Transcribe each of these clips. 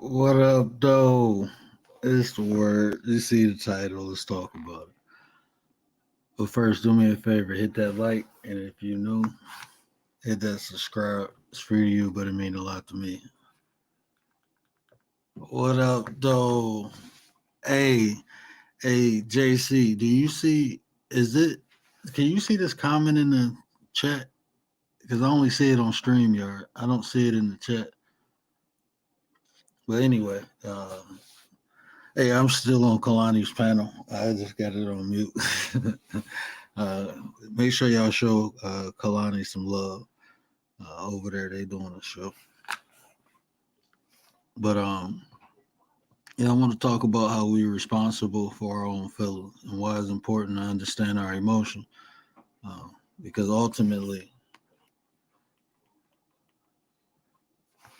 What up, though? It's the word. You see the title. Let's talk about it. But first, do me a favor. Hit that like. And if you're new, hit that subscribe. It's free to you, but it means a lot to me. What up, though? Hey, hey, JC, do you see? Is it? Can you see this comment in the chat? Because I only see it on StreamYard. I don't see it in the chat. But anyway, hey, I'm still on Kalani's panel. I just got it on mute. uh, Make sure y'all show Kalani some love over there. They doing a show. But yeah, I want to talk about how we're responsible for our own feelings and why it's important to understand our emotion. Uh, because ultimately,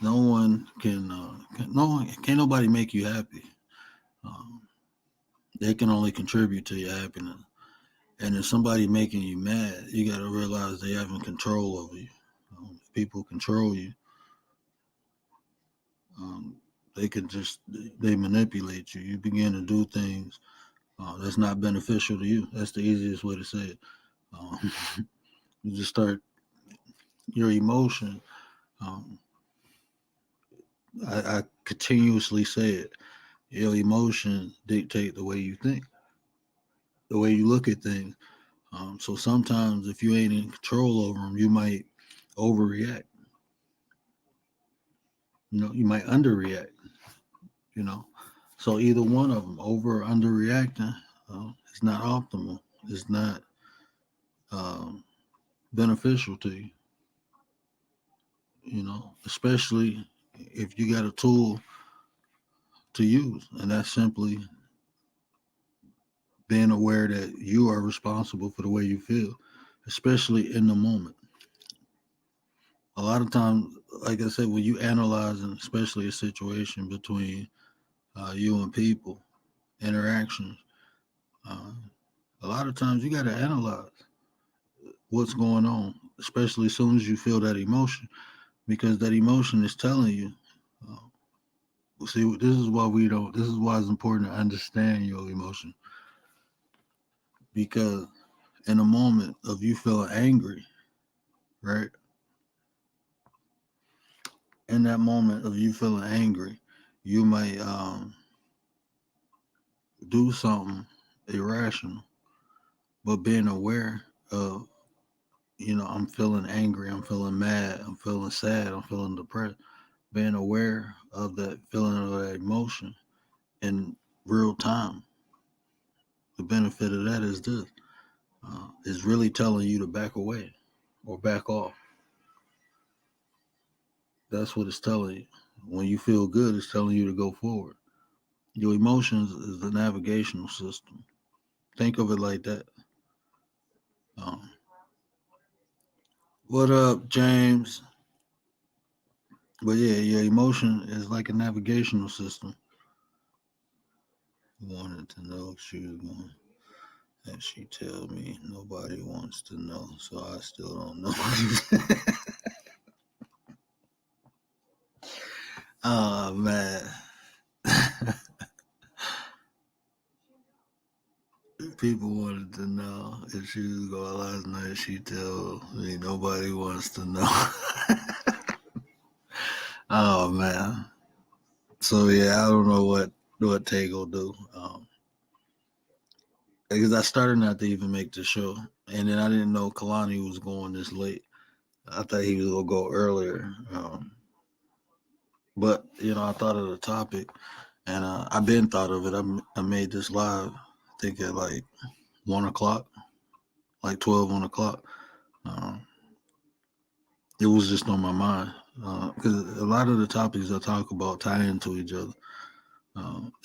no one, can't nobody make you happy. Um, they can only contribute to your happiness. And if somebody making you mad, you got to realize they having control over you. If people control you, um, they can just they manipulate you. You begin to do things that's not beneficial to you. That's the easiest way to say it. Um, you just start your emotion. Um, I continuously say it. Your emotions dictate the way you think, the way you look at things. So sometimes, if you ain't in control over them, you might overreact. You might underreact. You know, so either one of them, over or underreacting, is not optimal. It's not um, beneficial to you. Especially if you got a tool to use, and that's simply being aware that you are responsible for the way you feel, especially in the moment. A lot of times, like I said, when you analyzing, especially a situation between you and people, interactions, uh, a lot of times you got to analyze what's going on, especially as soon as you feel that emotion, because that emotion is telling you. See, this is why we don't. This is why it's important to understand your emotion, because in a moment of you feeling angry, right? In that moment of you feeling angry, you might do something irrational, but being aware of, I'm feeling angry, I'm feeling mad, I'm feeling sad, I'm feeling depressed. Being aware of that feeling of that emotion in real time. The benefit of that is this: is really telling you to back away or back off. That's what it's telling you. When you feel good, it's telling you to go forward. Your emotions is the navigational system. Think of it like that. Um, what up, James? But yeah, your emotion is like a navigational system. Wanted to know if she was going. And she tell me nobody wants to know, so I still don't know. Oh man. People wanted to know if she was going last night. She tell me nobody wants to know. Oh man. So yeah, I don't know what Tay will do. Because I started not to even make the show, and then I didn't know Kalani was going this late. I thought he was gonna go earlier. But I thought of the topic, and I've been thought of it. I made this live, I think at like 1 o'clock, like 12, 1 o'clock. Um, it was just on my mind because a lot of the topics I talk about tie into each other,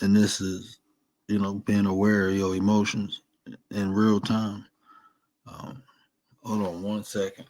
and this is, being aware of your emotions in real time. Um, Hold on 1 second.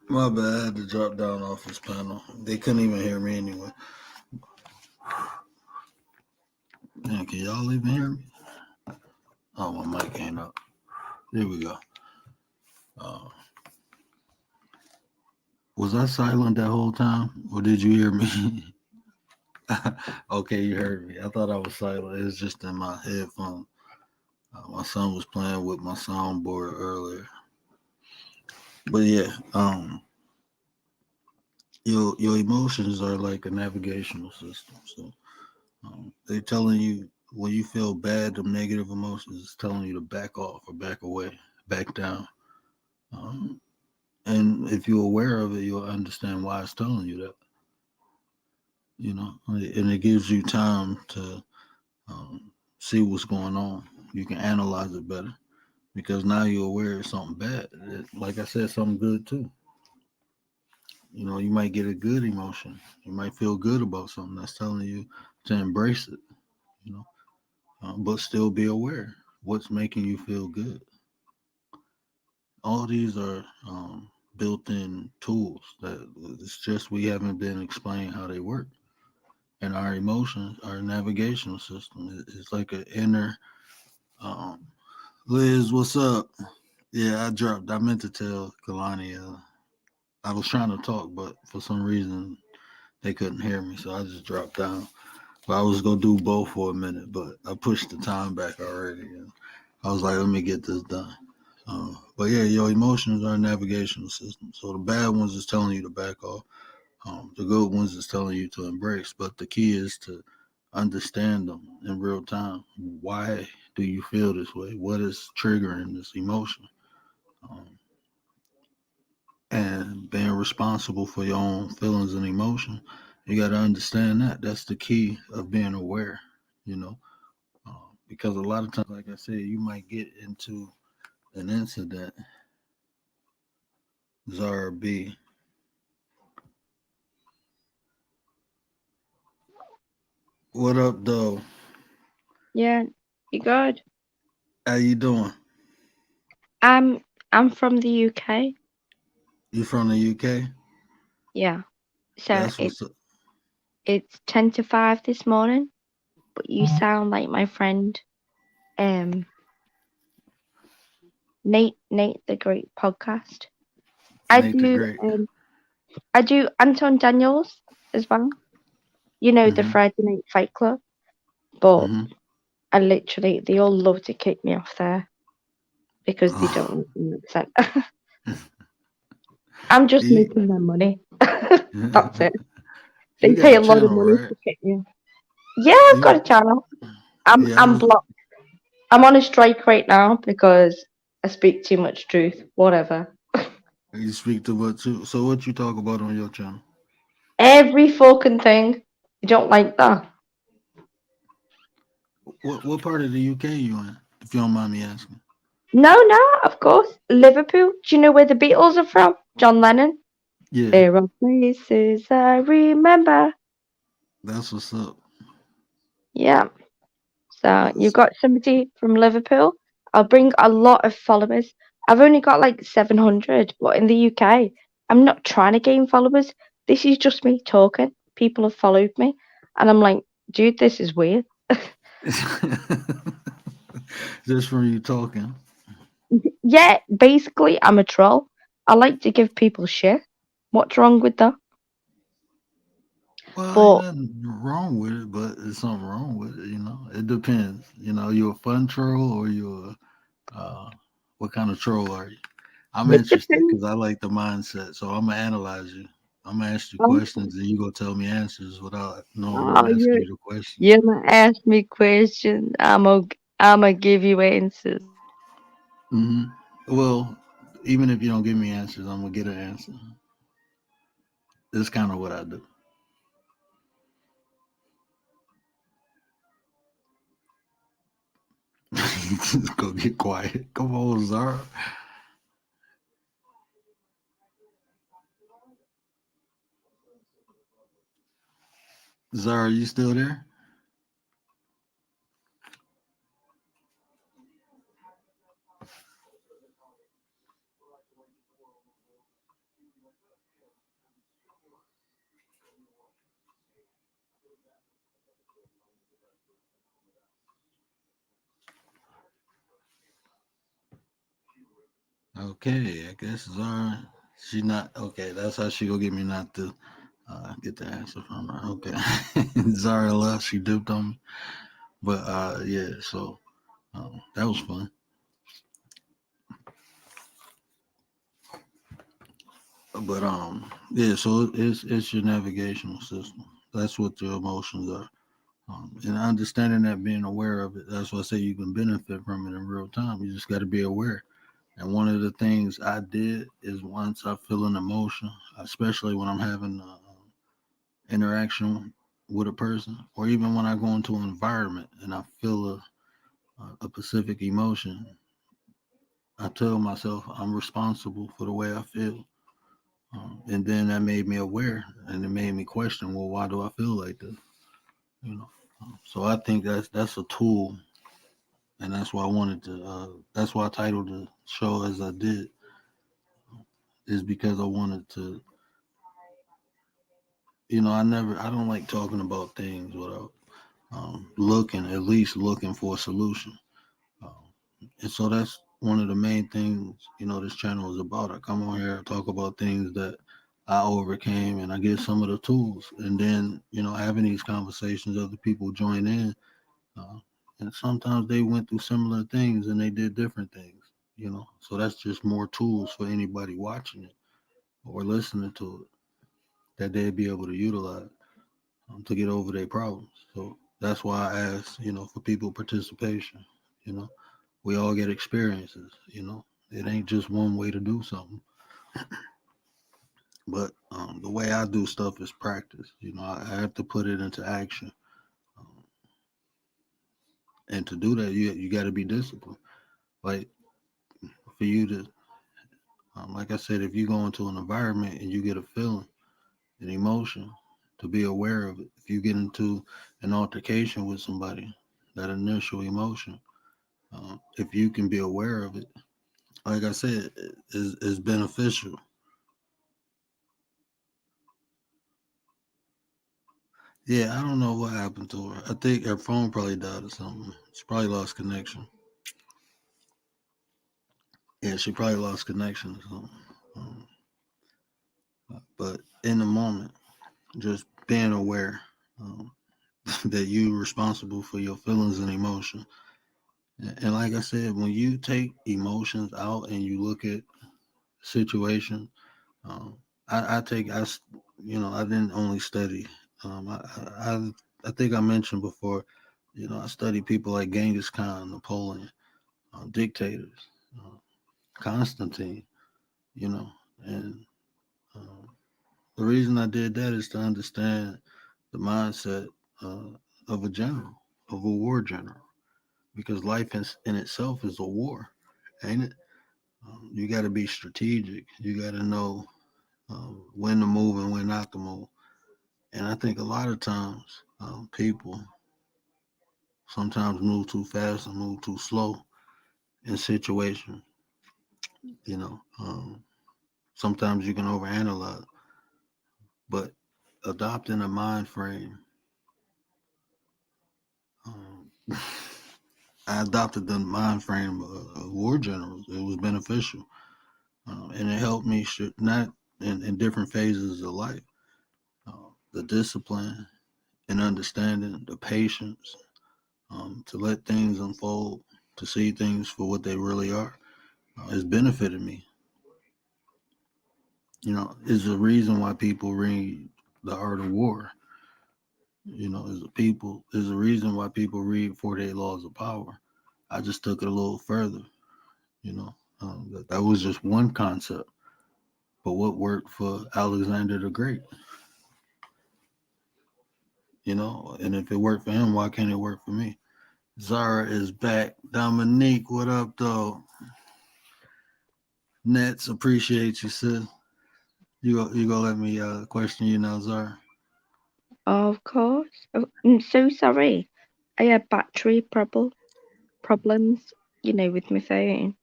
My bad. I had to drop down off this panel. They couldn't even hear me anyway. Man, can y'all even hear me? Oh, my mic ain't up. There we go. Uh, was I silent that whole time, or did you hear me? Okay, you heard me. I thought I was silent. It was just in my headphone. My son was playing with my soundboard earlier. But yeah, your emotions are like a navigational system. So they're telling you when you feel bad, the negative emotions is telling you to back off or back away, back down. Um, and if you're aware of it, you'll understand why it's telling you that. You know, and it gives you time to see what's going on. You can analyze it better because now you're aware of something bad. Like I said, something good too. You know, you might get a good emotion. You might feel good about something that's telling you to embrace it. You know, but still be aware what's making you feel good. All these are built-in tools that it's just we haven't been explained how they work. And our emotions, our navigational system, is like an inner. Um, Liz, what's up? Yeah, I dropped. I meant to tell Kalani. I was trying to talk, but for some reason they couldn't hear me, so I just dropped down. But I was gonna do both for a minute, but I pushed the time back already. I was like, let me get this done. But yeah, your emotions are a navigational system. So the bad ones is telling you to back off. The good ones is telling you to embrace. But the key is to understand them in real time. Why do you feel this way? What is triggering this emotion? Um, and being responsible for your own feelings and emotion, you got to understand that. That's the key of being aware. You know, because a lot of times, like I said, you might get into an incident. Zara B. What up, though? Yeah, you good? How you doing? I'm I'm from the UK. You from the UK? Yeah. So That's what's up. it's 10 to 5 this morning, but you sound like my friend um Nate the Great podcast. I Nate the do Great. I do Anton Daniels as well. You know the Mm-hmm. Friday Night Fight Club, but Mm-hmm. I literally they all love to kick me off there because they Oh. don't understand. I'm just you, making them money. That's it. you They got pay a a lot of channel, money right? to kick me off. Yeah, I've got You, a channel. I'm yeah, I I'm was. blocked. I'm on a strike right now because I speak too much truth. Whatever. You speak to what too? So what you talk about on your channel? Every fucking thing. You don't like that? What part of the UK you in? If you don't mind me asking. No, no, of course. Liverpool. Do you know where the Beatles are from? John Lennon. Yeah, There are places I remember. that's what's up. Yeah. So you That's, got somebody from Liverpool. I'll bring a lot of followers. I've only got like 700, but in the UK, I'm not trying to gain followers. This is just me talking. People have followed me, and I'm like, dude, this is weird. just from you talking. Yeah, basically, I'm a troll. I like to give people shit. What's wrong with that? Well, ain't But nothing wrong with it, but there's something wrong with it. You know, it depends. You know, you a fun troll or what kind of troll are you? I'm it interested depends. because I like the mindset. So I'm gonna analyze you. I'm gonna ask you Oh, questions, and you gonna tell me answers without knowing I'm oh, asking you the question. you're gonna ask me questions. I'm gonna give you answers. Hmm. Well, even if you don't give me answers, I'm gonna get an answer. That's kind of what I do. Just go get quiet. Come on, Zara. Zara, you still there? Okay, I guess Zara, she not okay. That's how she gonna get me not to get the answer from her. Okay, Zara left. She dipped on me, but yeah. So that was fun. But yeah. So it's your navigational system. That's what your emotions are. And understanding that, being aware of it. That's why I say you can benefit from it in real time. You just got to be aware. And one of the things I did is once I feel an emotion, especially when I'm having interaction with a person, or even when I go into an environment and I feel a specific emotion, I tell myself I'm responsible for the way I feel. And then that made me aware, and it made me question, well, why do I feel like this? You know. So I think that's a tool, and that's why I wanted to. That's why I titled the show as I did, is because I wanted to. I don't like talking about things without at least looking for a solution. Um, and so that's one of the main things, this channel is about. I come on here, I talk about things that I overcame, and I get some of the tools. And then, having these conversations, other people join in. Uh, and sometimes they went through similar things and they did different things. So that's just more tools for anybody watching it or listening to it that they'd be able to utilize to get over their problems. So that's why I ask, for people participation. You know, we all get experiences. It ain't just one way to do something. But the way I do stuff is practice. I have to put it into action, um, and to do that, you got to be disciplined. Like for you to, like I said, if you go into an environment and you get a feeling, an emotion, to be aware of it. If you get into an altercation with somebody, that initial emotion, if you can be aware of it, like I said, is beneficial. Yeah, I don't know what happened to her. I think her phone probably died or something. She probably lost connection. Yeah, she probably lost connection or something. But in the moment, just being aware um, that you're responsible for your feelings and emotions. And like I said, when you take emotions out and you look at situations, um, I take I didn't only study. I think I mentioned before. I study people like Genghis Khan, Napoleon, dictators, uh, Constantine. You know, and um, the reason I did that is to understand the mindset of a general, of a war general, because life in itself is a war, ain't it? You got to be strategic. You got to know when to move and when not to move. And I think a lot of times people sometimes move too fast and move too slow in situations. Sometimes you can overanalyze, but adopting a mind frame. Um, I adopted the mind frame of war generals. It was beneficial, and it helped me not in different phases of life. The discipline and understanding, the patience, to let things unfold, to see things for what they really are, has benefited me. Is the reason why people read The Art of War. Is a reason why people read 48 Laws of Power. I just took it a little further. That was just one concept, but what worked for Alexander the Great. And if it worked for him, why can't it work for me? Zara is back. Dominique, what up, though? Nets, appreciate you, sis. You gonna let me question you now, Zara? Of course. Oh, I'm so sorry. I had battery problems, with my phone.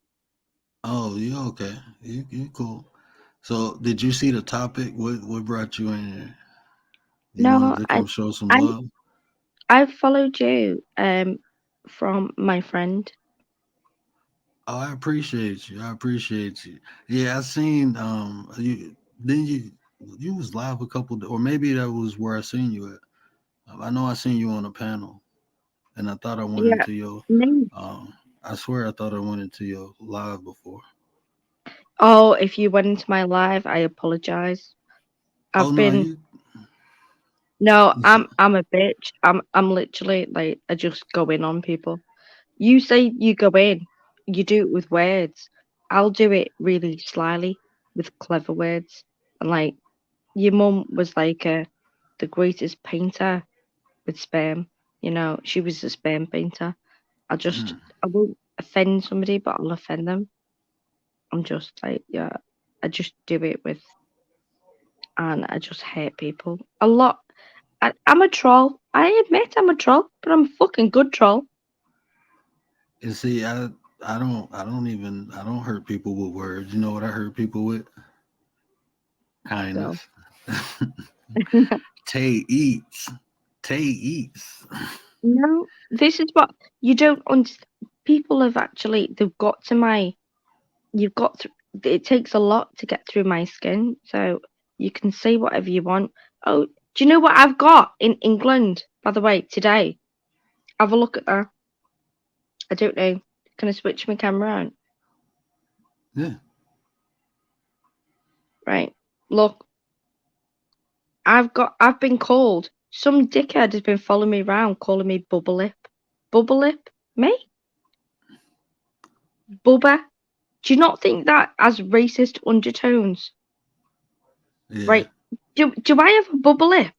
Oh, you okay? You cool? So, did you see the topic? What brought you in here? You wanted No, to come show some I love? I followed you from my friend. Oh, I appreciate you. I appreciate you. Yeah, I seen you. Then you was live a couple, or maybe that was where I seen you at. I know I seen you on a panel, and I thought I went Yeah, into your. me. I swear I thought I went into your live before. Oh, if you went into my live, I apologize. Oh I've no, been you. no, It's, I'm a bitch. I'm literally like I just go in on people. You say you go in, you do it with words. I'll do it really slyly with clever words. And like your mum was like the greatest painter with sperm. You know, she was a sperm painter. mm. I won't offend somebody, but I'll offend them. I'm just like, yeah, I just do it with, and I just hate people a lot. I'm a troll. I admit I'm a troll, but I'm a fucking good troll. And see, I don't hurt people with words. You know what I hurt people with? So, Kindness. Tay eats. Tay eats. no, this is what you don't understand. People have actually, they've got to my, you've got to, it takes a lot to get through my skin. So you can say whatever you want. Oh, do you know what I've got in England, by the way, today? Have a look at that. I don't know. Can I switch my camera on? Yeah. Right. Look, I've been called, some dickhead has been following me around calling me bubble lip. Bubble lip? Me? Bubba? Do you not think that has racist undertones? Yeah. Right. Do I have a bubble lip?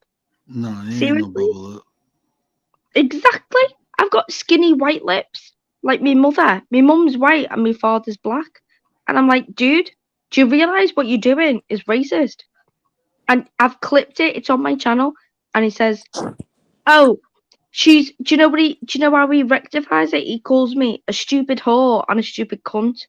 No, you ain't no Seriously? bubble up. Exactly. I've got skinny white lips. Like me mother. My mum's white and my father's black. And I'm like, dude, do you realise what you're doing is racist? And I've clipped it, it's on my channel, and he says, oh, do you know do you know how he rectifies it? He calls me a stupid whore and a stupid cunt.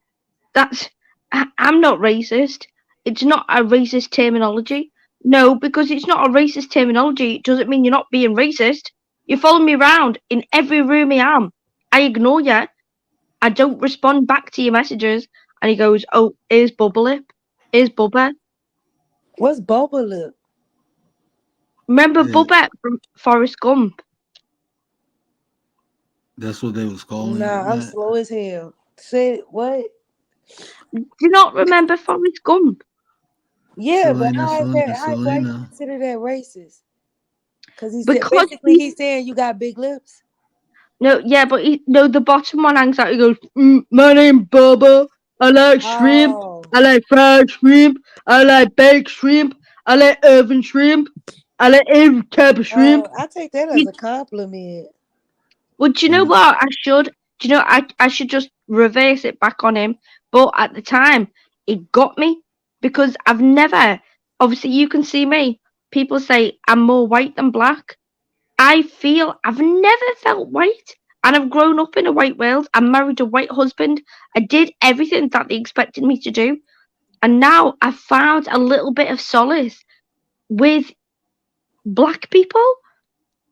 I'm not racist. It's not a racist terminology. No, because it's not a racist terminology, it doesn't mean you're not being racist. You follow me around in every room I am. I ignore you. I don't respond back to your messages. And he goes, oh, here's Bubble Lip. Here's Bubba. What's Boba Lip? Remember Yeah, Bubba from Forrest Gump? that's what they was calling you, Nah, I'm man. slow as hell. Say what? Do you not remember Forrest Gump? Yeah, but Selena, how is Selena, that? Why you Selena. consider that racist? Because he said Because basically he's saying you got big lips. no, yeah, but no, the bottom one hangs out. He goes, "My name's Bubba. I like shrimp. Oh, I like fried shrimp. I like baked shrimp. I like oven shrimp. I like every type of shrimp." I take that as You, a compliment. well, do you know And what? I should. Do you know? I should just reverse it back on him. But at the time, it got me because I've never. Obviously, you can see me. People say I'm more white than black. I feel I've never felt white. And I've grown up in a white world. I married a white husband. I did everything that they expected me to do. And now I've found a little bit of solace with black people.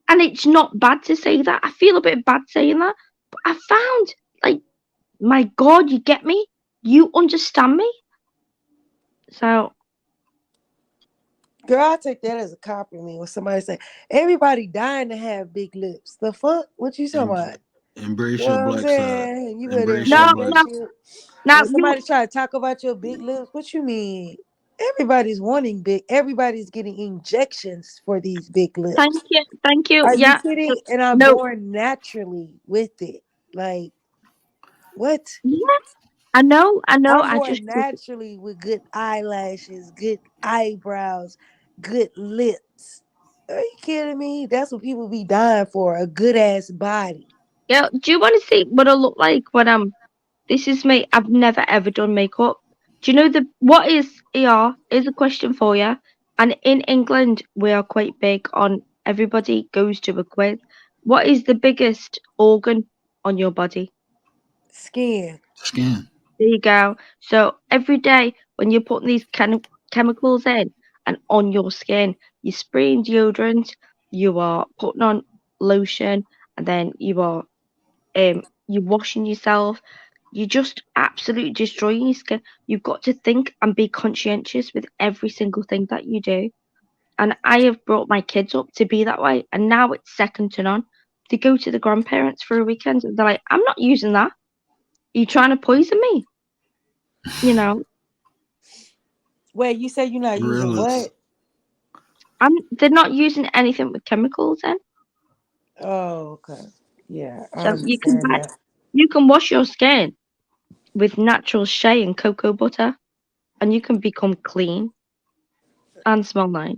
And it's not bad to say that. I feel a bit bad saying that. But I found, like, my God, you get me? You understand me? So, Girl, I take that as a compliment when somebody say everybody dying to have big lips. The fuck? What you talking em- about? embrace You know your what I'm black side. saying? You better Embrace your no, embrace black. that no, shit. now When you, somebody try to talk about your big lips, what you mean? Everybody's wanting big. Everybody's getting injections for these big lips. thank you. Are you Yeah, kidding? And I'm no, born naturally with it. Like, what? yeah, I know. I'm I just, born naturally with good eyelashes, good eyebrows, good lips. Are you kidding me? That's what people be dying for, a good ass body. yeah. Do you want to see what I look like when I'm? This is me. I've never ever done makeup. Do you know what is ER? Is a question for you. And in England, we are quite big on everybody goes to a quiz. What is the biggest organ on your body? Skin. Skin. There you go. So every day when you're putting these kind of chemicals in and on your skin. You're spraying deodorant, you are putting on lotion, and then you're washing yourself. You're just absolutely destroying your skin. You've got to think and be conscientious with every single thing that you do. And I have brought my kids up to be that way, and now it's second to none. They go to the grandparents for a weekend, and they're like, "I'm not using that. Are you trying to poison me?" You know, Wait, you say you're not using Gorillas. what? they're not using anything with chemicals in. Oh, okay. Yeah, I So understand that. you can wash your skin with natural shea and cocoa butter, and you can become clean and smell nice.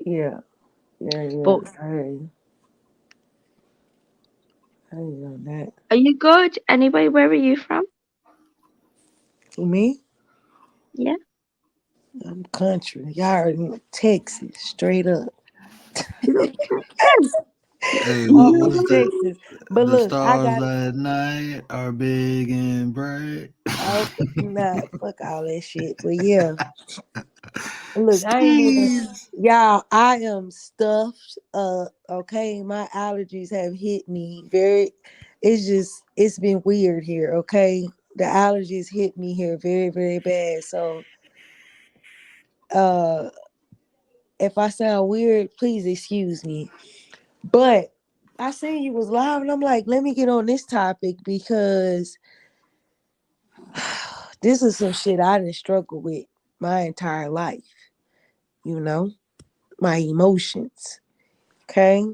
Yeah, yeah. But I hear you on that. are you good anyway? Where are you from? For me, Yeah. I'm country. Y'all already know Texas, straight up. Hey, I'm what's from that? Texas. But The look, I stars got at night are big and bright. nah, fuck all that shit. But yeah, look, I ain't even Skis. y'all. I am stuffed up. Okay, my allergies have hit me very. It's been weird here. Okay, the allergies hit me here very very bad. So uh, if I sound weird, please excuse me. But I seen you was live, and I'm like, let me get on this topic because this is some shit I didn't struggle with my entire life. You know, my emotions. Okay.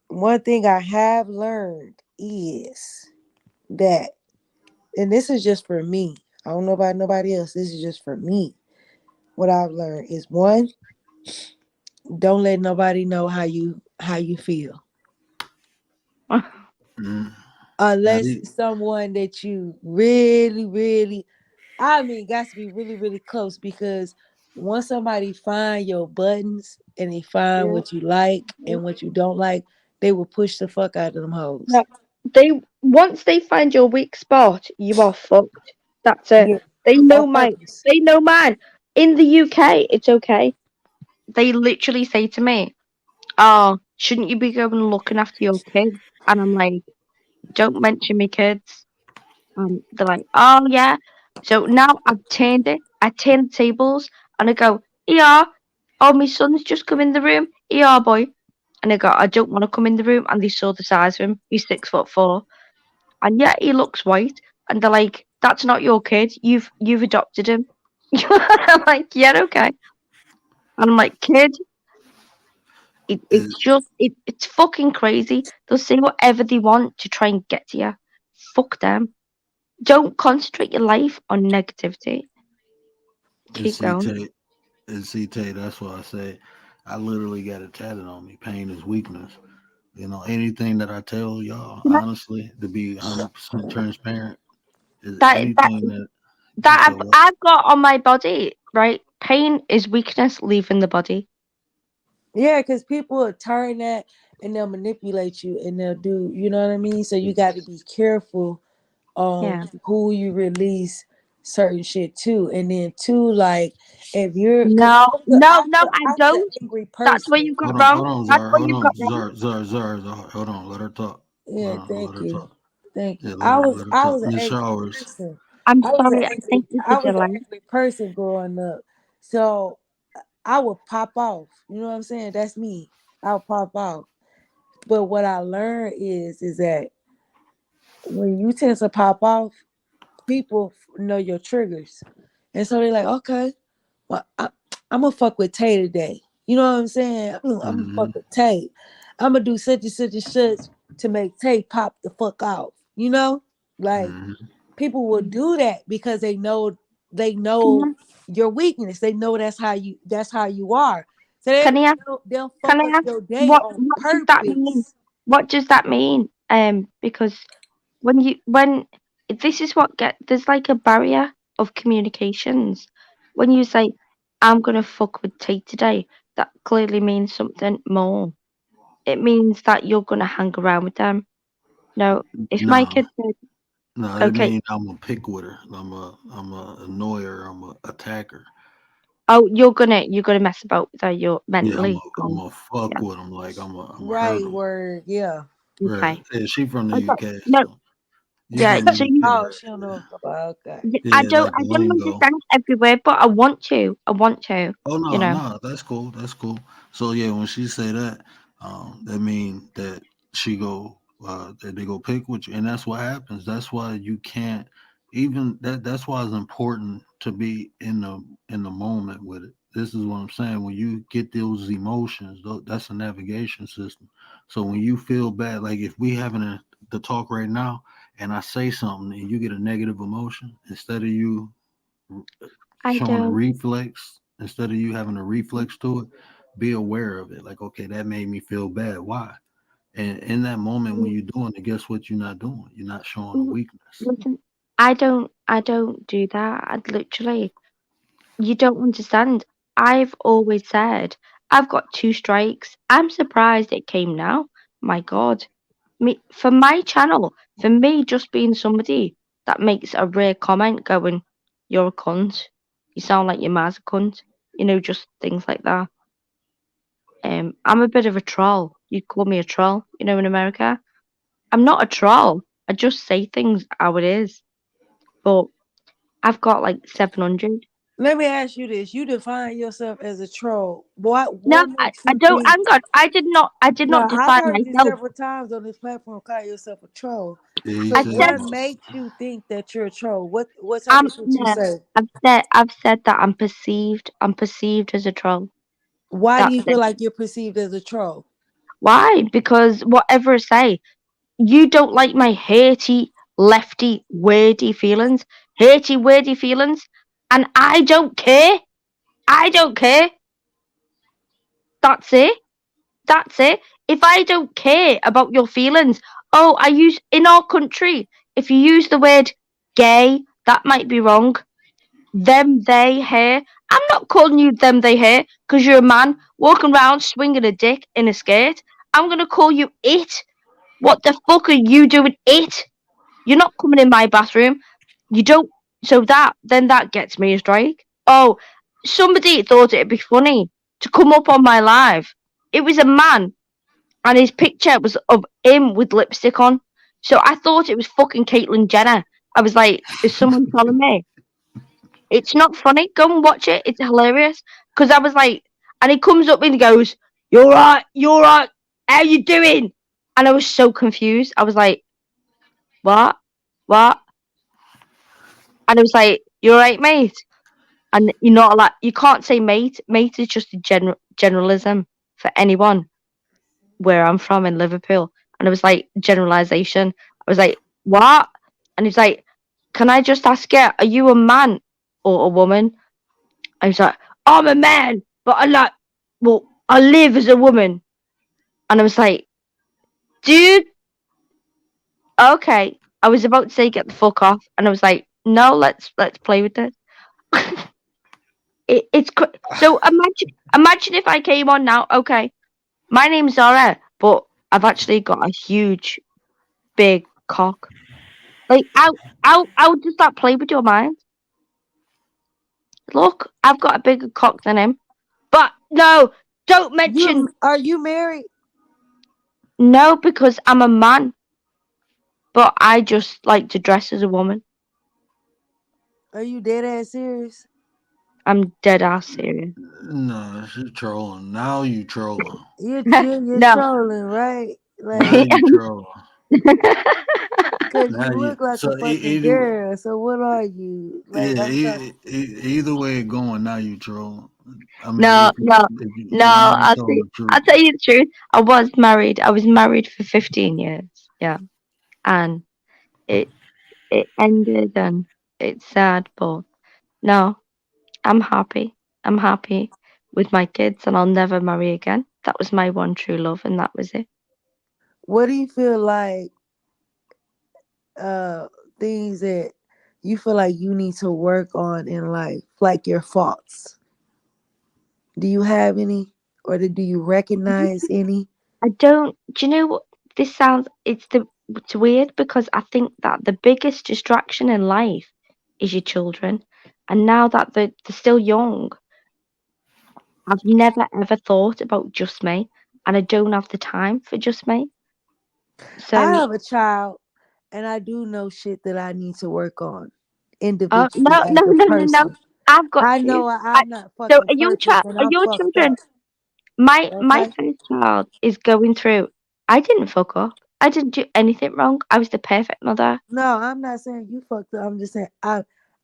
One thing I have learned is that, and this is just for me. I don't know about nobody else. This is just for me. What I've learned is one, don't let nobody know how you feel. Mm. Now Unless the- it's someone that you really, really, I mean, got to be really, really close because once somebody find your buttons and they find what you like and what you don't like, they will push the fuck out of them hoes. No, once they find your weak spot, you are fucked. That's it. Yeah, They know on mine. purpose. They know mine. In the UK, it's okay. They literally say to me, "Oh, shouldn't you be going and looking after your kids?" And I'm like, "Don't mention me kids." They're like, "Oh yeah." So now I've turned it. I turn the tables and I go, "Yeah, oh my son's just come in the room. Yeah, boy." And I go, "I don't want to come in the room." And they saw the size of him. He's 6'4". And yet he looks white. And they're like, "That's not your kid. You've adopted him." I'm like, "Yeah, okay." And I'm like, "Kid, it- it's fucking crazy. They'll say whatever they want to try and get to you. Fuck them. Don't concentrate your life on negativity. it's Keep going." CT. It's CT. That's why I say I literally got it tatted on me. Pain is weakness. You know, anything that I tell y'all, That honestly, to be 100% transparent, is that that, anything that keeps that your life. I've got on my body, right? Pain is weakness leaving the body. Yeah, because people will turn that and they'll manipulate you and they'll do, you know what I mean? So you got to be careful Yeah. who you release certain shit to. And then two, like if you're, because No, no, no, I I was an don't. angry That's what person. you got wrong. Hold on, That's Zara. what Hold you on, got wrong. Zara. Hold on, let her talk. Yeah, Let thank her you. talk. Thank Yeah, you. I was let her I talk. was an Miss angry Showers. person. I'm I was an sorry. I angry think this I is was your an life. angry person growing up. So I would pop off. You know what I'm saying? That's me. I would pop off. But what I learned is that when you tend to pop off, people know your triggers, and so they're like, okay, well, I'm gonna fuck with Tay today. You know what I'm saying? I'm gonna Mm-hmm. fuck with Tay. I'm gonna do such and such and such to make Tay pop the fuck off. You know, like Mm-hmm. people will do that because they Can know I, your weakness. They know that's how you are. So can I ask? they'll Can fuck up I ask? your day What on what does that mean? purpose. What does that mean? Because when this is what there's like a barrier of communications. When you say, "I'm gonna fuck with Tate today," that clearly means something more. It means that you're gonna hang around with them. No, if my No, kid said, no, it "Okay, means I'm a pick with her. I'm a annoyer. I'm a attacker. Oh, you're gonna mess about with her. You're Yeah, I'm mentally. a fuck Yeah. with them. Like I'm a hurt Right them. word. Yeah. Right. Okay. Yeah, she from the Okay. UK, No. so you Yeah. from the So you. UK. Oh, she don't know about okay. I Yeah, don't. like I the don't lingo. understand every word, but I want to. I want to. Oh You no, know. no, that's cool. That's cool. So yeah, when she say that, that mean that she go that they go pick with you, and that's what happens. That's why you can't even that. That's why it's important to be in the moment with it. This is what I'm saying. When you get those emotions, that's a navigation system. So when you feel bad, like if we having the talk right now, and I say something, and you get a negative emotion, instead of you I showing a don't. reflex instead of you having a reflex to it, be aware of it. Like, okay, that made me feel bad. Why? And in that moment when you're doing it, guess what you're not doing? You're not showing a Mm, weakness. Listen, I don't. I don't do that. I literally. You don't understand. I've always said I've got 2 strikes. I'm surprised it came now. My God. Me for my channel, for me just being somebody that makes a rare comment going, "You're a cunt. You sound like your ma's a cunt." Just things like that. I'm a bit of a troll. You'd call me a troll, in America. I'm not a troll. I just say things how it is. But I've got like 700. Let me ask you this. You define yourself as a troll. No, What makes I you don't. think? Hang on. I did not No, I've define heard you myself. several times on this platform call yourself a troll. Yeah, he So I said said what that. makes you think that you're a troll? What type I'm of shit you no. say? I've said that I'm perceived. I'm perceived as a troll. Why do That's you feel it. like you're perceived as a troll? Why? Because whatever I say, you don't like my hatey, lefty, wordy feelings. Hatey, wordy feelings. And I don't care. I don't care. That's it. That's it. If I don't care about your feelings, I use in our country, if you use the word gay, that might be wrong. Them, they, her. I'm not calling you them, they, her because you're a man walking around swinging a dick in a skirt. I'm going to call you it. What the fuck are you doing, it? You're not coming in my bathroom. You don't. So that gets me a strike. Oh, somebody thought it'd be funny to come up on my live. It was a man, and his picture was of him with lipstick on. So I thought it was fucking Caitlyn Jenner. I was like, is someone telling me? It's not funny. Go and watch it. It's hilarious. Because I was like, and he comes up and he goes, "You're right. You're right. How you doing?" And I was so confused. I was like, "What? What?" And I was like, "You're right, mate." And you're not allowed. You can't say mate. Mate is just a generalism for anyone where I'm from in Liverpool. And it was like generalization. I was like, "What?" And he's like, "Can I just ask you, are you a man or a woman?" I was like, "I'm a man, but I live as a woman." And I was like, "Dude, okay." I was about to say get the fuck off, and I was like, "No, let's play with this." So imagine if I came on now. Okay, my name's Zara, but I've actually got a huge, big cock. Like, how does that play with your mind? Look, I've got a bigger cock than him. But no, don't mention Are you married? no because I'm a man. But I just like to dress as a woman. Are you dead ass serious? I'm dead ass serious. No, she trolling. Now you trolling. You're No. trolling, right? Now Like, you trolling. cause Now you you look like a so fucking either girl. So what are you? Like, yeah, I'm trying. either way it going. Now you trolling. I mean, No, no, if no. you're not gonna tell the I'll truth. tell you the truth. I was married. I was married for 15 years. Yeah, and it it ended, and it's sad, but no, I'm happy. I'm happy with my kids, and I'll never marry again. That was my one true love, and that was it. What do you feel like? Uh, things that you feel like you need to work on in life, like your faults. Do you have any, or do you recognize any? I don't. Do you know what this sounds? It's weird because I think that the biggest distraction in life is your children, and now that they're still young, I've never ever thought about just me, and I don't have the time for just me. I So, have a child, and I do know shit that I need to work on no, individually no, as a no, no, no. person. I've got I two. know I, I'm not so, fucking perfect, and are I'm your fucked children? up. My Okay. first child is going through. I didn't fuck up. I didn't do anything wrong. I was the perfect mother. No, I'm not saying you fucked up. I'm just saying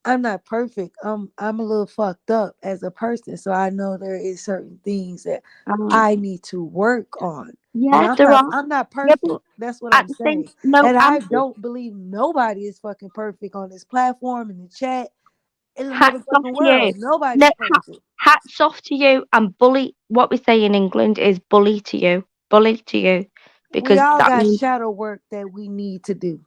I'm not perfect. I'm a little fucked up as a person. So I know there is certain things that Um, I need to work on. And yeah, there are. I'm not Yeah, but perfect. That's what at I'm the same, saying. no, And I'm I don't believe nobody is fucking perfect on this platform, in the chat, in the hats off motherfucking to you. world. No, Nobody's perfect. hats off to you. And bully. What we say in England is bully to you, We because all that got means. shadow work that we need to do.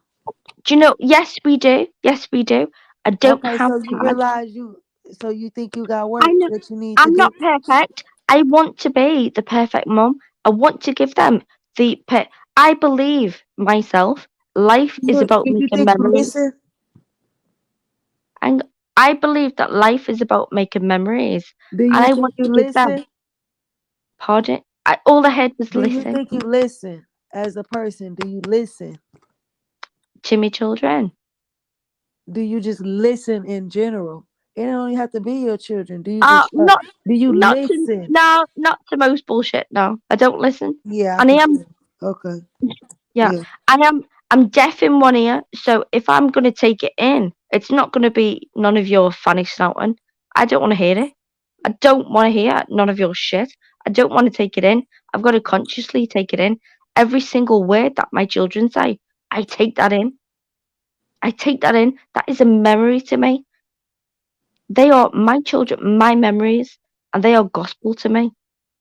Do you know? Yes, we do. Yes, we do. I don't Okay, have so you time. realize so you think you got I work know that you need to I'm do? not perfect. I want to be the perfect mom. I want to give them the. I believe myself. Life is about Do you making think you memories, listen? and I believe that life is about making memories, Do and you I think want you to give them. listen? Pardon. All I had was Do you listen think you listen as a person? Do you listen? to me children. Do you just listen in general? It don't only have to be your children. Do you just Not do you not to listen? no, not to most bullshit. No, I don't listen, Yeah, I and I can am. tell. Okay. Yeah, Yeah. and I'm deaf in one ear, so if I'm gonna take it in, it's not gonna be none of your fanny snouting. I don't want to hear it. I don't want to hear none of your shit. I don't want to take it in. I've got to consciously take it in. Every single word that my children say, I take that in. I take that in. That is a memory to me. They are my children, my memories, and they are gospel to me.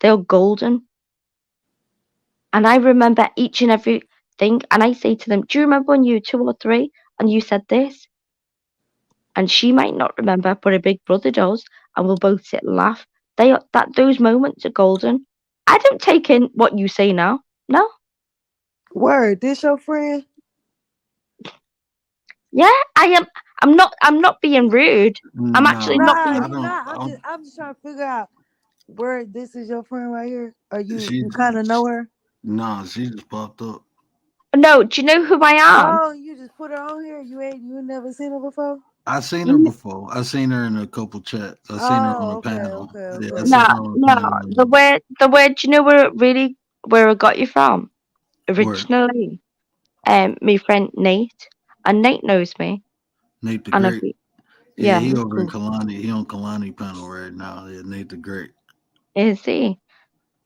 They are golden. And I remember each and every thing. And I say to them, do you remember when you were 2 or 3 and you said this? And she might not remember, but her big brother does, and we'll both sit and laugh. Those moments are golden. I don't take in what you say now. No. Word. This your friend? Yeah, I am. I'm not being rude. I'm actually No, not Nah, being. I you don't. not. I'm just trying to figure out where this is your friend right here. Or She, you kind of know her? nah, she just popped up. No, do you know who I am? Oh, you just put her on here. You ain't never seen her before? I seen her N- before. I seen her in a couple chats. I seen her on Oh, a okay, panel. okay, Yeah, I okay. No, seen her on a no. panel. The word. Do you know where I got you from? Where Originally, my friend Nate, and Nate knows me, Nate the and I've Great. Yeah, yeah, he he's over in cool. Kalani. He on Kalani panel right now. Yeah, Nate the Great. Is he?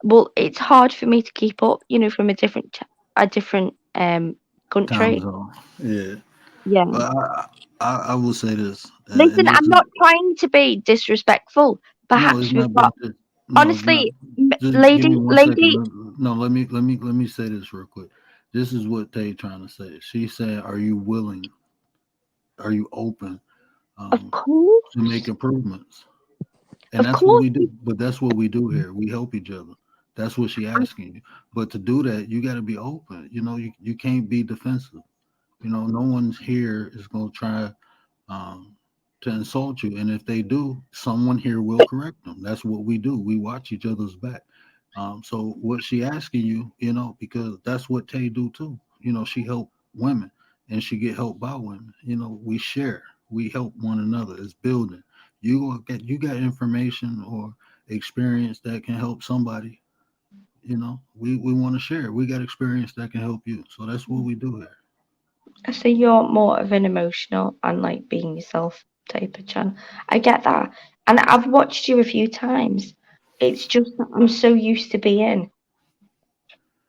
Well, it's hard for me to keep up, from a different Time country. zone. Yeah. Yeah. But I will say this, Listen, and this I'm is not trying to be disrespectful. no, it's Perhaps we've not got been. No, it's not. honestly, Just give me lady, 1 second. lady, No, let me say this real quick. This is what Tay trying to say. She said, "Are you willing? Are you open of um, to make course, improvements?" And of that's what course. we do. But that's what we do here. We help each other. That's what she I, asking you. But to do that, you got to be open. You can't be defensive. No one's here is going to try um, to insult you. And if they do, someone here will correct them. That's what we do. We watch each other's back. So what she asking you, because that's what Tay do too. She help women and she get helped by women. We share, we help one another. It's building. You got information or experience that can help somebody. We want to share. We got experience that can help you. So that's what we do here. so you're more of an emotional and like being yourself type of channel. I get that, and I've watched you a few times. It's just that I'm so used to being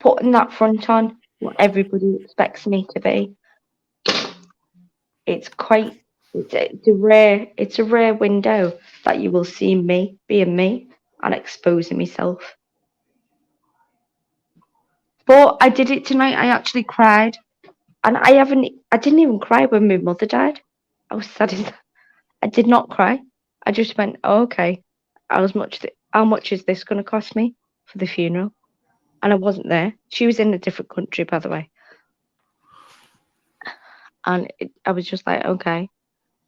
putting that front on what everybody expects me to be. It's quite it's a rare window that you will see me being me and exposing myself. But I did it tonight. I actually cried, and I didn't even cry when my mother died. I was sad as I did not cry. I just went, oh, okay. How much is this going to cost me for the funeral? And I wasn't there. She was in a different country, by the way, and I was just like, okay.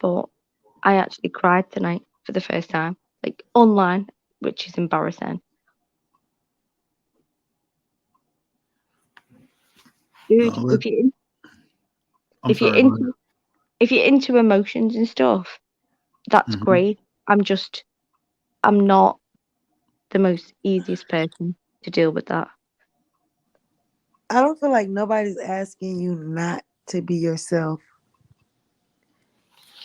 But I actually cried tonight for the first time, like online. which is embarrassing. Dude, No, I'm if you're sorry. Go ahead. into if you're into emotions and stuff, that's Mhm. great. I'm not the most easiest person to deal with that. I don't feel like nobody's asking you not to be yourself.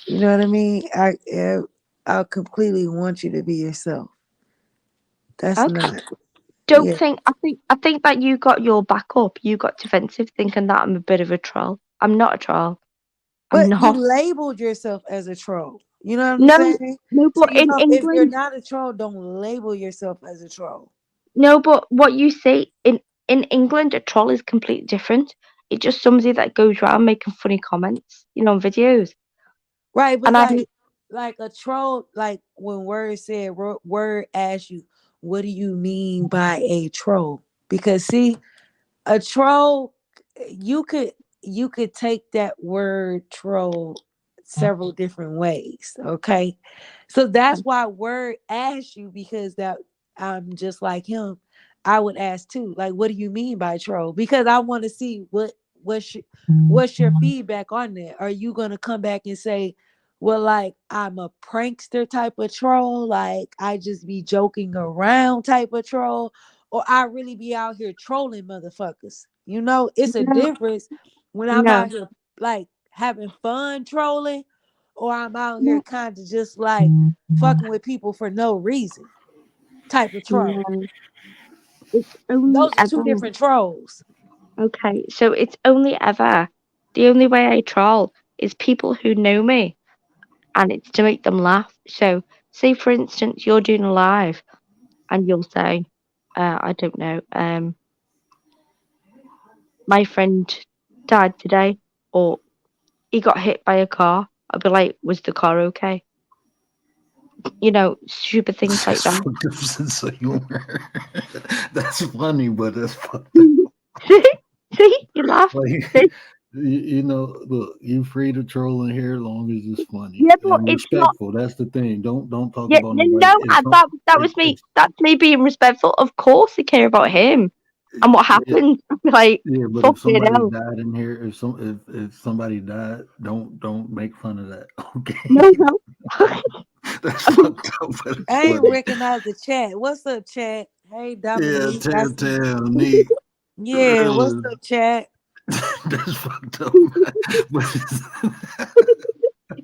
You know what I mean? I completely want you to be yourself. That's Okay. not. Don't Yeah. think I think that you got your back up. You got defensive thinking that I'm a bit of a troll. I'm not a troll. I'm But you not. labeled yourself as a troll. You know what I'm No, saying? no, So but in if you're England, not a troll, don't label yourself as a troll. no, but what you say in England, a troll is completely different. It's just somebody that goes around making funny comments, on videos. Right, but And I like a troll, like when Word said, Word asked you, what do you mean by a troll? Because see, a troll, you could you could take that word troll several different ways. Okay. So that's why Word asked you, because that I'm just like him. I would ask too, like, what do you mean by troll? Because I want to see what's your feedback on that. Are you gonna come back and say, well, like I'm a prankster type of troll, like I just be joking around type of troll, or I really be out here trolling motherfuckers? You know, it's a no, difference when I'm no, out here like having fun trolling, or I'm out here no, kind of just like fucking with people for no reason type of troll. no. It's only Those are two ever different trolls. okay. So it's only ever the only way I troll is people who know me, and it's to make them laugh. So, say for instance, you're doing a live, and you'll say, I don't know, my friend died today, or he got hit by a car. I'll be like, was the car okay? Stupid things like That's that. fucked up sense of humor. That's funny, but that's fucked up. See, you laugh. Like, See? look, you free to troll in here as long as it's funny Yeah, but and it's not. respectful. That's the thing. Don't talk Yeah, about no, nobody. no, that was If me. That's me being respectful. Of course, I care about him and what yeah, happened. Like, yeah, but if fucking somebody hell. died in here, if somebody died, don't make fun of that. Okay, No, no. that's fucked up, but it's I ain't funny. recognize the chat. What's up, chat? Hey, Yeah, Dominique. I see you. tell neat. Yeah, what's Really, up, chat? that's fucked up. But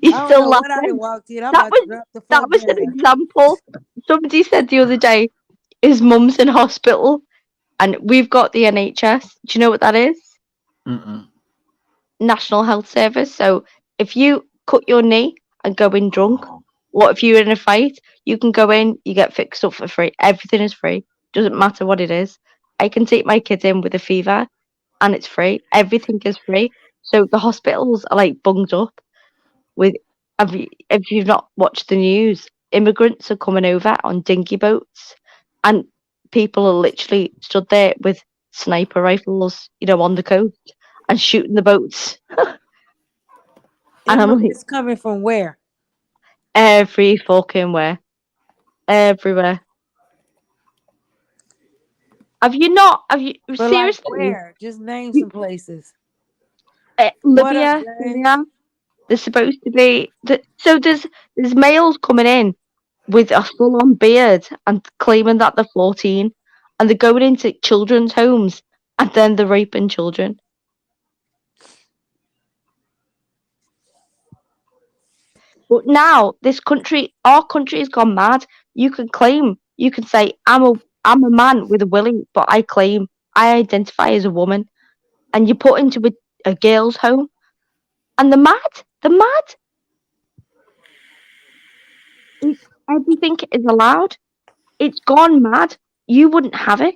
He's I don't still know what I done laughing. walked in. I'm That about to was drop the that fuck was an down. example. Somebody said the other day his mum's in hospital, and we've got the NHS. Do you know what that is? mm-mm. National Health Service. So if you cut your knee and go in drunk, Oh, or if you're in a fight, you can go in, you get fixed up for free. Everything is free. Doesn't matter what it is. I can take my kids in with a fever and it's free. Everything is free. So the hospitals are like bunged up with if you've not watched the news, immigrants are coming over on dinghy boats and people are literally stood there with sniper rifles, on the coast and shooting the boats. And I'm like, Immigrants coming from where? every fucking where. Everywhere. Have you But like seriously? where? Just name You, some places. What up, Libya, James? Syria, there's supposed to be so there's males coming in with a full on beard and claiming that they're 14 and they're going into children's homes and then they're raping children. But now our country has gone mad. You can say I'm a man with a willy, but I identify as a woman, and you're put into a girls' home, and they're mad. Everything is allowed. It's gone mad. You wouldn't have it.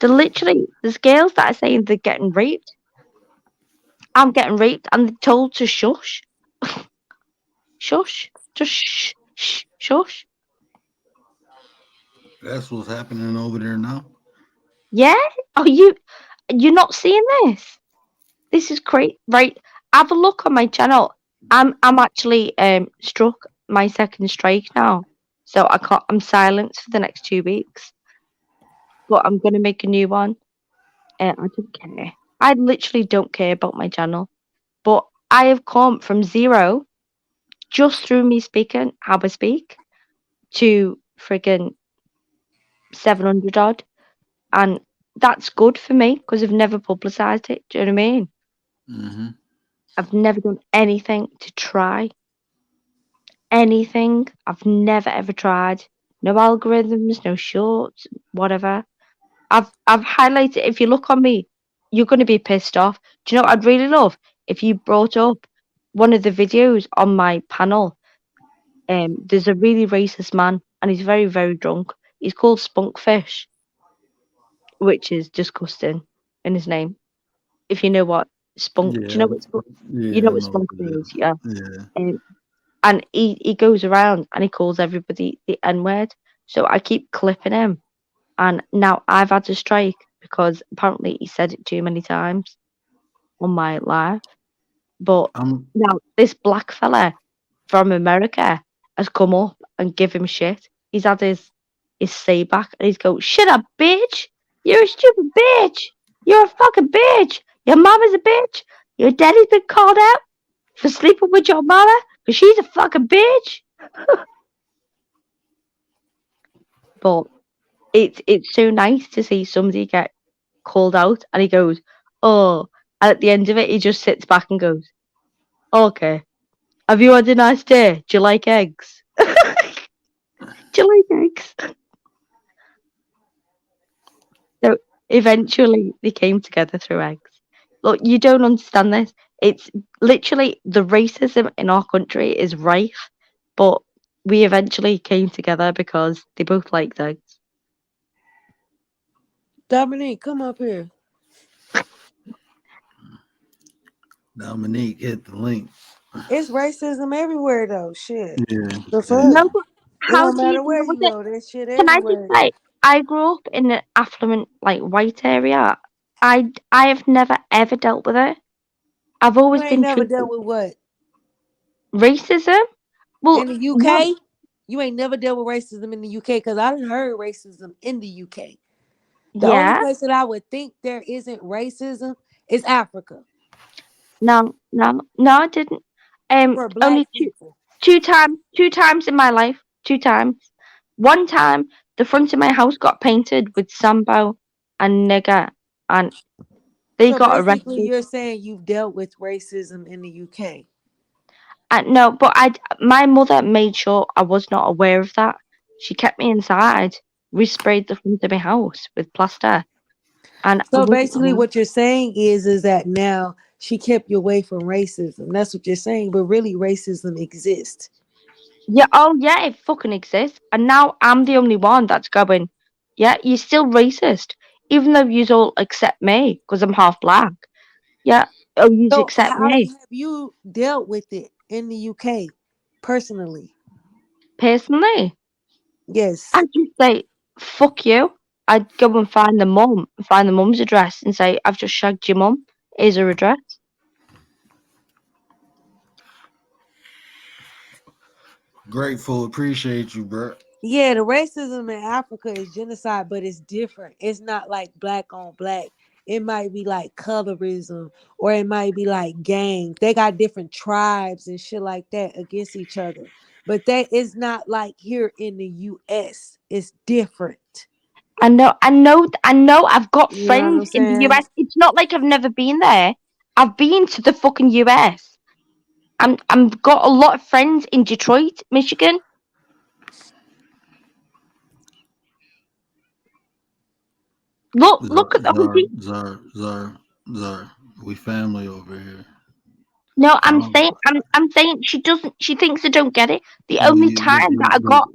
There's girls that are saying they're getting raped. I'm getting raped, and they're told to shush, shush, just shush. that's what's happening over there now. Yeah? Are you're not seeing this? This is great. Right. Have a look on my channel. I'm actually struck my second strike now. So I'm silent for the next 2 weeks. But I'm gonna make a new one. I don't care. I literally don't care about my channel. But I have come from 0, just through me speaking how I speak, to friggin' 700 odd. And that's good for me because I've never publicised it. Do you know what I mean? Mm-hmm. I've never done anything to try. Anything. I've never ever tried. No algorithms, no shorts, whatever. I've highlighted. If you look on me, you're gonna be pissed off. Do you know what I'd really love? If you brought up one of the videos on my panel. There's a really racist man and he's very, very drunk. He's called Spunkfish, which is disgusting in his name. If you know what spunk, do you know Yeah, what spunk? You yeah, know I what know spunk what it is, yeah. is. Yeah. And he goes around and he calls everybody the N word. So I keep clipping him, and now I've had to strike because apparently he said it too many times on my live. But I'm now this black fella from America has come up and give him shit. He's had his say back and he's go, "Shut up, bitch! You're a stupid bitch! You're a fucking bitch! Your mama's a bitch! Your daddy's been called out for sleeping with your mama because she's a fucking bitch." But it's so nice to see somebody get called out and he goes, "Oh," and at the end of it he just sits back and goes, "Okay. Have you had a nice day? Do you like eggs?" Do you like eggs? So eventually they came together through eggs. Look, you don't understand this. It's literally the racism in our country is rife, but we eventually came together because they both liked eggs. Dominique, come up here. Dominique hit the link. It's racism everywhere though. Shit. Yeah. The Yeah. fuck? No, but It how don't do you matter where deal with you it? go. That shit Can I just everywhere. say, I grew up in an affluent, like white area. I have never ever dealt with it. I've You always ain't been never treated dealt with what? racism. Well, In the one, UK? You ain't never dealt with racism in the UK because I done heard racism in the UK. The only yeah, place that I would think there isn't racism is Africa no, no, no, I didn't. for black Only people. two times in my life, 2 times. One time, the front of my house got painted with Sambo and nigger, and they So got basically, arrested. you're saying you've dealt with racism in the UK. No, but my mother made sure I was not aware of that. She kept me inside. We sprayed the front of my house with plaster, and I So wasn't basically, aware. what you're saying is that now she kept you away from racism. That's what you're saying. But really, racism exists. Yeah, oh yeah, it fucking exists. And now I'm the only one that's going, yeah, you're still racist. Even though you all accept me because I'm half black. Yeah, oh, you So accept how me. have you dealt with it in the UK personally? Personally, Yes. I'd just say, fuck you. I'd go and find the mum, find the mum's address and say, I've just shagged your mum. Here's her address. Grateful, appreciate you, bro. Yeah, the racism in Africa is genocide, but it's different. It's not like black on black. It might be like colorism, or it might be like gangs. They got different tribes and shit like that against each other. But that is not like here in the US. It's different. I know. I've got You know what I'm friends in the saying? US. It's not like I've never been there. I've been to the fucking US. I'm got a lot of friends in Detroit, Michigan. Look at the Zar. We family over here. No, I don't. I'm saying she doesn't. She thinks I don't get it. The Well, only time that I but got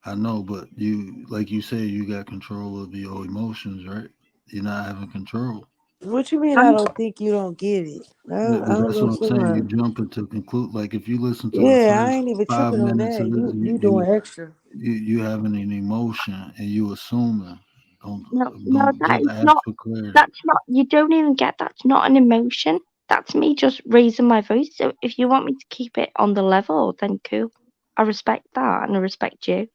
I know, but you, like you said, you got control of your emotions, right? You're not having control. What you mean I I'm don't think you don't get it? Yeah, I but don't that's know what what I'm you're talking saying. You about. jumping to conclude. Like if you listen to the Yeah, I first ain't even five tripping on minutes that. of this, You doing extra. you having an emotion and you assuming. Don't no, that just is ask not. for clarity. That's not. You don't even get. That's not an emotion. That's me just raising my voice. So if you want me to keep it on the level, then cool. I respect that, and I respect you.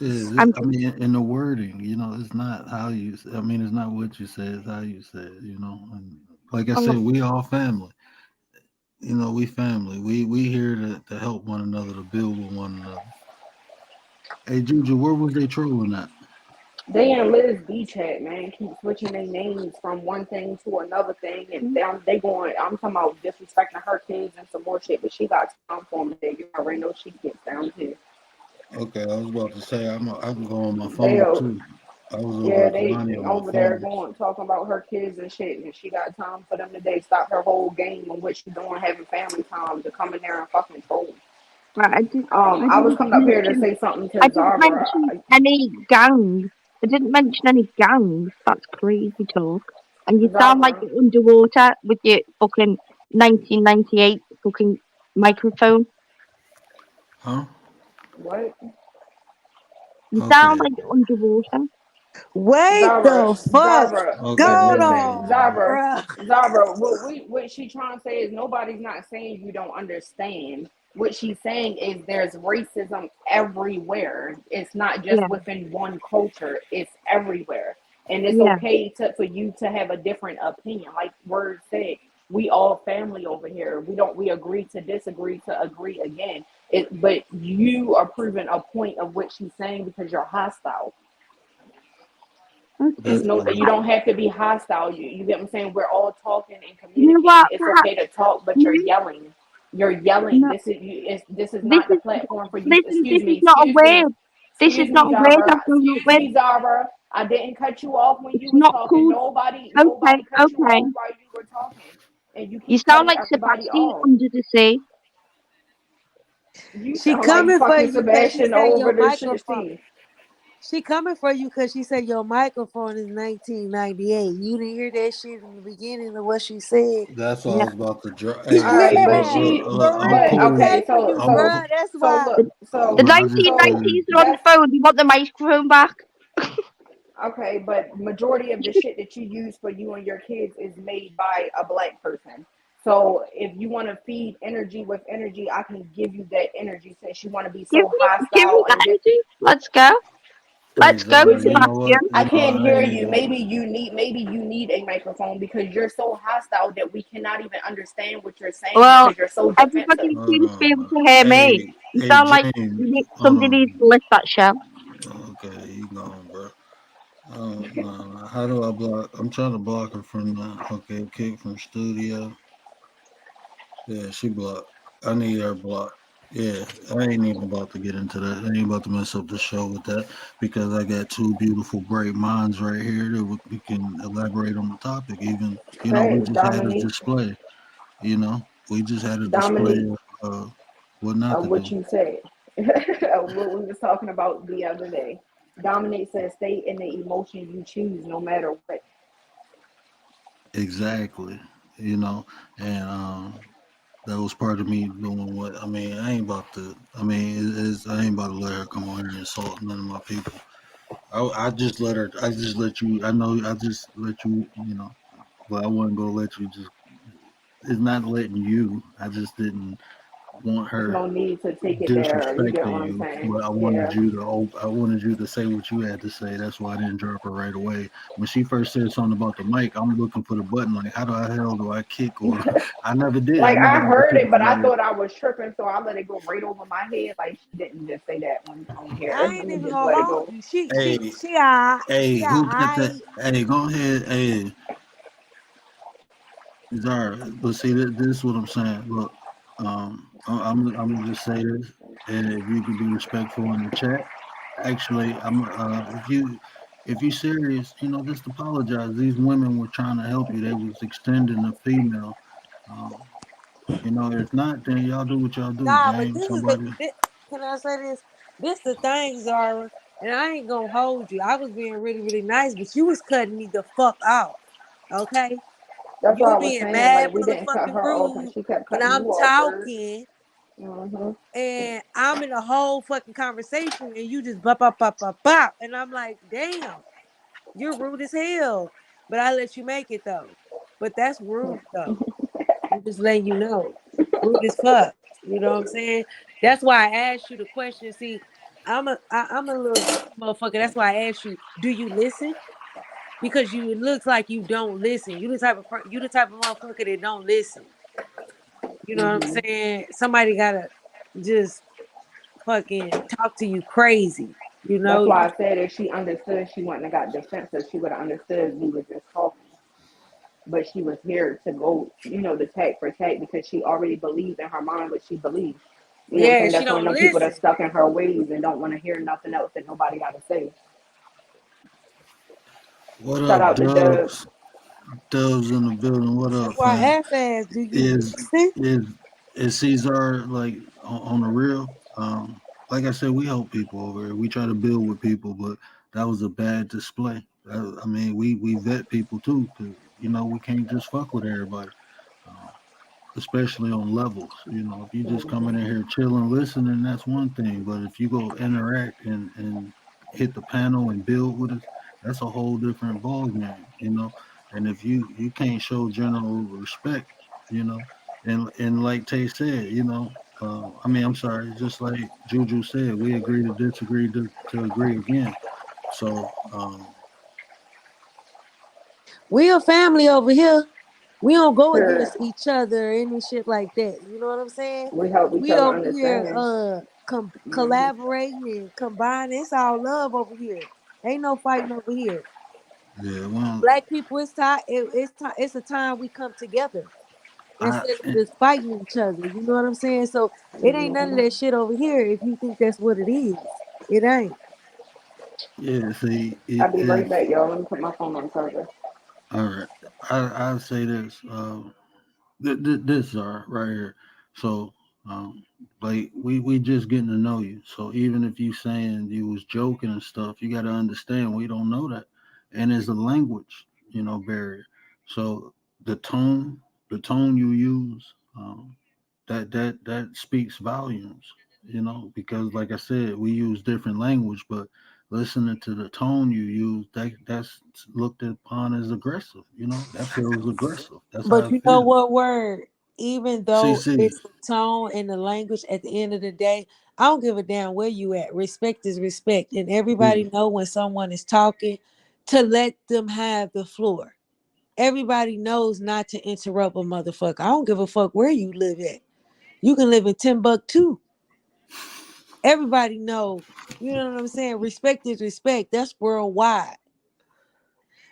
I I'm just, mean, in the wording, it's not how you. I mean, it's not what you say; it's how you say it. And like I I'm said, we all family. We family. We here to help one another, to build with one another. Hey, Juju, where was they trolling at? They in Liz B chat, man, keep switching their names from one thing to another thing, and they going. I'm talking about disrespecting her kids and some more shit, but she got time for them. You already know she gets down too. Okay, I was about to say I can go on my They phone too. I was over yeah, at the they money on my over there phone. going talking about her kids and shit, and she got time for them today. Stop her whole game on what she doing, having family time to come in there and fucking troll. right, I I was didn't coming up here to mention, say something I to didn't Zara. mention any gangs. I didn't mention any gangs. That's crazy talk. And you sound like Zara, you're underwater with your fucking 1998 fucking microphone. Huh? what? You sound Okay. like you're underwater. Wait Zara, the fuck. Zara, Okay. Hold Hold listen, on, on. Zara, bruh. Zara. What she trying to say is nobody's not saying you don't understand. What she's saying is there's racism everywhere. It's not just Yeah, within one culture. It's everywhere, and it's yeah. okay for you to have a different opinion. Like Word said, we all family over here. We agree to disagree to agree again. But you are proving a point of what she's saying because you're hostile. It's Okay. no, you don't have to be hostile. You get what I'm saying? We're all talking and You know communicating. what? It's okay Perhaps to talk, but you're no, yelling. You're yelling. no. This is This not the is platform for you. listen. This is not a word. This is Excuse not me, a word Zara. I've grown up Excuse with. me, Zara. I didn't cut you off when you It's was not talking. called. Okay, Nobody cut you okay. off while you were talking, and you You keep sound cutting like everybody Sebastian off. under the sea. You She sound like coming for fucking you because she Sebastian said your over the shit. microphone. She coming for you because she said your microphone is 1998. You didn't hear that shit in the beginning of what she said. That's what I Yeah. was about to drop. All Hey, right, but Yeah, she, look, for I'm real. but She cool. okay, came for you, I'm, bruh. That's so why. look, The but I just played. 1990s are on the that's phone. You want the microphone back? okay, but majority of the shit that you use for you and your kids is made by a black person. So if you want to feed energy with energy, I can give you that energy since you want to be so Give me hostile that and energy. Let's go. Hey, Let's go, Zara, you know what? Sebastian. I can't hear you. Hey, Maybe you need a microphone because you're so hostile that we cannot even understand what you're saying Well, because you're so defensive. everybody hold seems to be able on. to hear me. Hey, You hey, sound like James, hold somebody needs on. to lift that shell. Okay, you gone, bro. No. How do I block? I'm trying to block her from the. Okay, kick from studio. Yeah, she blocked. I need her blocked. Yeah, I ain't even about to get into that. I ain't about to mess up the show with that because I got two beautiful, bright minds right here that we can elaborate on the topic. Even, we Okay, just had a Dominique, display. We just had a display Dominique, of what not to what do. you said, what we was talking about the other day. Dominic says, "Stay in the emotion you choose, no matter what." Exactly. You know, and that was part of me doing what I mean. I ain't about to. I mean, I ain't about to let her come on here and insult none of my people. I just let her. I just let you. I know. I just let you. But I wasn't gonna let you just. It's not letting you. I just didn't want There's her no need to take it there. You get disrespecting what I'm you, saying? but I wanted Yeah. you to. I wanted you to say what you had to say. That's why I didn't drop her right away. When she first said something about the mic, I'm looking for the button. Like, how the hell do I kick? Or I never did. I Like never I got to heard kick it, but I somebody. thought I was tripping, so I let it go right over my head. Like she didn't just say that on I here. Let ain't me even just gonna let it hold go. you. She Hey, she she all hey, she who got that? alright. Hey, go ahead. Hey, Zara, but see, this is what I'm saying. Look, I'm gonna just say this, and if you can be respectful in the chat, actually, if you serious, just apologize. These women were trying to help you. They was extending a female. Um, if not, then y'all do what y'all do, Nah, but James. this is Somebody, can I say this? This the thing, Zara, and I ain't gonna hold you. I was being really, really nice, but you was cutting me the fuck off. Okay? That's what You I was being saying. mad Like we didn't cut motherfucking her off, and rude she kept when cutting I'm you off. Word. talking Mm-hmm. and I'm in a whole fucking conversation and you just bop bop bop bop bop and I'm like, damn, you're rude as hell. But I let you make it though. But that's rude though. I'm just letting you know. Rude as fuck. You know what I'm saying? That's why I asked you the question. See, I'm a little motherfucker. That's why I asked you, do you listen? Because it looks like you don't listen. You the type of motherfucker that don't listen. You know what I'm Hmm. saying? Somebody gotta just fucking talk to you crazy. You That's know? why I said if she understood, she wouldn't have got defensive. She would have understood we were just talking. But she was here to go, the tag for tag because she already believed in her mind what she believed. You know what I'm Yeah, saying? she That's one of don't them people listen. that's stuck in her ways and don't want to hear nothing else that nobody got to say. What Shout up, out to Doug. Dubs? Dubs in the building. What That's up, why fam? I asked, do you Is listen? is is Cesar like on the real? Like I said, we help people over here. We try to build with people, but that was a bad display. I mean, we vet people too, because we can't just fuck with everybody, um, especially on levels. If you just coming in here chilling, listening, that's one thing. But if you go interact and hit the panel and build with us, that's a whole different ball game. And if you can't show general respect, you know, and like Tay said, I mean, I'm sorry, just like Juju said, we agree to disagree to agree again. So We a family over here. We don't go Sure, against each other or any shit like that. You know what I'm saying? we help each We other over here understand. Hmm. collaborating and combining. It's all love over here. Ain't no fighting over here. yeah, well, Black people, it's time. It's time. It's a time we come together I instead of just fighting each other. You know what I'm saying? So it ain't none of that shit over here. If you think that's what it is, it ain't. yeah, see, I'll be it right back, y'all. Let me put my phone on charger. all right. I'll say this. This are right here. So, like we just getting to know you. So even if you saying you was joking and stuff, you got to understand we don't know that, and there's a language, barrier. So the tone, the tone you use, that speaks volumes. Because like I said, we use different language, but listening to the tone you use, that's looked upon as aggressive. That feels aggressive. That's how But it you know feels. what word? Even though CC. it's the tone and the language, at the end of the day, I don't give a damn where you at. Respect is respect, and Yeah. everybody know when someone is talking to let them have the floor. Everybody knows not to interrupt a motherfucker. I don't give a fuck where you live at. You can live in Timbuktu. Everybody know. You know what I'm saying? Respect is respect. That's worldwide.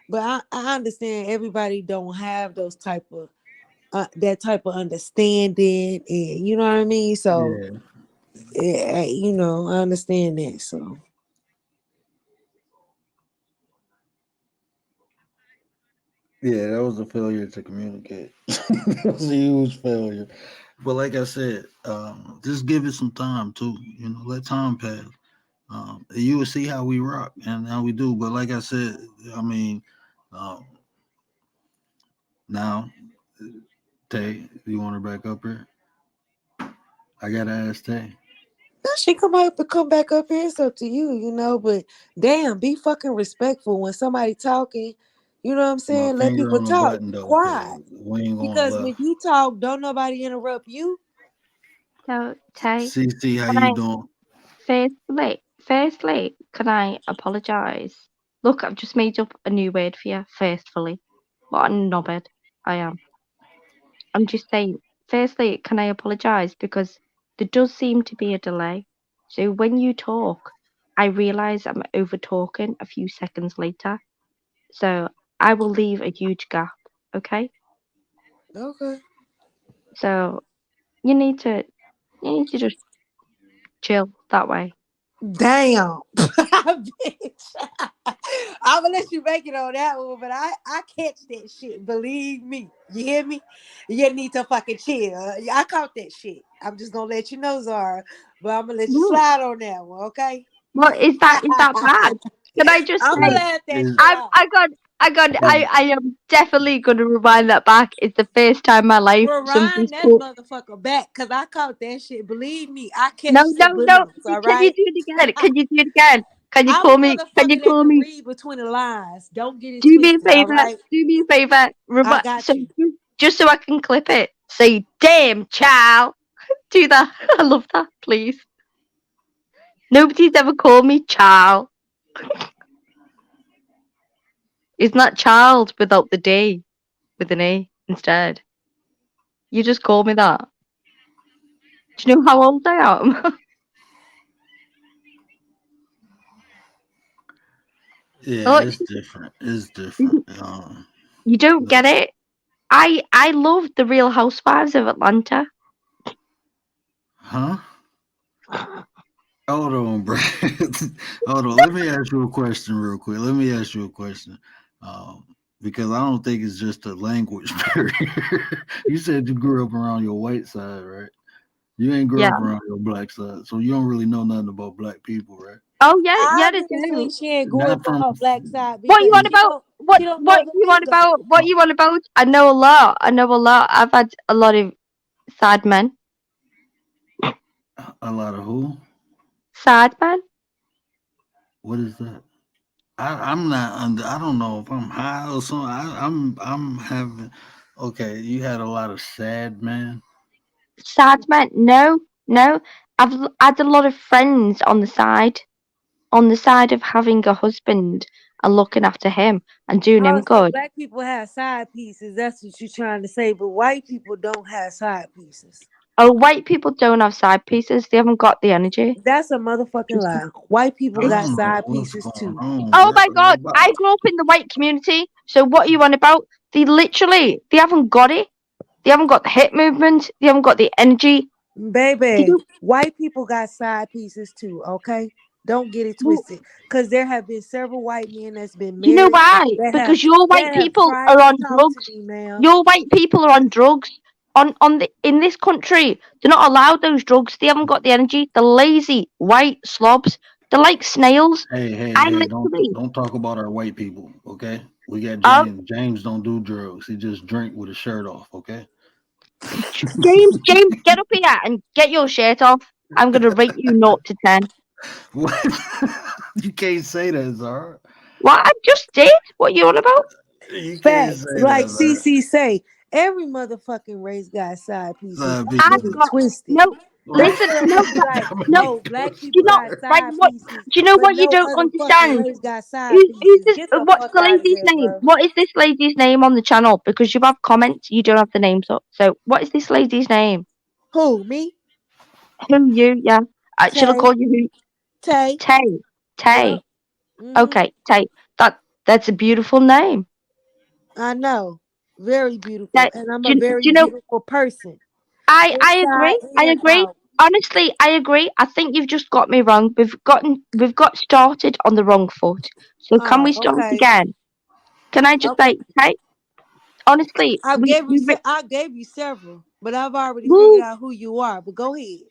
But I understand everybody don't have those type of that type of understanding, and you know what I mean. So Yeah. I understand that. So Yeah, that was a failure to communicate. That was a huge failure. But like I said, just give it some time too. Let time pass. You will see how we rock and how we do. But like I said, I mean, um, now, Tay, you want her back up here? I gotta ask Tay. she come back up here. It's up to you, But damn, be fucking respectful when somebody talking. You know what I'm My saying? Let finger people on the talk. button Be though, because quiet. we ain't going Because when left. you talk, don't nobody interrupt you. So, Tay, CC, how can you I doing? firstly, can I apologise? Look, I've just made up a new word for you. Firstly, what a knobhead I am. I'm just saying. Firstly, can I apologise because there does seem to be a delay. So when you talk, I realise I'm over talking a few seconds later. So I will leave a huge gap. Okay. Okay. So you need to you need to just chill that way. Damn, bitch. I'm gonna let you make it on that one, but I catch that shit. Believe me, you hear me? You need to fucking chill. I caught that shit. I'm just gonna let you know, Zara, but I'm gonna let you No, slide on that one, okay? what is that bad? Can I just I'm gonna say Is, laugh that is, shit out. is, I am definitely gonna rewind that back. It's the first time in my life Rewind somebody's that called. motherfucker back, cause I caught that shit. Believe me, I No, catch no, no. subliminals. All Can you right. do it again? Can you do it again? Can you I'm a call me? Can you motherfucker that call can me? read between the lines. Don't get it Do me a twisted. All favor. right. Do me a favor. I got So you. just so I can clip it. Say, damn, child. Do that. I love that, please. Nobody's ever called me child. It's not child without the D, with an A instead. You just call me that. Do you know how old I am? Yeah, Oh, it's different. It's different. you don't But get it. I love the Real Housewives of Atlanta. huh? Hold on, bro. Hold on. Let me ask you a question real quick. Let me ask you a question. Um, because I don't think it's just a language barrier. You said you grew up around your white side, right? You ain't grew Yeah. up around your black side, so you don't really know nothing about black people, right? Oh yeah, yeah, I Obviously, do. she ain't grew Not up on from her black side What you because want about? she don't know What the you want lingo. about? What you want about? I know a lot. I know a lot. I've had a lot of sad men. a lot of who? Sad men. What is that? I'm not under. I don't know if I'm high or something. I'm having. Okay, you had a lot of sad man. Sad men. No, no. Had a lot of friends on the side. On the side of having a husband and looking after him and doing him Oh, so good. black people have side pieces. That's what you're trying to say. But white people don't have side pieces. Oh, white people don't have side pieces. They haven't got the energy. That's a motherfucking Just lie. White people I got don't know side what's pieces going too. on, oh bro. my god, I grew up in the white community. So what are you on about? They haven't got it. They haven't got the hip movement. They haven't got the energy. They Baby, don't. white people got side pieces too, okay? Don't get it Well, twisted. Because there have been several white men that's been you know married why? that have Because your white that have people tried are to on talk to drugs. me, ma'am. Your white people are on drugs. In this country, they're not allowed those drugs. They haven't got the energy. They're lazy white slobs. They're like snails. I Hey! literally. Don't talk about our white people, okay? We got Oh, James. James don't do drugs. He just drink with his shirt off, okay? James, get up here and get your shirt off. I'm gonna rate you 0 to 10. What? You can't say that, Zara. What I just did? What you on about? You can't Facts. say Like that, Zara. CC say, every motherfucking race got side pieces. Side Don't I've get pieces. it got twisted. no. Black Listen, girls no, will be like, no. oh, black Do you people not got right? side What pieces, do you know? but What you no don't other fucking understand? race got side Who's pieces. this? Get the What's fuck the out of lady's here, name? bro. What is this lady's name on the channel? Because you have comments, you don't have the names up. So what is this lady's name? Who, me? Who you? Yeah. Should I Tay. call you who? Tay. Tay. Yep. Tay. Hmm. Okay, Tay. That's a beautiful name. I know. Very beautiful. That And I'm a do very you know? beautiful person. I Inside agree. I and agree. out. Honestly, I agree. I think you've just got me wrong. We've got started on the wrong foot. So can we Oh, start okay. again? Can I just Okay. say, hey, honestly, I gave you several, but I've already figured well, out who you are. But go ahead.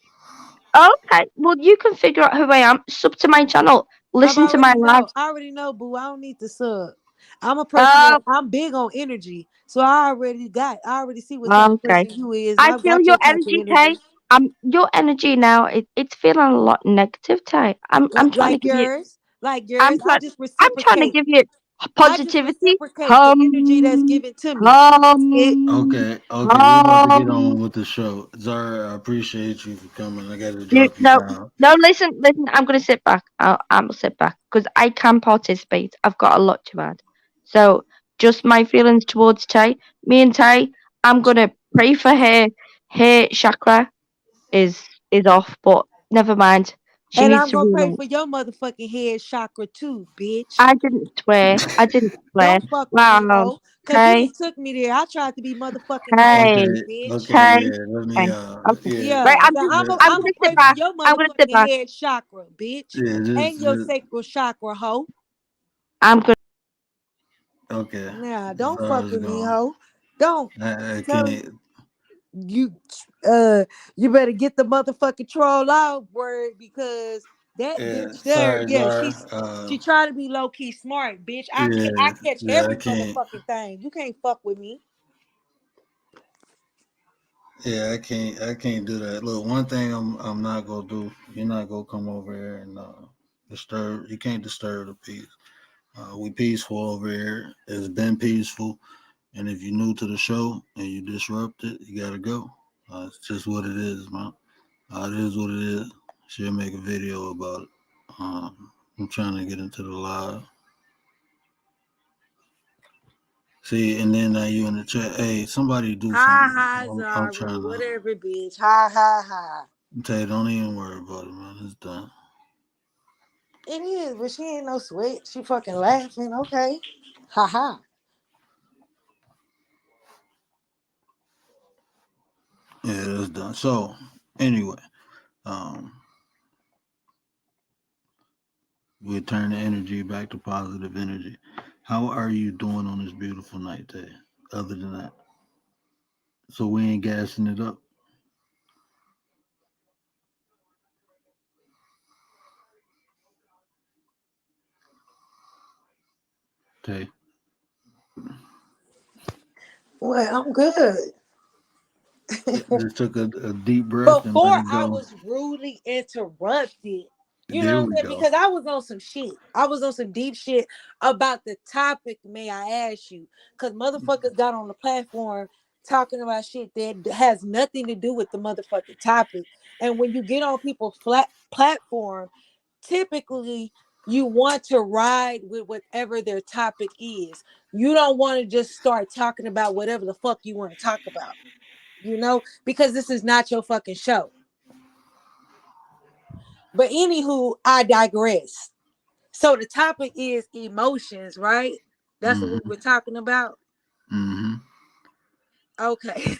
okay. Well, you can figure out who I am. Sub to my channel. Listen to my lives. I already know, boo. I don't need to sub. I'm a person Uh, that I'm big on energy. So I already see what type of okay. person you is. I I've feel got your your type of energy, Tay. energy. Your energy now. It's feeling a lot negative, Tay. I'm trying to Like give you. yours. Like I'm yours. trying. I'm trying to give you I just positivity. reciprocate the energy that's given to me. That's it. Okay, we about to get on Hum. with the show. Zara, I appreciate you for coming. I gotta You, drop you no, down. no. Listen. I'm gonna sit back. I'm sit back because I can participate. I've got a lot to add. So just my feelings towards Tay. Me and Tay. I'm gonna pray for her. Her chakra is off, but never mind. She And needs I'm to gonna pray realize. for your motherfucking head chakra too, bitch. I didn't swear. I didn't swear. Don't fuck with me, Wow. ho. Cause you Okay. done took me there. I tried to be motherfucking nice to Hey. you, Okay, bitch. okay, Hey. yeah. Let me Okay. Okay. yeah, Right. Yeah, now yeah, I'm I'm gonna gonna sit pray for back. your I'm gonna sit motherfucking back. head chakra, bitch, yeah, and your sacral chakra, ho. I'm gonna. okay. Nah, don't fuck Zara's with me, gone. ho. Don't I tell can't. you. You better get the motherfucking troll out word because that Yeah, bitch there, sorry, yeah, Zara. she try to be low key smart, bitch. I Yeah, catch yeah, I every can't. motherfucking thing. You can't fuck with me. Yeah, I can't do that. Look, one thing I'm not gonna do. You're not gonna come over here and disturb. You can't disturb the peace. We peaceful over here. It's been peaceful. And if you're new to the show and you disrupt it, you gotta go. It's just what it is, man. It is what it is. She'll make a video about it. I'm trying to get into the live. See, and then now you in the chat. Hey, somebody do Ha something. ha, I'm Zara, trying to whatever, bitch. Ha ha ha. tell you, don't even worry about it, man. It's done. It is, but she ain't no sweat. She fucking laughing. Okay. Ha ha. Yeah, it's done. So, anyway, um, we turn the energy back to positive energy. How are you doing on this beautiful night, Tay? Other than that, so we ain't gassing it up, Tay. Well, I'm good. Just took a deep breath and let Before it I go. was rudely interrupted. You know There what I'm we saying? go. Because I was on some shit. I was on some deep shit about the topic, may I ask you? Because motherfuckers got on the platform talking about shit that has nothing to do with the motherfucking topic. And when you get on people's platform, typically you want to ride with whatever their topic is. You don't want to just start talking about whatever the fuck you want to talk about, because this is not your fucking show. But anywho, I digress. So the topic is emotions, right? That's what we Mm-hmm. were talking about. Mm-hmm. Okay.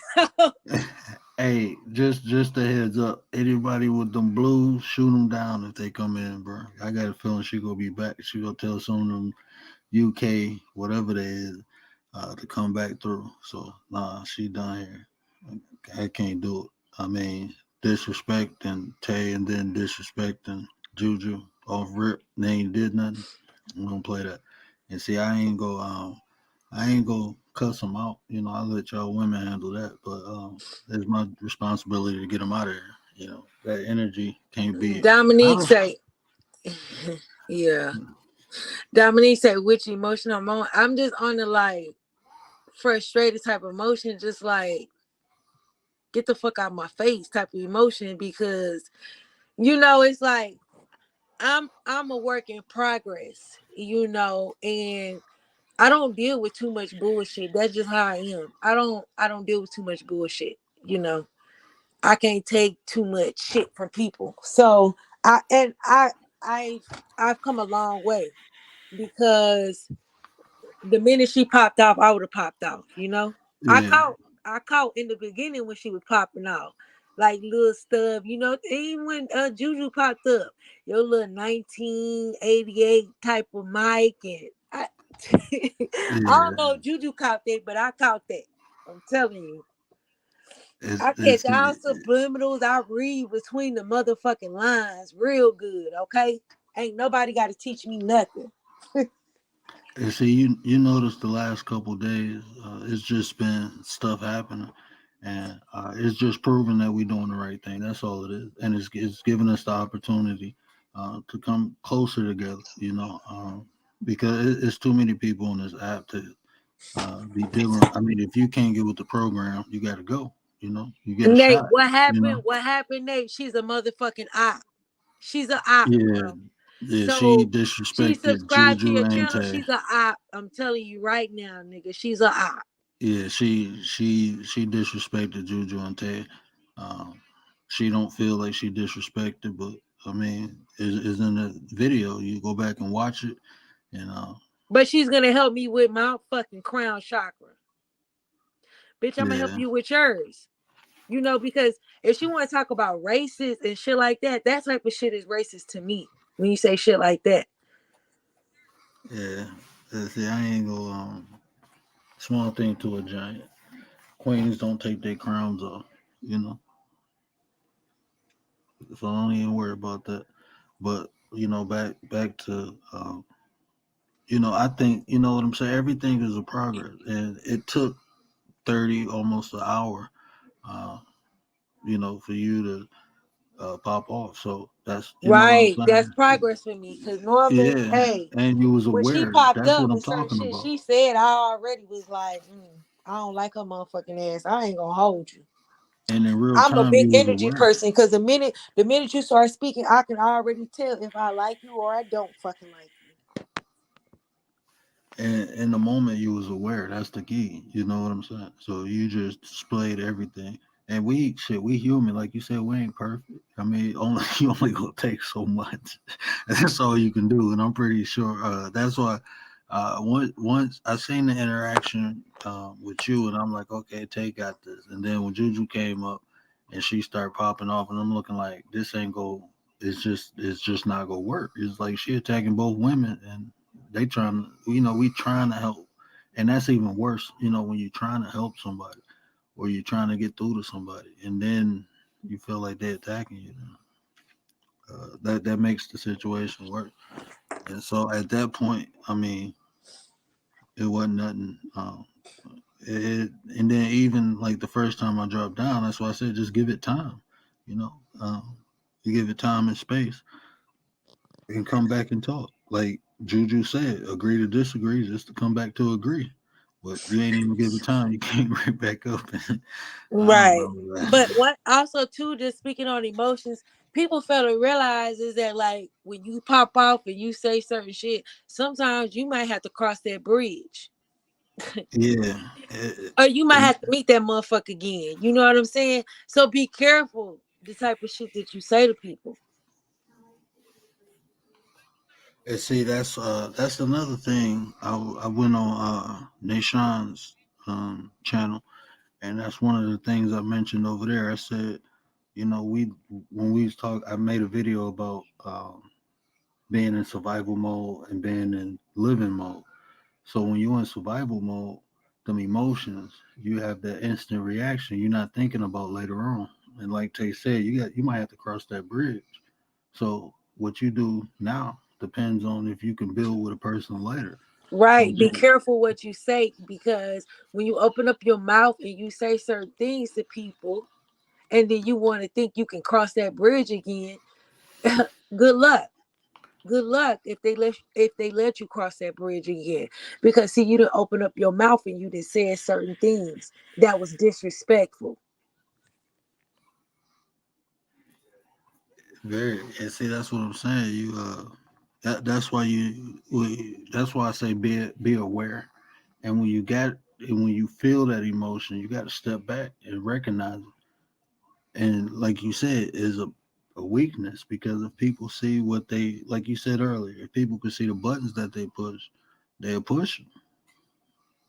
Hey, just a heads up. Anybody with them blues, shoot them down if they come in, bro. I got a feeling she gonna be back. She gonna tell some of them UK, whatever they is, to come back through. So nah, she done here. I can't do it. I mean, disrespecting Tay and then disrespecting Juju off rip. They ain't did nothing. I'm gonna play that. And see, I ain't gonna cuss them out. I let y'all women handle that. But it's my responsibility to get them out of here. That energy can't be. Dominique say, yeah. Dominique say, which emotional moment? I'm just on the like frustrated type of emotion, just like get the fuck out of my face type of emotion, because it's like I'm a work in progress, and I don't deal with too much bullshit. That's just how I am. I don't deal with too much bullshit. I can't take too much shit from people. So I've come a long way, because the minute she popped off, I would have popped off. I Yeah. caught in the beginning when she was popping off, like little stuff. Even when Juju popped up, your little 1988 type of mic, and I I Yeah. don't know if Juju caught that, but I caught that. I'm telling you. I catch It's all subliminals. I read between the motherfucking lines real good, okay? Ain't nobody got to teach me nothing. And see, you notice the last couple of days, it's just been stuff happening, and it's just proving that we're doing the right thing. That's all it is, and it's giving us the opportunity to come closer together. Because it's too many people on this app to be dealing. I mean, if you can't get with the program, you got to go. You get a Nate, shot. what You happened? know. What happened, Nate? She's a motherfucking op. She's a op, Yeah, bro. yeah. She So she disrespected subscribed to Juju your and channel. Tay. She's a op. I'm telling you right now, nigga. She's a op. Yeah, she disrespected Juju and Tay. Um, she don't feel like she disrespected, but I mean, is in the video. You go back and watch it, and But she's gonna help me with my fucking crown chakra. Bitch, I'm gonna help yeah, you with yours. Because if she want to talk about racist and shit like that, that type of shit is racist to me. When you say shit like that. yeah. See, I ain't go small thing to a giant. Queens don't take their crowns off, you know. So don't even worry about that. But back to I think what I'm saying. Everything is a progress, and it took 30, almost an hour, uh, for you to pop off. So that's what I'm Right. That's saying. progress for me. Because normally, Yeah, hey, and you was when she aware. popped That's up what I'm and certain talking shit about. she said, I already was like, I don't like her motherfucking ass. I ain't gonna hold you. And in real I'm a time, you big was energy aware. person because the minute you start speaking, I can already tell if I like you or I don't fucking like you. And in the moment, you was aware. That's the key. You know what I'm saying? So you just displayed everything. And we human, like you said, we ain't perfect. I mean, only you only gonna take so much. That's all you can do. And I'm pretty sure that's why. Once I seen the interaction with you, and I'm like, okay, Tay got this. And then when Juju came up, and she started popping off, and I'm looking like this ain't go. It's just not gonna work. It's like she attacking both women, and they trying to, we trying to help, and that's even worse. When you're trying to help somebody or you're trying to get through to somebody, and then you feel like they're attacking you. That makes the situation worse. And so at that point, I mean, it wasn't nothing. And then even like the first time I dropped down, that's why I said just give it time. You know, you give it time and space, and come back and talk. Like Juju said, agree to disagree, just to come back to agree. But you ain't even give it time. You came right back up. And, I don't Right. know. But what also too, just speaking on emotions, people fail to realize is that like when you pop off and you say certain shit, sometimes you might have to cross that bridge. Yeah. Or you might have to meet that motherfucker again. You know what I'm saying? So be careful the type of shit that you say to people. And see, that's another thing. I went on Nashawn's channel, and that's one of the things I mentioned over there. I said, when we was talk, I made a video about being in survival mode and being in living mode. So when you're in survival mode, them emotions, you have that instant reaction. You're not thinking about later on. And like Tay said, you might have to cross that bridge. So what you do now depends on if you can build with a person later. So Right. Be just, careful what you say because when you open up your mouth and you say certain things to people and then you want to think you can cross that bridge again, good luck. Good luck if they let you cross that bridge again. Because see, you didn't open up your mouth and you didn't say certain things that was disrespectful. very, and see, that's what I'm saying. That's why I say be aware. And when you feel that emotion, you got to step back and recognize it. And like you said, is a weakness, because if people see what they, like you said earlier, if people can see the buttons that they push, they'll push them.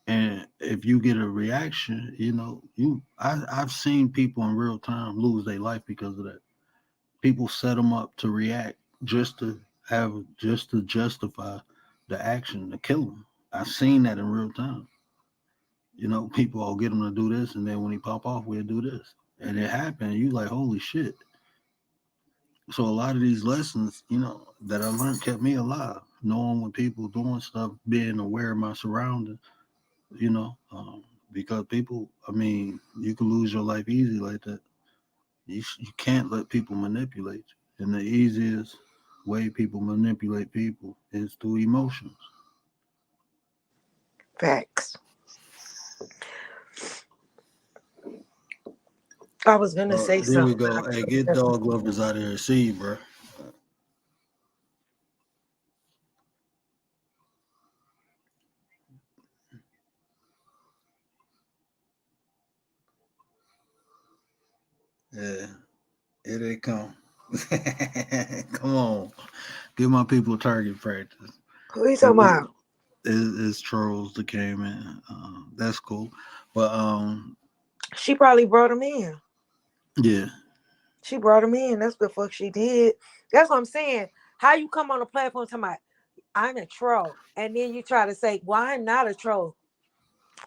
And if you get a reaction, I've seen people in real time lose their life because of that. People set them up to react just to justify the action to kill them. I've seen that in real time. People all get him to do this, and then when he pop off, we'll do this, and it happened. You like, holy shit. So a lot of these lessons, that I learned kept me alive. Knowing when people doing stuff, being aware of my surroundings, because people, I mean, you can lose your life easy like that. You can't let people manipulate you, and the easiest way people manipulate people is through emotions. Facts. I was gonna say There we something. go. Hey, get dog lovers out of here. See you, bro. Yeah, here they come. Come on, give my people target practice. Who you It, talking about? it's trolls that came in. That's cool, but She probably brought him in. yeah, She brought him in. That's what the fuck she did. That's what I'm saying. How you come on a platform talking about I'm a troll, and then you try to say, "Well, I'm not a troll."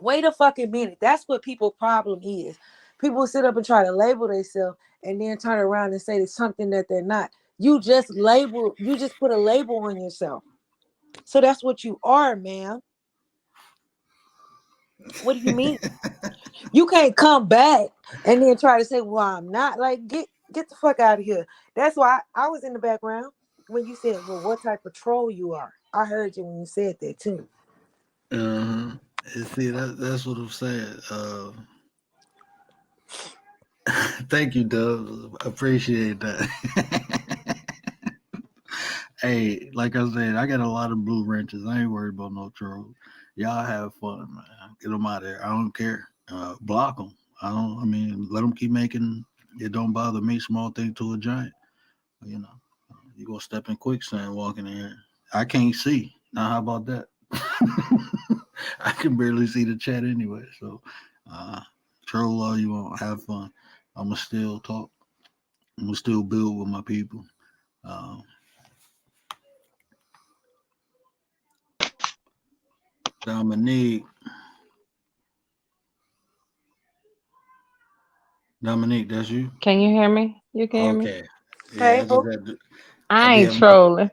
Wait a fucking minute. That's what people's problem is. People sit up and try to label themselves, and then turn around and say it's something that they're not. You just label. You just put a label on yourself. So that's what you are, man. What do you mean? You can't come back and then try to say, "Well, I'm not." Like, get the fuck out of here. That's why I was in the background when you said, "Well, what type of troll you are?" I heard you when you said that too. And see, that's what I'm saying. Thank you, Doug. Appreciate that. Hey, like I said, I got a lot of blue wrenches. I ain't worried about no trolls. Y'all have fun, man. Get them out of there. I don't care. Block them. I don't. I mean, let them keep making. It don't bother me. Small thing to a giant. You know, you gonna step in quicksand walking in here. I can't see. Now, how about that? I can barely see the chat anyway. So, uh, troll all you want. Have fun. I'ma still talk. I'm gonna still build with my people. Um, Dominique, Dominique, that's you. Can you hear me? You can hear me? Okay. Yeah, Hey, I just boo. had to. I I be ain't having my. trolling.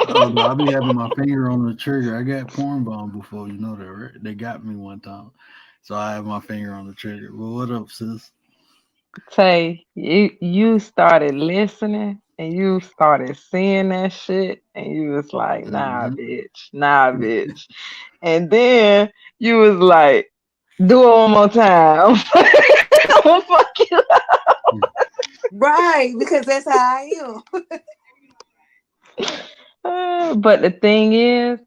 Oh no, I be having my finger on the trigger. I got porn bomb before. You know that, right? They got me one time, so I have my finger on the trigger. Well, what up, sis? Tay, you started listening and you started seeing that shit and you was like, Hmm. nah, bitch. And then you was like, do it one more time. I'm gonna fuck you Right, because that's how I am. up. But the thing is,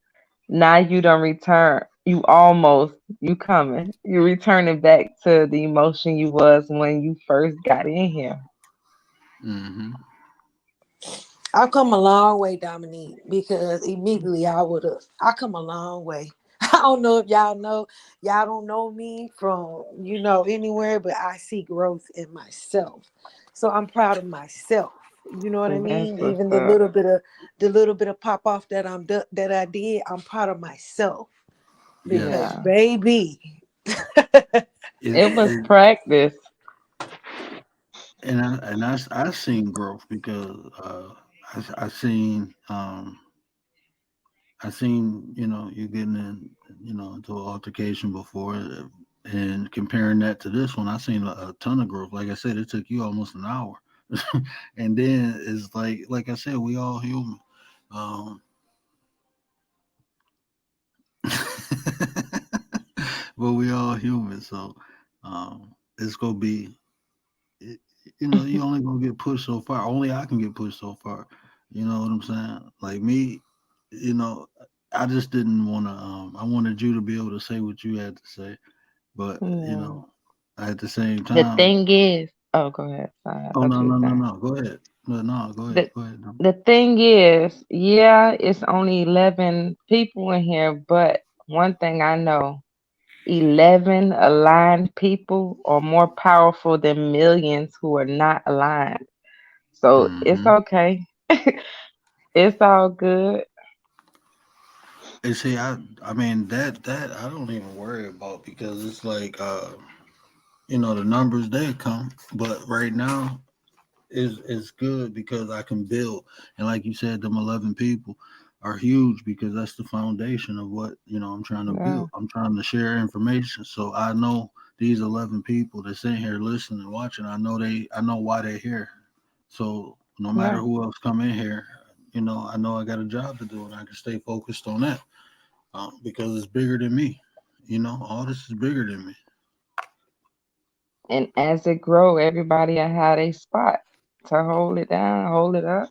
now you don't return. You coming. You returning back to the emotion you was when you first got in here. Hmm. I've come a long way, Dominique, because immediately I come a long way. I don't know if y'all don't know me from, anywhere, but I see growth in myself. So I'm proud of myself. You know what I That's mean? what's Even up. the little bit of pop off that I did, I'm proud of myself because Yes. Yeah. baby. It was It, practice. I seen growth because I seen you getting in into an altercation before, and comparing that to this one, I seen a ton of growth. Like I said, it took you almost an hour, and then it's like I said, we all human. Um, but we all human, so it's gonna be it, you only gonna get pushed so far. Only I can get pushed so far. You know what I'm saying? Like me, you know, I just didn't want to. I wanted you to be able to say what you had to say, but Yeah. at the same The time, thing is, oh, go ahead. Sorry, I oh thought no, you were no, no, saying. no, go ahead. No, go ahead, The go ahead. No. the thing is, yeah, it's only 11 people in here, but one thing I know, 11 aligned people are more powerful than millions who are not aligned. So it's Mm-hmm. okay. It's all good. And see, I mean that I don't even worry about because it's like the numbers they come, but right now is good because I can build. And like you said, them 11 people are huge because that's the foundation of what I'm trying to Yeah, build. I'm trying to share information, so I know these 11 people that's in here listening and watching. I know why they're here. So no matter yeah. who else come in here, I know I got a job to do and I can stay focused on that because it's bigger than me. All this is bigger than me. And as it grow, everybody will have a spot to hold it down, hold it up.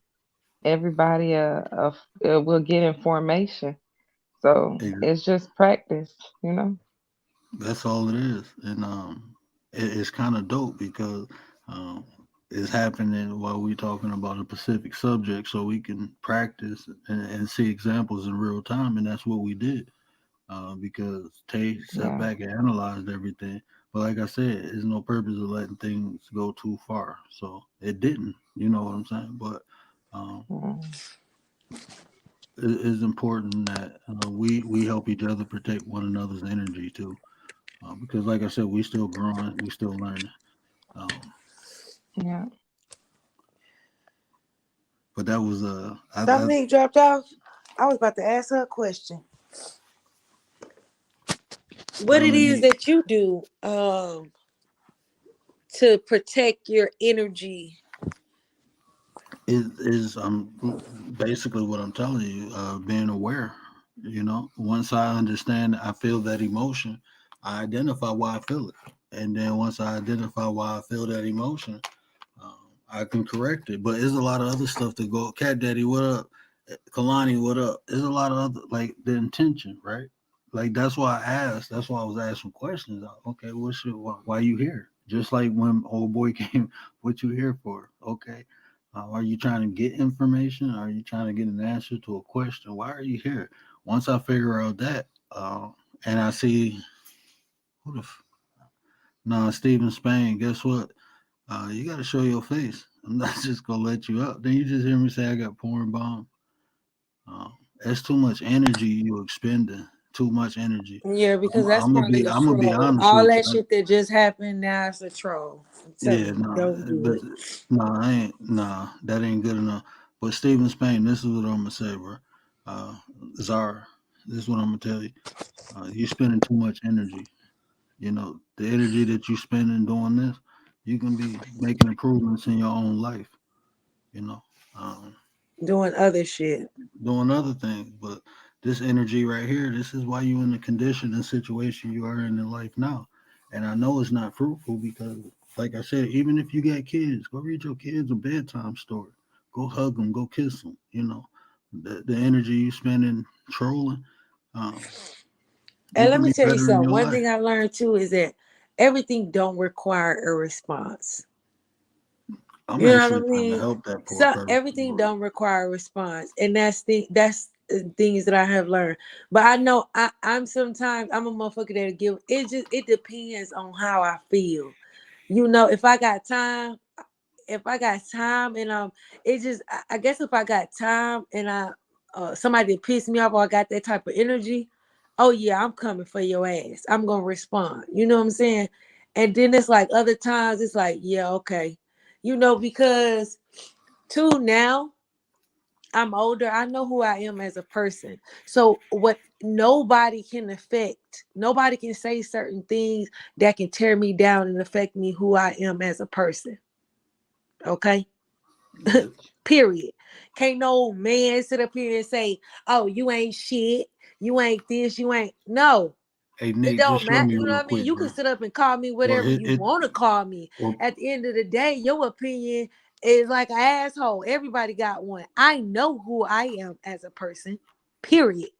Everybody will get information. So it's just practice, you know. That's all it is, and it's kind of dope because um, it's happening while we talking about a specific subject, so we can practice and see examples in real time, and that's what we did. Because Tay sat Yeah. back and analyzed everything, but like I said, there's no purpose of letting things go too far, so it didn't. You know what I'm saying? But um, Mm. it's important that we help each other protect one another's energy too. Because like I said, we still growing, we still learning. Um, Yeah. but that was Dominique dropped off. I was about to ask her a question. What it is Dominique that you do to protect your energy? is basically what I'm telling you, being aware. Once I understand, I feel that emotion, I identify why I feel it. and then once I identify why I feel that emotion, I can correct it. But there's a lot of other stuff to go. Cat Daddy, what up? Kalani, what up? There's a lot of other, like, the intention, right? Like, that's why I asked. That's why I was asking questions. Okay, why you here? Just like when old boy came, what you here for? Okay. Are you trying to get information? Are you trying to get an answer to a question? Why are you here? Once I figure out that, and I see who the Stephen Spain, guess what? You got to show your face. I'm not just gonna let you up. Then you just hear me say I got porn bomb. That's too much energy you expending. Too much energy. Yeah, because that's I'm gonna probably be. a I'm gonna be troll. honest All with that you. shit that just happened now is a troll. I'm telling Yeah, you, don't do but it. I ain't. Nah, that ain't good enough. But Stephen Spain, this is what I'm gonna say, bro. Zara, this is what I'm gonna tell you. You spending too much energy. You know, the energy that you spending doing this, you can be making improvements in your own life. You know, um, Doing other shit. doing other things. But this energy right here, this is why you in the condition and situation you are in life now. And I know it's not fruitful because, like I said, even if you got kids, go read your kids a bedtime story. Go hug them. Go kiss them. You know, the energy you spend in trolling, um, you And let can me be tell you better in something. your One life. thing I learned too is that everything don't require a response. I'm You know what actually I trying to mean? help that poor So person. everything don't require a response, and that's things that I have learned. But I know I'm sometimes I'm a motherfucker that'll give. It depends on how I feel. You know, if I got time, and I guess if I got time and somebody that pissed me off or I got that type of energy, oh yeah, I'm coming for your ass. I'm gonna respond. You know what I'm saying? And then it's like other times it's like, yeah, okay. You know, because too now I'm older. I know who I am as a person. So what nobody can say certain things that can tear me down and affect me who I am as a person. Okay? Yeah. Period. Can't no man sit up here and say, "Oh, you ain't shit. You ain't this. You ain't." No, Hey it Nate, don't just show matter. me You know real what I mean? quick, You can bro. sit up and call me Or whatever you want to call me. or At the end of the day, your opinion is like an asshole. Everybody got one. I know who I am as a person. Period.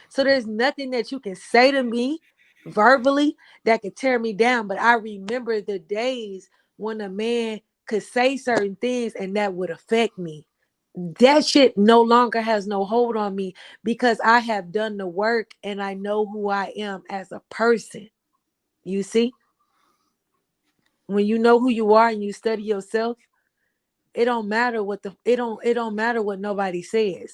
So there's nothing that you can say to me verbally that could tear me down. But I remember the days when a man could say certain things and that would affect me. That shit no longer has no hold on me because I have done the work and I know who I am as a person. You see? When you know who you are and you study yourself, it don't matter it don't matter what nobody says.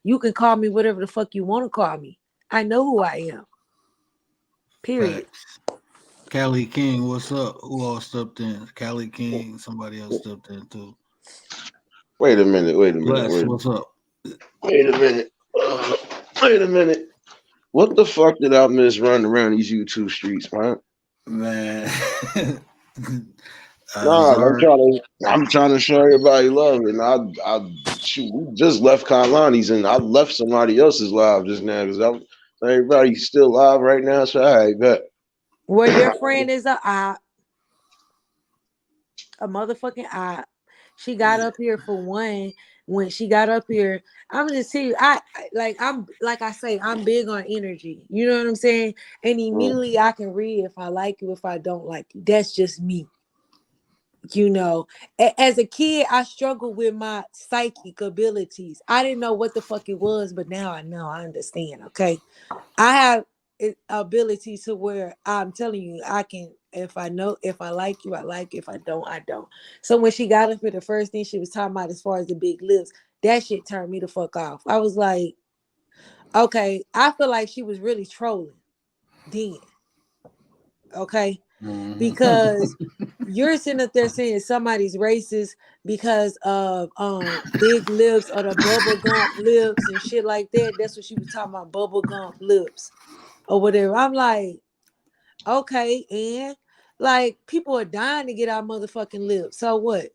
You can call me whatever the fuck you want to call me. I know who I am. Period. facts. Callie King, what's up? Who all stepped in? Callie King, somebody else stepped in too. Wait a minute. Wait a minute. Bless, what's up? Wait a minute. Wait a minute. What the fuck did I miss running around these YouTube streets, man? Man. Nah, Zara, I'm trying to show everybody love, and shoot, we just left Kailani's, and I left somebody else's live just now because everybody's still live right now. So I bet. Well, your friend is a motherfucking op. She got up here for one. When she got up here, I'm gonna tell you, I'm like I say, I'm big on energy. You know what I'm saying? And immediately I can read if I like you, if I don't like you. That's just me. You know, as a kid, I struggled with my psychic abilities. I didn't know what the fuck it was, but now I know. I understand. Okay, I have ability to where I'm telling you, I can. If I like you, I like. If I don't, I don't. So when she got up here, the first thing she was talking about, as far as the big lips, that shit turned me the fuck off. I was like, okay, I feel like she was really trolling then. Okay, because you're sitting up there saying somebody's racist because of big lips or the bubble gump lips and shit like that. That's what she was talking about, bubble gump lips or whatever. I'm like, okay, and like people are dying to get our motherfucking lips. So what?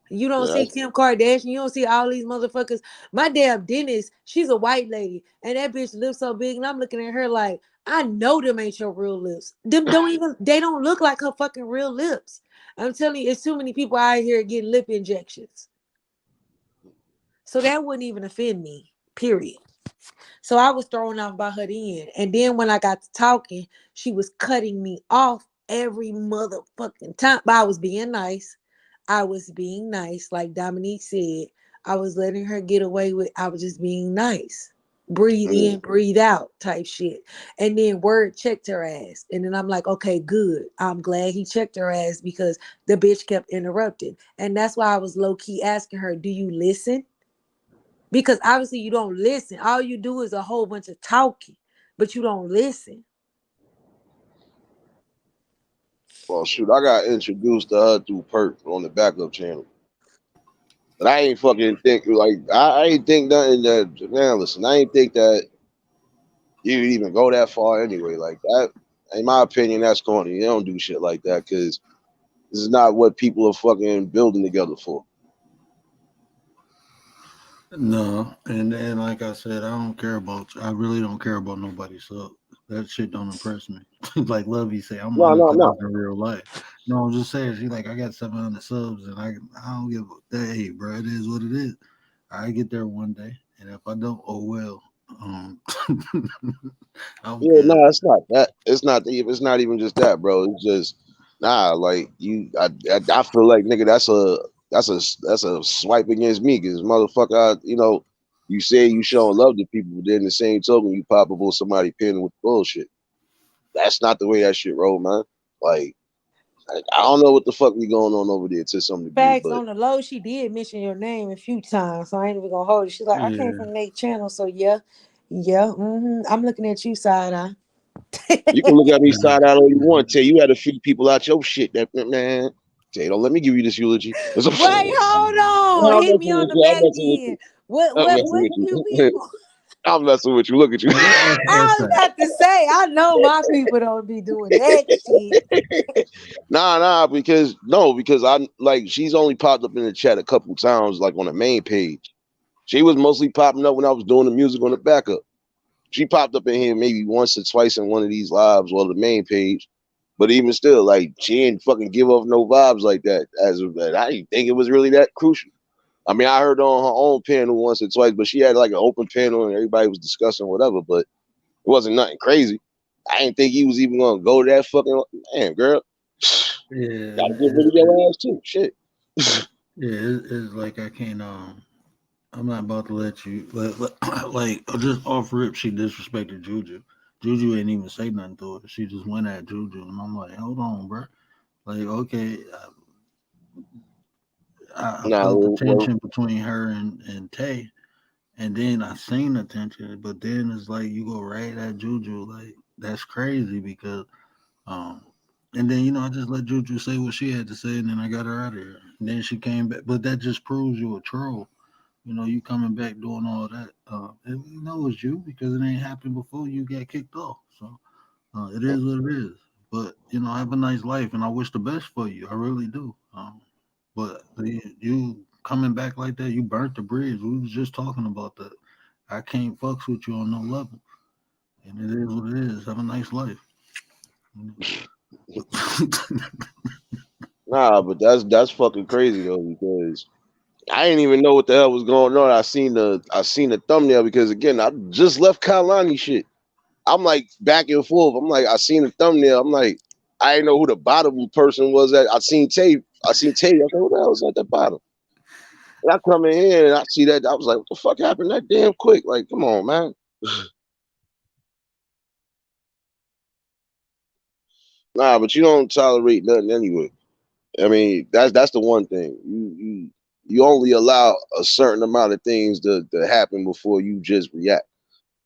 You don't Yeah, see Kim Kardashian. You don't see all these motherfuckers. My damn dentist, she's a white lady, and that bitch lips so big, and I'm looking at her like, I know them ain't your real lips. Them don't even. They don't look like her fucking real lips. I'm telling you, it's too many people out here getting lip injections. So that wouldn't even offend me. Period. So I was thrown off by her then. And then when I got to talking, she was cutting me off every motherfucking time. But I was being nice. I was being nice. Like Dominique said, I was letting her get away with, I was just being nice. Breathe yeah. in, breathe out type shit. And then Word checked her ass. And then I'm like, okay, good. I'm glad he checked her ass because the bitch kept interrupting. And that's why I was low key asking her, do you listen? Because obviously you don't listen. All you do is a whole bunch of talking, but you don't listen. Well, shoot, I got introduced to her through Perk on the backup channel. But I ain't fucking think like I ain't think nothing that man. Listen, I ain't think that you would even go that far anyway. Like that, in my opinion, that's corny. You don't do shit like that because this is not what people are fucking building together for. No, and like I said, I don't care about. I really don't care about nobody. So that shit don't impress me. Like Lovey say, I'm No, no, no. unorthodox in real life. No, I'm just saying. She like I got 700 subs, and I don't give a hey, bro. It is what it is. I get there one day, and if I don't, oh well. Um, I'm Yeah, good. no, it's not that. It's not. It's not even just that, bro. It's just nah. Like you, I feel like nigga, that's a swipe against me, because motherfucker, you say you showing love to people, but then the same token you pop up on somebody pinning with bullshit. That's not the way that shit roll, man. Like I don't know what the fuck be going on over there to some degree, Facts but on the low, she did mention your name a few times, so I ain't even gonna hold it. She's like, I came Yeah. from Nate Channel, so yeah, I'm looking at you side eye. you can look at me Yeah. side out all you want. Tell you had a few people out your shit that man. Jay, don't let me give you this eulogy. Wait, hold on. I'm Hit messing me on with the you. I'm back messing with you. end. What I'm what messing what with few you. people? I'm messing with you. Look at you. I was about to say, I know my people don't be doing that shit. because I like she's only popped up in the chat a couple times, like on the main page. She was mostly popping up when I was doing the music on the backup. She popped up in here maybe once or twice in one of these lives or the main page. But even still, like she ain't fucking give off no vibes like that. I didn't think it was really that crucial. I mean, I heard her on her own panel once or twice, but she had like an open panel and everybody was discussing whatever, but it wasn't nothing crazy. I didn't think he was even gonna go that fucking man, girl. Yeah. Gotta get rid of your ass too. Shit. It's like I can't. I'm not about to let you like just off rip. She disrespected Juju. Juju ain't even say nothing to her. She just went at Juju, and I'm like, hold on, bro. Like, okay, I Nah, felt the well, tension between her and Tay, and then I seen the tension, but then it's like you go right at Juju, like that's crazy because um. And then I just let Juju say what she had to say, and then I got her out of here. And then she came back, but that just proves you a troll. You coming back doing all that. It's you because it ain't happened before you got kicked off. So it is what it is. But have a nice life, and I wish the best for you. I really do. But you coming back like that, you burnt the bridge. We was just talking about that. I can't fucks with you on no level, and it is what it is. Have a nice life. nah, but that's fucking crazy though, because I didn't even know what the hell was going on. I seen the thumbnail because again, I just left Kalani shit. I'm like back and forth. I'm like, I seen the thumbnail. I'm like, I didn't know who the bottom person was. That I seen Tay. I said, who the hell is at the bottom? And I come in here and I see that. I was like, what the fuck happened that damn quick? Like, come on, man. Nah, but you don't tolerate nothing anyway. I mean, that's the one thing. You only allow a certain amount of things to happen before you just react.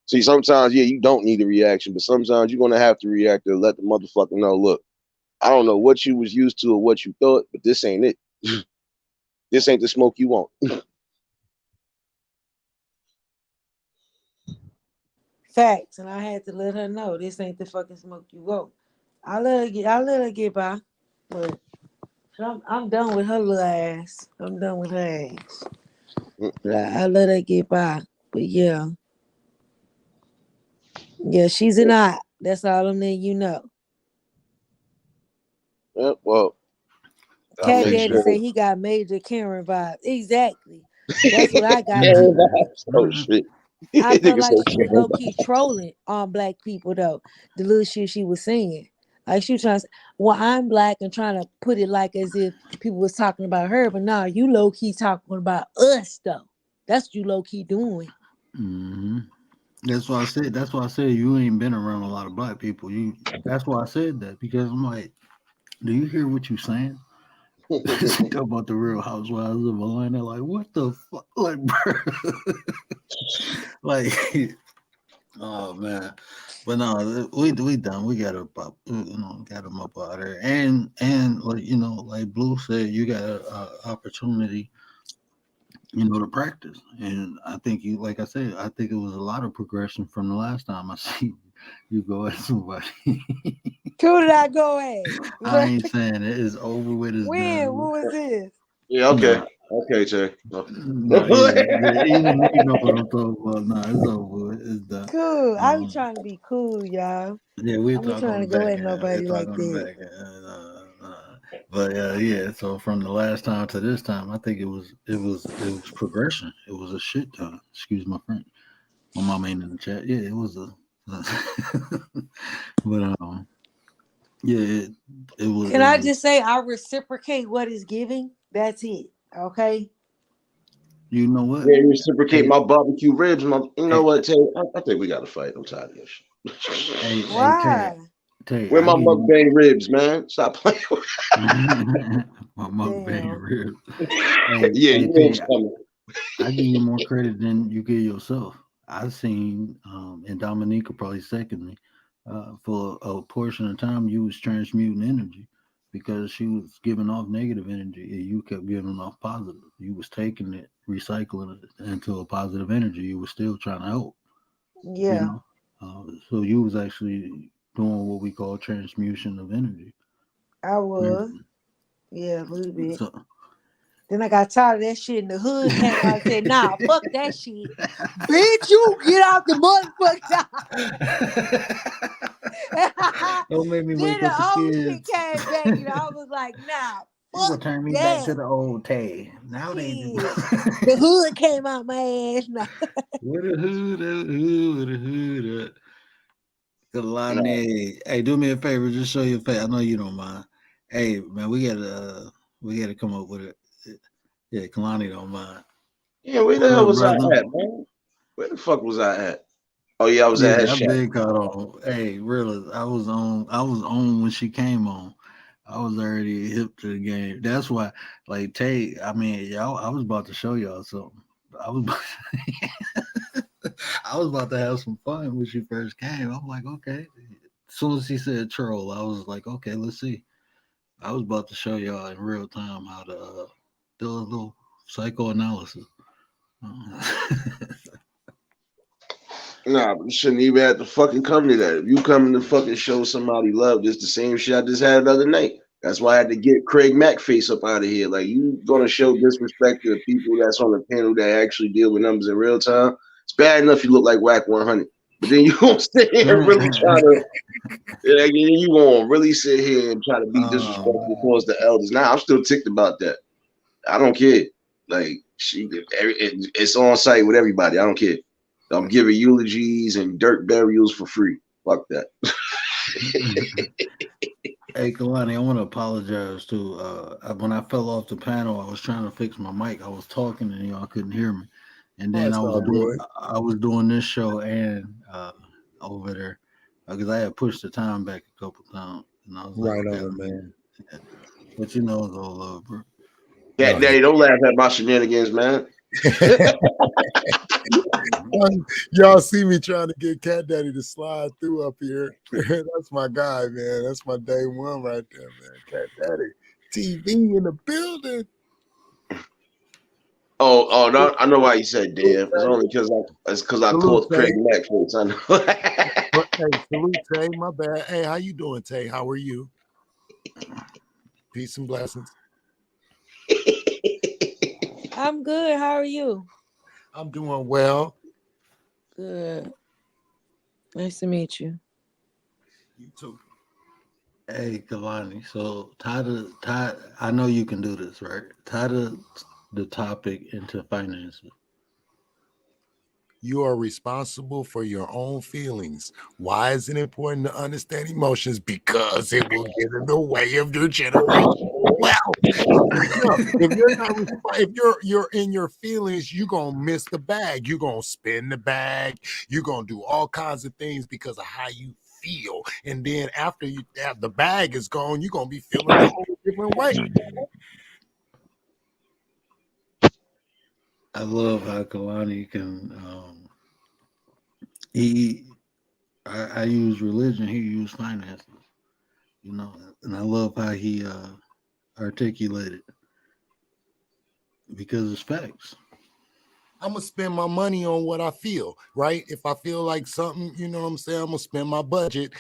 See, sometimes you don't need a reaction, but sometimes you're gonna have to react to let the motherfucker know, look, I don't know what you was used to or what you thought, but this ain't it. This ain't the smoke you want. Facts, and I had to let her know this ain't the fucking smoke you want. I let her get by, but I'm done with her little ass. I'm done with her ass. I let her get by. But yeah, she's an eye. That's all I'm letting you know. Yeah, well, I Cat make Daddy sure. say he got major Karen vibes. Exactly. That's what I got Karen too. vibes. Oh shit. I felt Nigga like said she was Karen low key trolling on black people though. The little shit she was saying. Like she was trying to say, well, I'm black and trying to put it like as if people was talking about her, but nah, you low key talking about us though. That's what you low key doing. Hmm. That's why I said. That's why I said you ain't been around a lot of black people. You. That's why I said that because I'm like, do you hear what you saying? Talk about the Real Housewives of Atlanta. Like, what the fuck? Like, bro. Like, oh man. But no, we done. We got to got them up out there. And like like Blue said, you got a opportunity, to practice. And I think like I said, I think it was a lot of progression from the last time I see you go at somebody. Who did I go I at? ain't saying it is over with. It's When? done. What was this? Yeah, okay. Nah, Okay, Jay. nah, yeah. Even you know what I'm talking about. Nah, it's over with. It's done. Cool. I be Um, trying to be cool, y'all. yeah, we'll I be talk trying on to the go back at end. We'll nobody talk like on the that. back end. But yeah. So from the last time to this time, I think it was progression. It was a shit ton. Excuse my friend. My mom ain't in the chat. Yeah, it was a. But yeah, it was. Can I just say I reciprocate what is giving? That's it. Okay. You know what? Yeah, reciprocate Hey, my barbecue ribs. You know hey, what, Tay? I think we got to fight. I'm tired of this shit. hey, Why? Tay, Where I my give you mukbang ribs, man? Stop playing. my mukbang Damn. ribs. Yeah, Hey, you know what's Tay, coming. I give you more credit than you give yourself. I seen, and Dominique could probably second me, for a portion of time you was transmuting energy because she was giving off negative energy and you kept giving off positive. You was taking it, recycling it into a positive energy. You was still trying to help, you Yeah, know. So you was actually doing what we call transmutation of energy. I was. Mhm. Yeah, a little bit. So Then I got tired of that shit and the hood came out and said, nah, fuck that shit. Bitch, you get out the motherfucker. don't make me Then wake the up the old shit kids. came back and I was like, nah, You gonna fuck turn me back to that the old Tay. Nowadays, shit. The hood came out my ass now. with a hood, with a hood. No. Kalani, hey, do me a favor, just show your face. I know you don't mind. Hey, man, we gotta come up with it. Yeah, Kalani don't mind. Yeah, where the What hell up, was I brother? at, man? Where the fuck was I at? Oh yeah, I was at Yeah, Head I've Shack. been caught on. Hey, really, I was on when she came on. I was already hip to the game. That's why, like Tay. I mean, y'all. I was about to show y'all something. I was, I was about to have some fun when she first came. I'm like, okay. As soon as she said troll, I was like, okay, let's see. I was about to show y'all in real time how to do a little psychoanalysis. Uh, Nah, you shouldn't even have to fucking come to that. If you come to fucking show somebody love, it's the same shit I just had the other night. That's why I had to get Craig Mack face up out of here. Like, you gonna show disrespect to the people that's on the panel that actually deal with numbers in real time. It's bad enough you look like Whack 100, but then you gonna sit here and really try to, like, you gonna really sit here and try to be disrespectful um, towards the elders. Now I'm still ticked about that. I don't care. Like, it's on site with everybody. I don't care. I'm giving eulogies and dirt burials for free. Fuck that. hey, Kalani, I want to apologize too. When I fell off the panel, I was trying to fix my mic. I was talking and y'all couldn't hear me. And Oh, then it's all good. I was doing this show and over there because I had pushed the time back a couple times, and I was like, Right okay, on, man. but you know, it's all love, bro. Cat Oh, Daddy, don't laugh at my shenanigans, man. y'all see me trying to get Cat Daddy to slide through up here. That's my guy, man. That's my day one right there, man. Cat Daddy. TV in the building. Oh, no, I know why you said damn. It's only because I Salute, caught Craig Tay. Mack face. I know. Hey, salute, Tay. My bad. Hey, how you doing, Tay? How are you? Peace and blessings. I'm good. How are you? I'm doing well. Good. Nice to meet you. You too. Hey, Kalani. So tie. I know you can do this, right? Tie the topic into finances. You are responsible for your own feelings. Why is it important to understand emotions? Because it will get in the way of your generation. Well, if you're not, if you're in your feelings, you're gonna miss the bag. You're gonna spin the bag. You're gonna do all kinds of things because of how you feel. And then after the bag is gone, you're gonna be feeling a whole different way. I love how Kalani can. He. I use religion. He used finances. You know, and I love how he articulated because it's facts. I'm gonna spend my money on what I feel, right? If I feel like something, you know what I'm saying, I'm gonna spend my budget,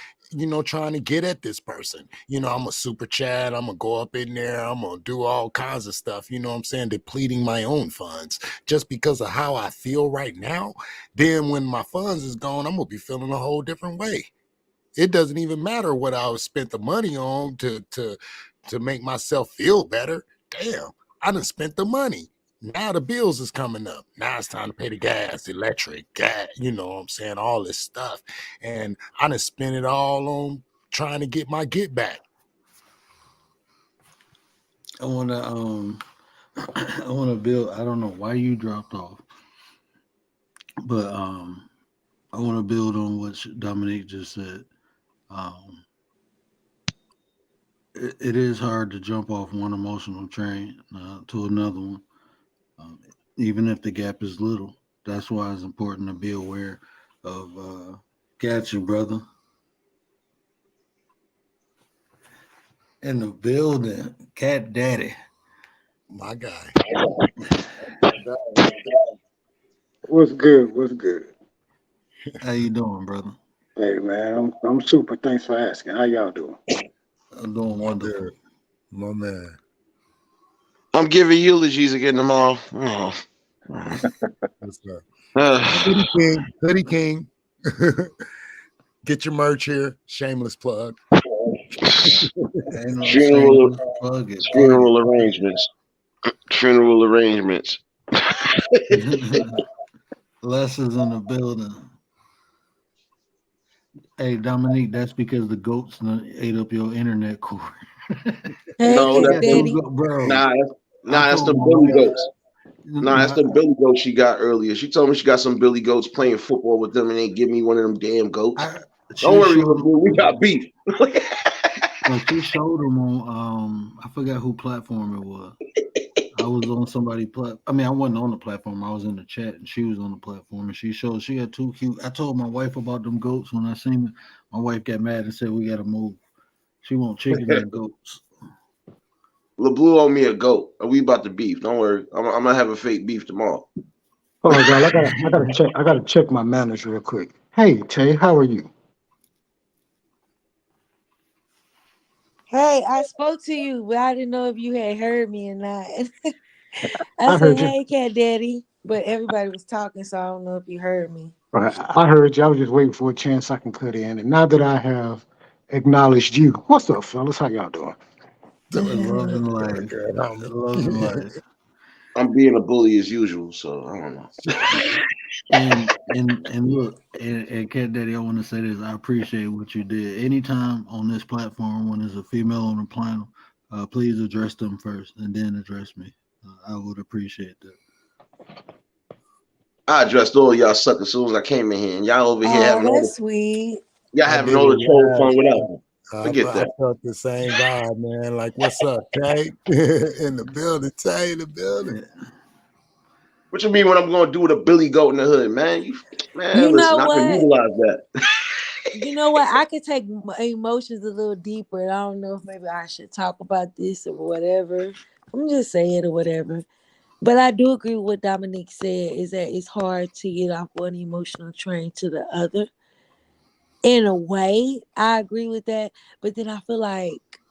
trying to get at this person. I'm a super chat, I'm gonna go up in there, I'm gonna do all kinds of stuff, you know what I'm saying, depleting my own funds just because of how I feel right now. Then when my funds is gone, I'm gonna be feeling a whole different way. It doesn't even matter what I spent the money on to make myself feel better. Damn, I done spent the money. Now the bills is coming up. Now it's time to pay the gas, electric, gas, you know what I'm saying, all this stuff. And I done spent it all on trying to get my get back. I wanna I wanna build. I don't know why you dropped off, but I wanna build on what Dominique just said. Um, it is hard to jump off one emotional train to another one, um, even if the gap is little. That's why it's important to be aware of. Got you, brother. In the building, Cat Daddy. My guy. What's good? What's good? How you doing, brother? Hey man, I'm super. Thanks for asking. How y'all doing? I'm doing wonderful. Good. My man. I'm giving eulogies again tomorrow. Oh. What's up? Uh, Hoodie King. Get your merch here. Shameless plug. Ain't no funeral, shame. Plug it. funeral arrangements. Funeral arrangements. Les is in the building. Hey, Dominique, that's because the goats ate up your internet cord. Hey, No, Cat that's them. Daddy. Bro, That's told them my Billy wife. goats. That's the Billy goats she got earlier. She told me she got some Billy goats playing football with them, and they give me one of them damn goats. Don't worry, we got beef. She showed them on I forgot who platform it was. I was on somebody's I wasn't on the platform. I was in the chat, and she was on the platform, and she had two cute. I told my wife about them goats when I seen them. My wife got mad and said we got to move. She want chicken and goats. LeBlue owe me a goat. We about to beef. Don't worry. I'm gonna have a fake beef tomorrow. Hold on, y'all. I gotta check my manager real quick. Hey, Tay, how are you? Hey, I spoke to you, but I didn't know if you had heard me or not. I I said, heard you. hey, Cat Daddy. But everybody was talking, so I don't know if you heard me. I heard you. I was just waiting for a chance I can cut in. And now that I have acknowledged you, what's up, fellas? How y'all doing? Love and life. Love and life. I'm being a bully as usual, so I don't know. and look, and Cat Daddy, I want to say this. I appreciate what you did. Anytime on this platform when there's a female on the panel, please address them first and then address me. I would appreciate that. I addressed all y'all suckers as soon as I came in here, and y'all over here having all that's sweet. y'all having all the troll fun without me. Forget that. I felt the same vibe, man. Like, what's up, Tay? In the building, Tay, in the building. What you mean when I'm gonna do with a Billy goat in the hood, man? You listen, know I what? can utilize that. You know what? I could take my emotions a little deeper. And I don't know if maybe I should talk about this or whatever. I'm just saying or whatever. But I do agree with what Dominique said, is that it's hard to get off one emotional train to the other. In a way, I agree with that. But then I feel like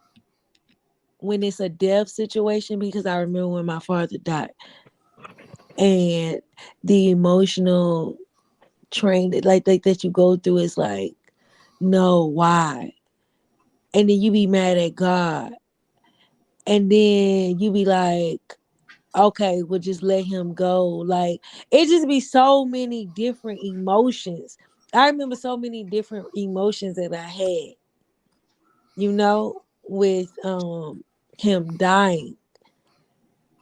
when it's a death situation, because I remember when my father died, and the emotional train like that you go through is like, no, why? And then you be mad at God, and then you be like, okay, we'll just let him go. Like, it just be so many different emotions. I remember so many different emotions that I had, with him dying.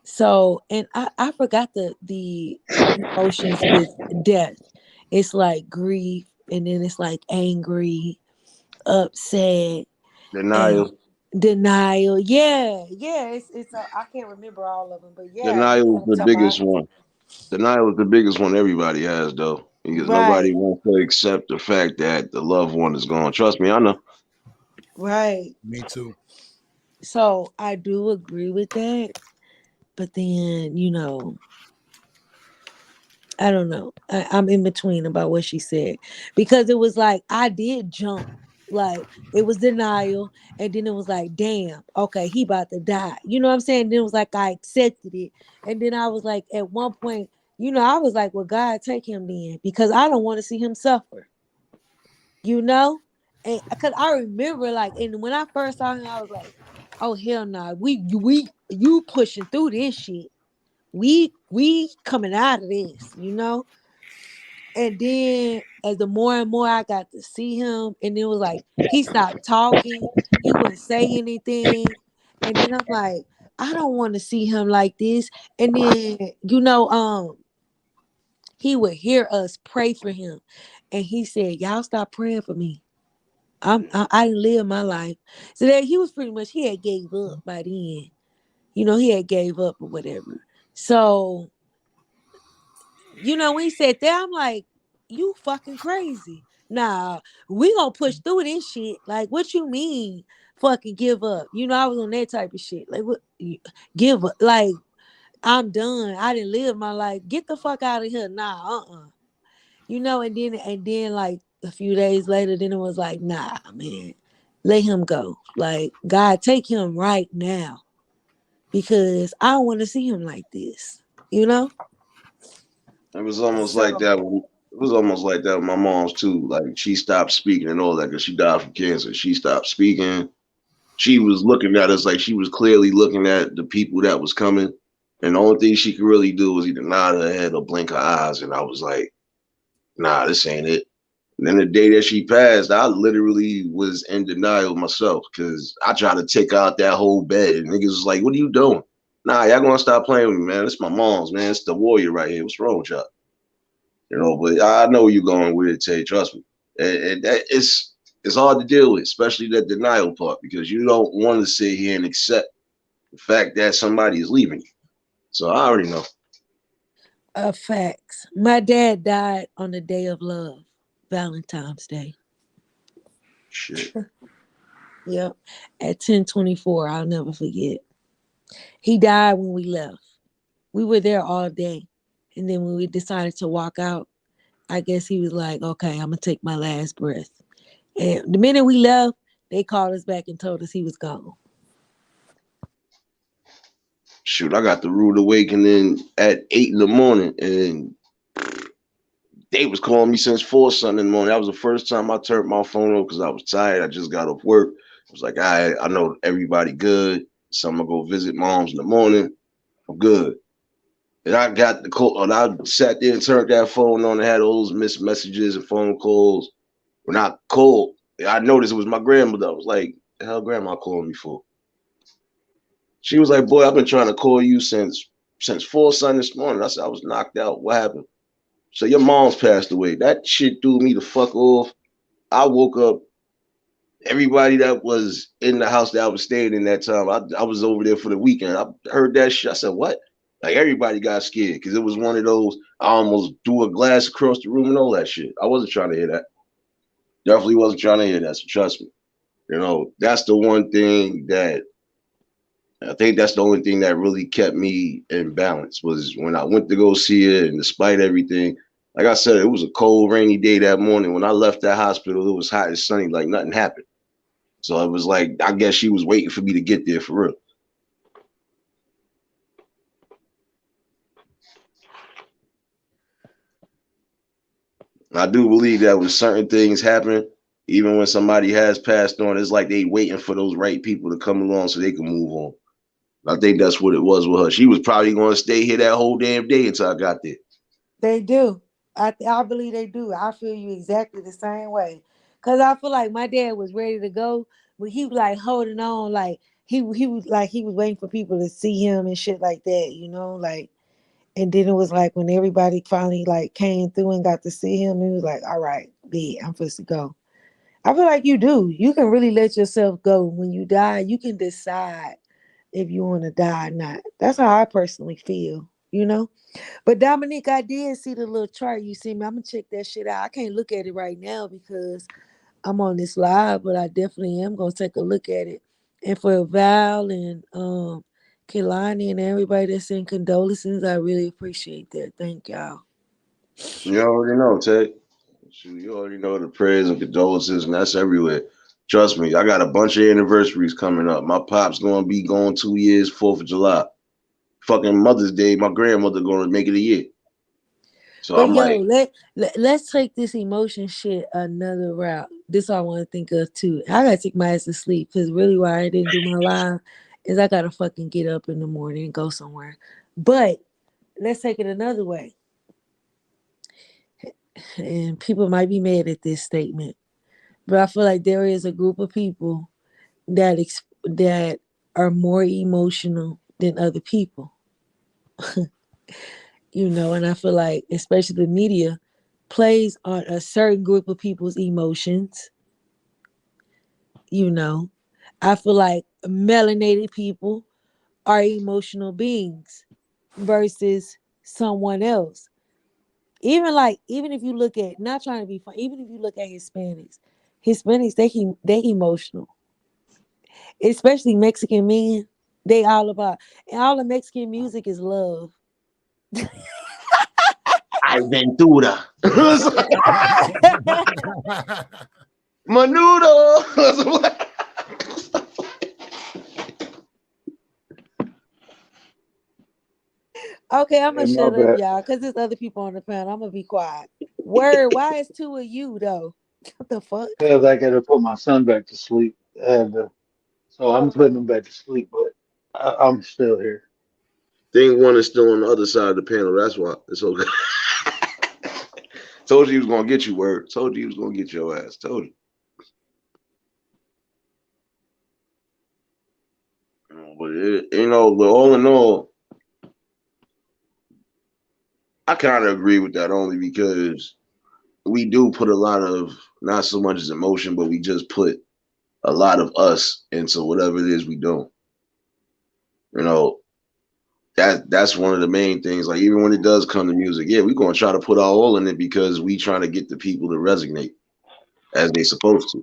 So, and I forgot the emotions with death. It's like grief, and then it's like angry, upset, and Denial. denial. Yeah, yeah. It's I can't remember all of them, but yeah, you know Denial what is I'm the talking about. biggest one. Denial is the biggest one everybody has, though, because nobody Right, wants to accept the fact that the loved one is gone. Trust me, I know. right. Me too. So I do agree with that, but then I don't know. I'm in between about what she said, because it was like I did jump. Like, it was denial, and then it was like, damn, okay, he about to die. You know what I'm saying? Then it was like I accepted it, and then I was like, at one point, I was like, well, God, take him then, because I don't want to see him suffer. You know, and because I remember, like, and when I first saw him, I was like, oh hell no, we you pushing through this shit. We coming out of this. And then as the more and more I got to see him, and it was like he stopped talking, he wouldn't say anything. And then I'm like, I don't want to see him like this. And then, he would hear us pray for him. And he said, y'all stop praying for me. I didn't live my life. So that he was pretty much, he had gave up by then. He had gave up or whatever. So, when he said that, I'm like, you fucking crazy. Nah, we gonna push through this shit. Like, what you mean fucking give up? I was on that type of shit. Like, what, give up? Like, I'm done. I didn't live my life. Get the fuck out of here. Nah, and then like a few days later, then it was like, nah, man, let him go. Like, God, take him right now, because I don't want to see him like this. You know? It was almost like So that. It was almost like that with my mom's too. Like, she stopped speaking and all that because she died from cancer. She stopped speaking. She was looking at us like she was clearly looking at the people that was coming, and the only thing she could really do was either nod her head or blink her eyes. And I was like, nah, this ain't it. And then the day that she passed, I literally was in denial myself because I tried to take out that whole bed, and niggas was like, what are you doing? Nah, y'all gonna stop playing with me, man. It's my mom's, man. It's the warrior right here. What's wrong with y'all? But I know where you're going with it, Tay. Trust me. And that it's hard to deal with, especially that denial part, because you don't want to sit here and accept the fact that somebody is leaving you. So I already know. facts. My dad died on the day of love, Valentine's Day. Shit. Yep. At 10:24, I'll never forget. He died when we left. We were there all day. And then when we decided to walk out, I guess he was like, okay, I'm gonna take my last breath. And the minute we left, they called us back and told us he was gone. Shoot, I got the rude awakening at 8 in the morning, and they was calling me since 4 something in the morning. That was the first time I turned my phone off because I was tired. I just got off work. I was like, I know everybody good. So I'm gonna go visit moms in the morning. I'm good. And I got the call, and I sat there and turned that phone on and had all those missed messages and phone calls. When I called, I noticed it was my grandmother. I was like, the hell grandma calling me for? She was like, boy, I've been trying to call you since 4 Sunday this morning. I said, I was knocked out. What happened? So your mom's passed away. That shit threw me the fuck off. I woke up. Everybody that was in the house that I was staying in that time, I was over there for the weekend. I heard that shit. I said, what? Like, everybody got scared because it was one of those, I almost threw a glass across the room and all that shit. I wasn't trying to hear that. Definitely wasn't trying to hear that. So trust me. That's the one thing that I think that's the only thing that really kept me in balance was when I went to go see her, and despite everything, like I said, it was a cold, rainy day that morning. When I left that hospital, it was hot and sunny, like nothing happened. So it was like, I guess she was waiting for me to get there for real. I do believe that when certain things happen, even when somebody has passed on, it's like they waiting for those right people to come along so they can move on. I think that's what it was with her. She was probably going to stay here that whole damn day until I got there. They do. I believe they do. I feel you exactly the same way. Cause I feel like my dad was ready to go, but he was like holding on, like he was waiting for people to see him and shit like that, like. And then it was like when everybody finally like came through and got to see him, he was like, "All right, B, I'm supposed to go." I feel like you do. You can really let yourself go when you die. You can decide if you want to die or not. That's how I personally feel. But Dominique, I did see the little chart you see me. I'm gonna check that shit out. I can't look at it right now because I'm on this live, but I definitely am gonna take a look at it. And for Val and Kehlani and everybody that's in condolences, I really appreciate that. Thank y'all. You already know, Ted. Shoot, you already know the prayers and condolences, and that's everywhere. Trust me, I got a bunch of anniversaries coming up. My pop's going to be gone 2 years, 4th of July. Fucking Mother's Day, my grandmother going to make it a year. So But I'm yo, like, let's take this emotion shit another route. This I want to think of too. I gotta take my ass to sleep because really why I didn't do my live is I gotta fucking get up in the morning and go somewhere. But let's take it another way. And people might be mad at this statement, but I feel like there is a group of people that are more emotional than other people. And I feel like especially the media plays on a certain group of people's emotions. I feel like melanated people are emotional beings versus someone else. Even if you look at, not trying to be fun, even if you look at Hispanics, they emotional, especially Mexican men. They all about, and all the Mexican music is love. Ay Ventura. Menudo. Okay, I'm gonna Hey, my shut up, bad. y'all, because there's other people on the panel. I'm gonna be quiet. Word, why is two of you though? What the fuck? Because I got to put my son back to sleep. And so I'm putting him back to sleep, but I'm still here. Thing one is still on the other side of the panel. That's why it's okay. Told you he was gonna get you, word. Told you he was gonna get your ass. Told you. But but all in all, I kind of agree with that only because we do put a lot of not so much as emotion, but we just put a lot of us into whatever it is we do. You know, that's one of the main things. Like even when it does come to music, yeah, we're gonna try to put our all in it because we trying to get the people to resonate as they supposed to.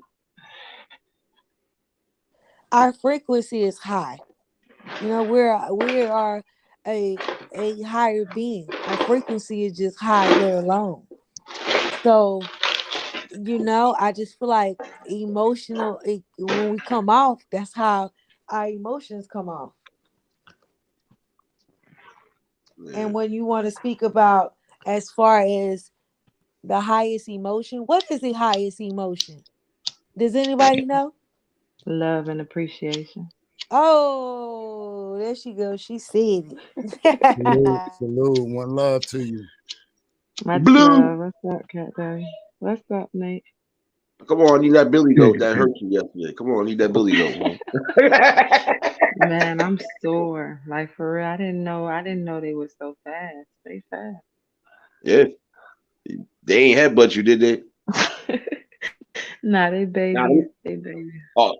Our frequency is high. We are a higher being. Our frequency is just high, let alone. So, I just feel like when we come off, that's how our emotions come off. Yeah. And when you want to speak about as far as the highest emotion, what is the highest emotion? Does anybody know? Love and appreciation. Oh, there she goes. She said Salute, it. salute. One love to you. Much Blue, love. What's up, Cat Daddy? What's up, Nate? come on, I need that Billy Hey, goat that hurt you yesterday. Come on, I need that Billy goat, man. Man, I'm sore. Like for real. I didn't know they were so fast. They fast. Yeah, they ain't headbutt you, did they? Nah, they Nah, babies. They babies. oh,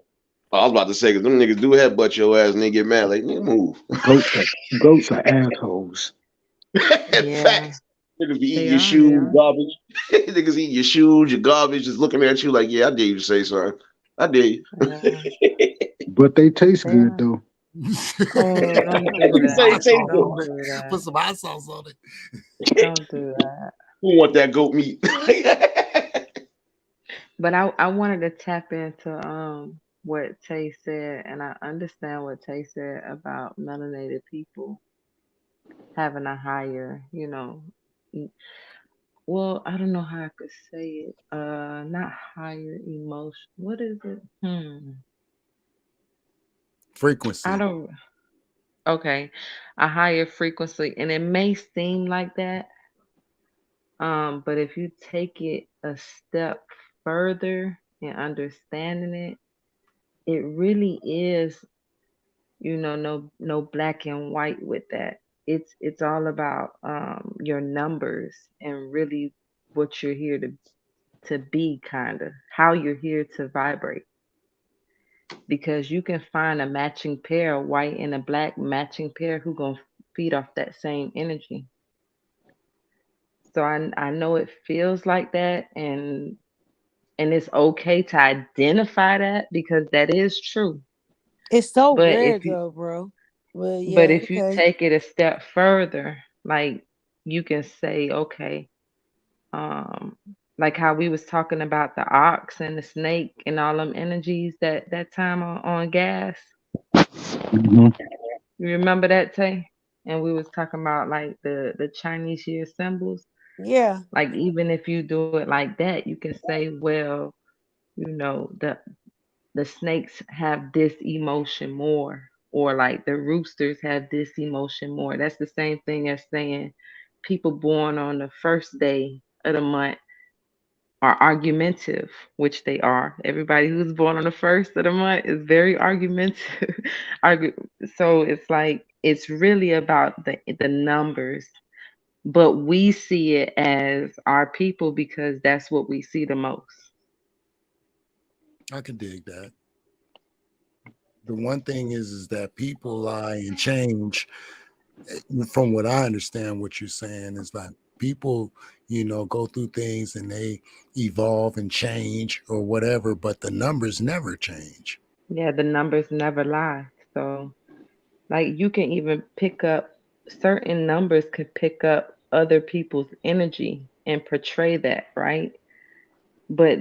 I was about to say, because them niggas do headbutt your ass and they get mad. Like, nigga, move. goats are assholes. Yeah, Facts. Niggas be eating they your are. They shoes, are. garbage. Niggas eating your shoes, your garbage, just looking at you like, yeah, I dare you to say something. I dare you. Yeah, But they taste they good are. though. Oh, don't do You say, that. say good. Don't do Put that. some hot sauce on it. Don't do that. Who want that goat meat? But I wanted to tap into what Tay said, and I understand what Tay said about melanated people having a higher, well, I don't know how I could say it. Not higher emotion. What is it? I Frequency. don't. Okay, a higher frequency, and it may seem like that. But if you take it a step further in understanding it, it really is, no black and white with that. It's all about your numbers and really what you're here to be, kind of how you're here to vibrate, because you can find a matching pair, a white and a black matching pair, who gonna feed off that same energy. So I know it feels like that, and it's okay to identify that, because that is true. It's so But rare if you though, bro. Well, but yeah, if you okay. take it a step further, like, you can say, okay, um, like how we was talking about the ox and the snake and all them energies that time on gas. Hmm. You remember that, Tay? And we was talking about like the Chinese year symbols. Yeah. Like, even if you do it like that, you can say, well, the snakes have this emotion more, or like the roosters have this emotion more. That's the same thing as saying people born on the first day of the month are argumentative, which they are. Everybody who's born on the first of the month is very argumentative. Argu- so it's like, it's really about the numbers, but we see it as our people because that's what we see the most. I can dig that. The one thing is that people lie and change. From what I understand, what you're saying is that people, go through things and they evolve and change or whatever, but the numbers never change. Yeah, the numbers never lie. So, like, you can even pick up certain numbers, could pick up other people's energy and portray that, right? But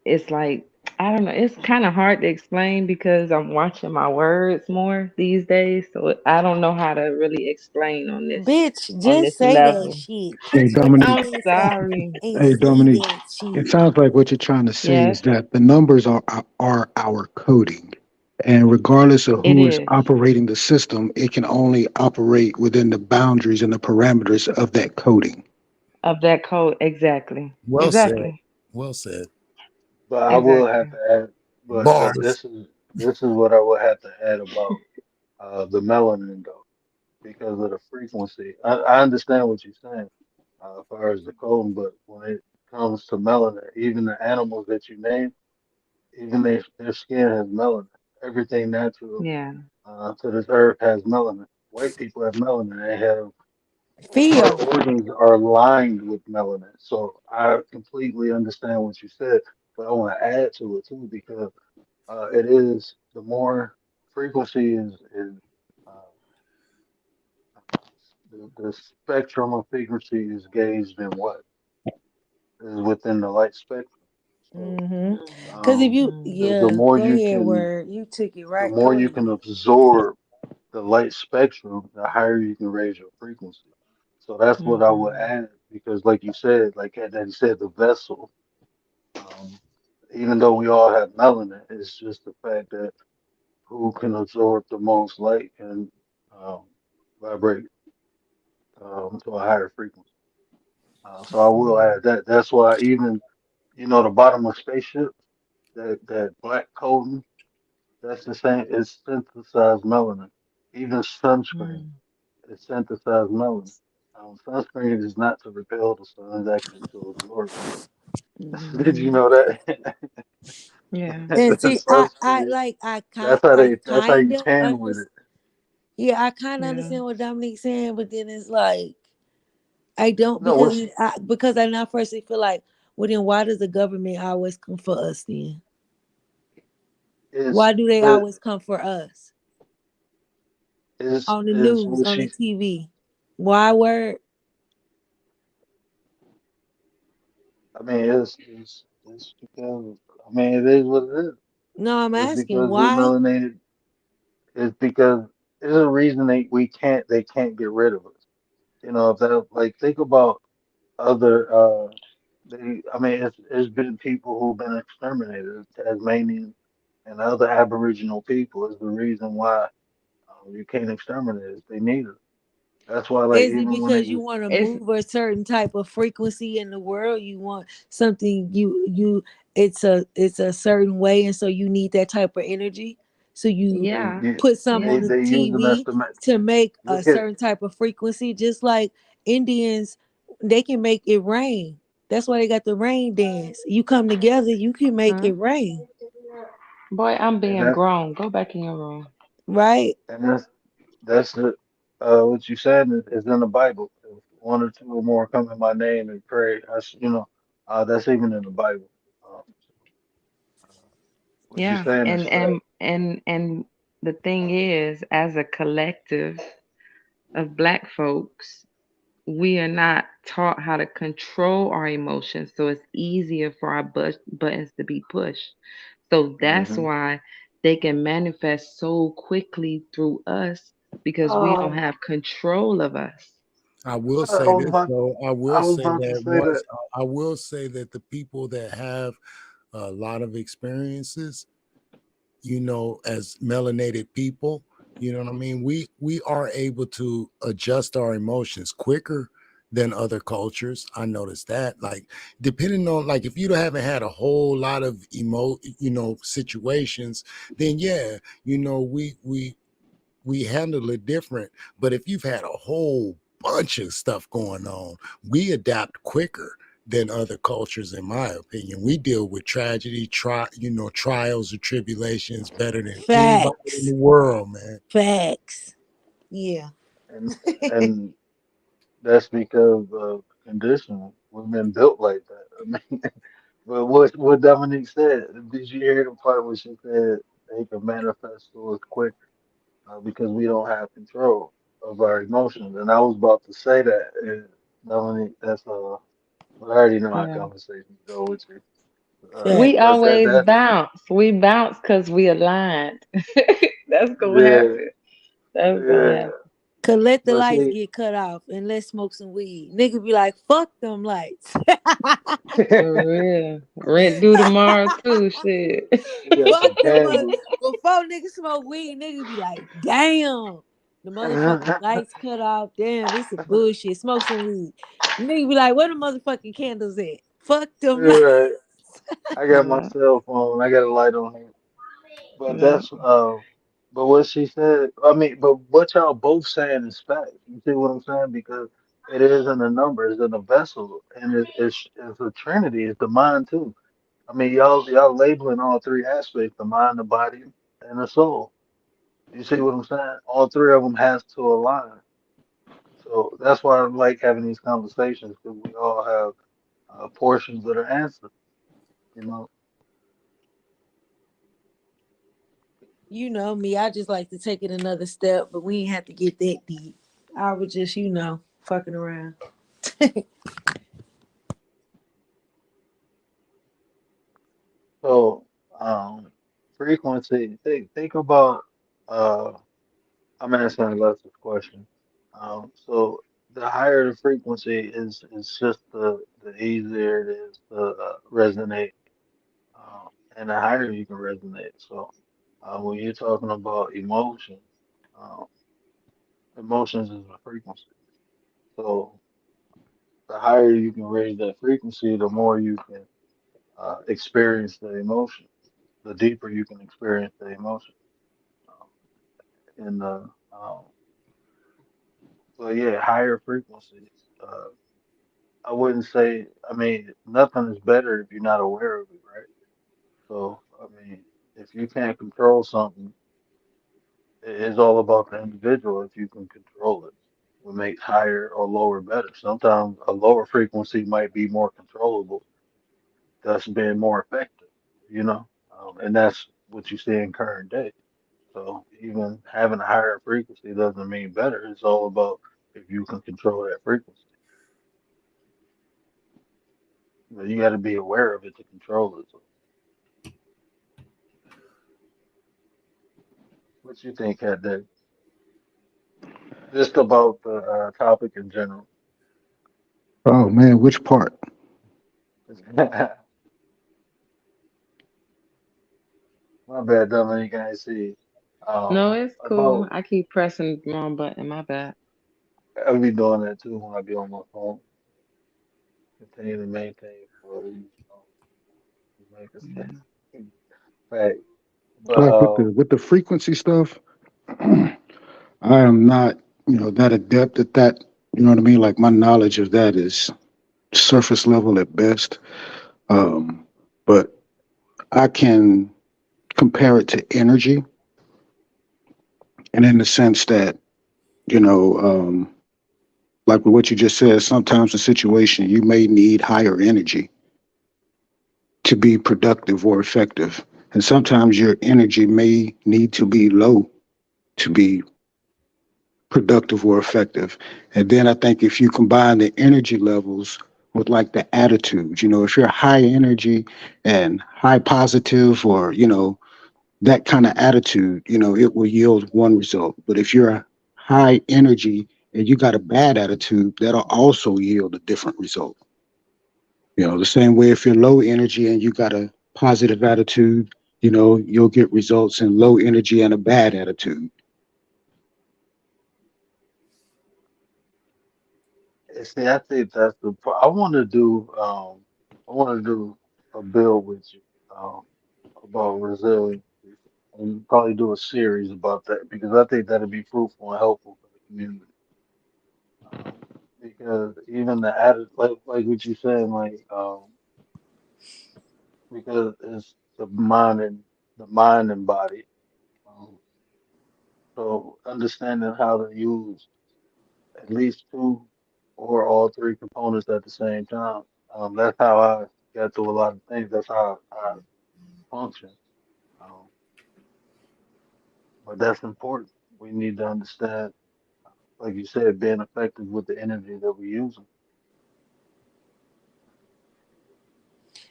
it's like, I don't know, it's kind of hard to explain because I'm watching my words more these days, so I don't know how to really explain on this Bitch, on just this say that level. shit. Hey, Put your Dominique. I'm hands out sorry. and Hey, say Dominique. that It shit. sounds like what you're trying to say Yes, is that the numbers are our coding. And regardless of it who is is. operating the system, it can only operate within the boundaries and the parameters of that coding. Of that code, exactly. Well said. Exactly. Well said. But I will have Exactly. to add, but Bars. this is what I will have to add about the melanin though, because of the frequency. I understand what you're saying as far as the coding, but when it comes to melanin, even the animals that you name, even their skin has melanin. Everything natural Yeah. to this earth has melanin. White people have melanin. They have our Feel. organs are lined with melanin. So I completely understand what you said, but I want to add to it too because it is the more frequency is uh, the spectrum of frequency is gauged in what is within the light spectrum. So Mm-hmm. Cause if um, you, the yeah, more go you ahead, can word. You took it the right. more Go you ahead. can absorb the light spectrum, the higher you can raise your frequency. So that's what I would Mm-hmm. add because, like you said, like and then you said, the vessel. Um, even though we all have melanin, it's just the fact that who can absorb the most light and um, vibrate to a higher frequency. So I will Yeah. add that. That's why even the bottom of spaceship, that black coating, that's the same. It's synthesized melanin. Even sunscreen, Mm. it synthesized melanin. Sunscreen is not to repel the sun; it's actually to absorb it. Did you Mm-hmm. know that? Yeah. And see, I Sunscreen. like, That's how you kind of tan with understand. it. Yeah, I kind of Yeah. understand what Dominique's saying, but then it's like I don't No, what's because I now personally feel like, well, then why does the government always come for us? Then is why do they but always come for us on the is news, what on the she TV? Why word? I mean, it's because I mean it is what it is. No, I'm It's asking because we're why. melanated. It's because there's a reason they can't get rid of us. If that like think about other I mean, it's been people who've been exterminated. Tasmanian and other Aboriginal people is the reason why you can't exterminate it. They need it. That's why, like, Is it even when because they you want to It's move a certain type of frequency in the world? You want something it's a certain way, and so you need that type of energy. So you yeah, put something on the they use them as TV to make. to make a Look at certain type of frequency, just like Indians, they can make it rain. That's why they got the rain dance. You come together, you can make huh? it rain, Boy, I'm and being grown. Go back in your room. right? that's the what you said is in the Bible. If one or two or more come in my name and pray, that's even in the Bible. Um, what you're Yeah, saying is and fact. the thing is, as a collective of Black folks, we are not taught how to control our emotions, so it's easier for our buttons to be pushed. So that's Hmm. why they can manifest so quickly through us because we don't Um, have control of us. I will I say was this about though. I I will was say about to that say once that. I will say that the people that have a lot of experiences, as melanated people, you know what I mean? We are able to adjust our emotions quicker than other cultures. I noticed that. Like depending on like if you haven't had a whole lot of situations, then yeah, we handle it different. But if you've had a whole bunch of stuff going on, we adapt quicker than other cultures, in my opinion. We deal with tragedy, trials or tribulations better than anybody in Facts, the world, man. facts. Yeah. and and that's because of conditioning. We've been built like that. I mean, but what Dominique said, did you hear the part where she said they can manifest to us quick because we don't have control of our emotions? And I was about to say that, and Dominique, but I already know how Yeah. conversations go with you. Facts. We But always that bounce. We bounce because we aligned. That's gonna yeah, happen. That's gonna yeah. happen. Cause let the But lights see, get cut off and let's smoke some weed. Nigga be like, fuck them lights. For real. Rent due tomorrow too. Shit. we got Fuck some them mother. candles. Before niggas smoke weed, niggas be like, damn. The motherfucking lights cut off. Damn, this is bullshit. Smoke some weed. Nigga be like, where the motherfucking candles at? Fuck them lights. Right. I got my Yeah. cell phone. I got a light on here. But Yeah. but what she said, I mean, but what y'all both saying is fact. You see what I'm saying? Because it is in the numbers, in the vessel, and it's a trinity. It's the mind too. I mean, y'all labeling all three aspects: the mind, the body, and the soul. You see what I'm saying? All three of them has to align. So that's why I like having these conversations because we all have portions that are answered. You know. You know me, I just like to take it another step, but we ain't have to get that deep. I was just, fucking around. So frequency. Think about. Uh, I'm asking Alexa's question. So the higher the frequency is just the easier it is to resonate, and the higher you can resonate. So when you're talking about uh, emotions is a frequency. So the higher you can raise that frequency, the more you can experience the emotion. The deeper you can experience the emotion. In the So yeah, higher frequencies. Uh, I wouldn't say. I mean, nothing is better if you're not aware of it, right? So I mean, if you can't control something, it's all about the individual. If you can control it, what makes higher or lower better. Sometimes a lower frequency might be more controllable, thus being more effective. You know, and that's what you see in current day. So even having a higher frequency doesn't mean better. It's all about if you can control that frequency. But you got to be aware of it to control it. So what you think, had that just about the topic in general? Oh man, which part? My bad, Dominique. I ain't see. No, it's cool. About I keep pressing the wrong button. My bad. I be doing that too when I be on my phone. Continue to maintain for make a Yeah. fact. But Like with the frequency stuff, I am not, that adept at that. You know what I mean? Like my knowledge of that is surface level at best. But I can compare it to energy, and in the sense that, you know, like with what you just said, sometimes in situation you may need higher energy to be productive or effective. And sometimes your energy may need to be low to be productive or effective. And then I think if you combine the energy levels with like the attitude, if you're high energy and high positive or, that kind of attitude, it will yield one result. But if you're high energy and you got a bad attitude, that'll also yield a different result. The same way if you're low energy and you got a positive attitude, you'll get results in low energy and a bad attitude. see, I think that's I want to do. I want to do a bill with you about resilience and probably do a series about that because I think that'd be fruitful and helpful for the community. Um, because even the added, like what you saying, because it's the mind and body. Um, so understanding how to use at least two or all three components at the same time. That's how I got through a lot of things. That's how I function. Um, but that's important. We need to understand, like you said, being effective with the energy that we're using,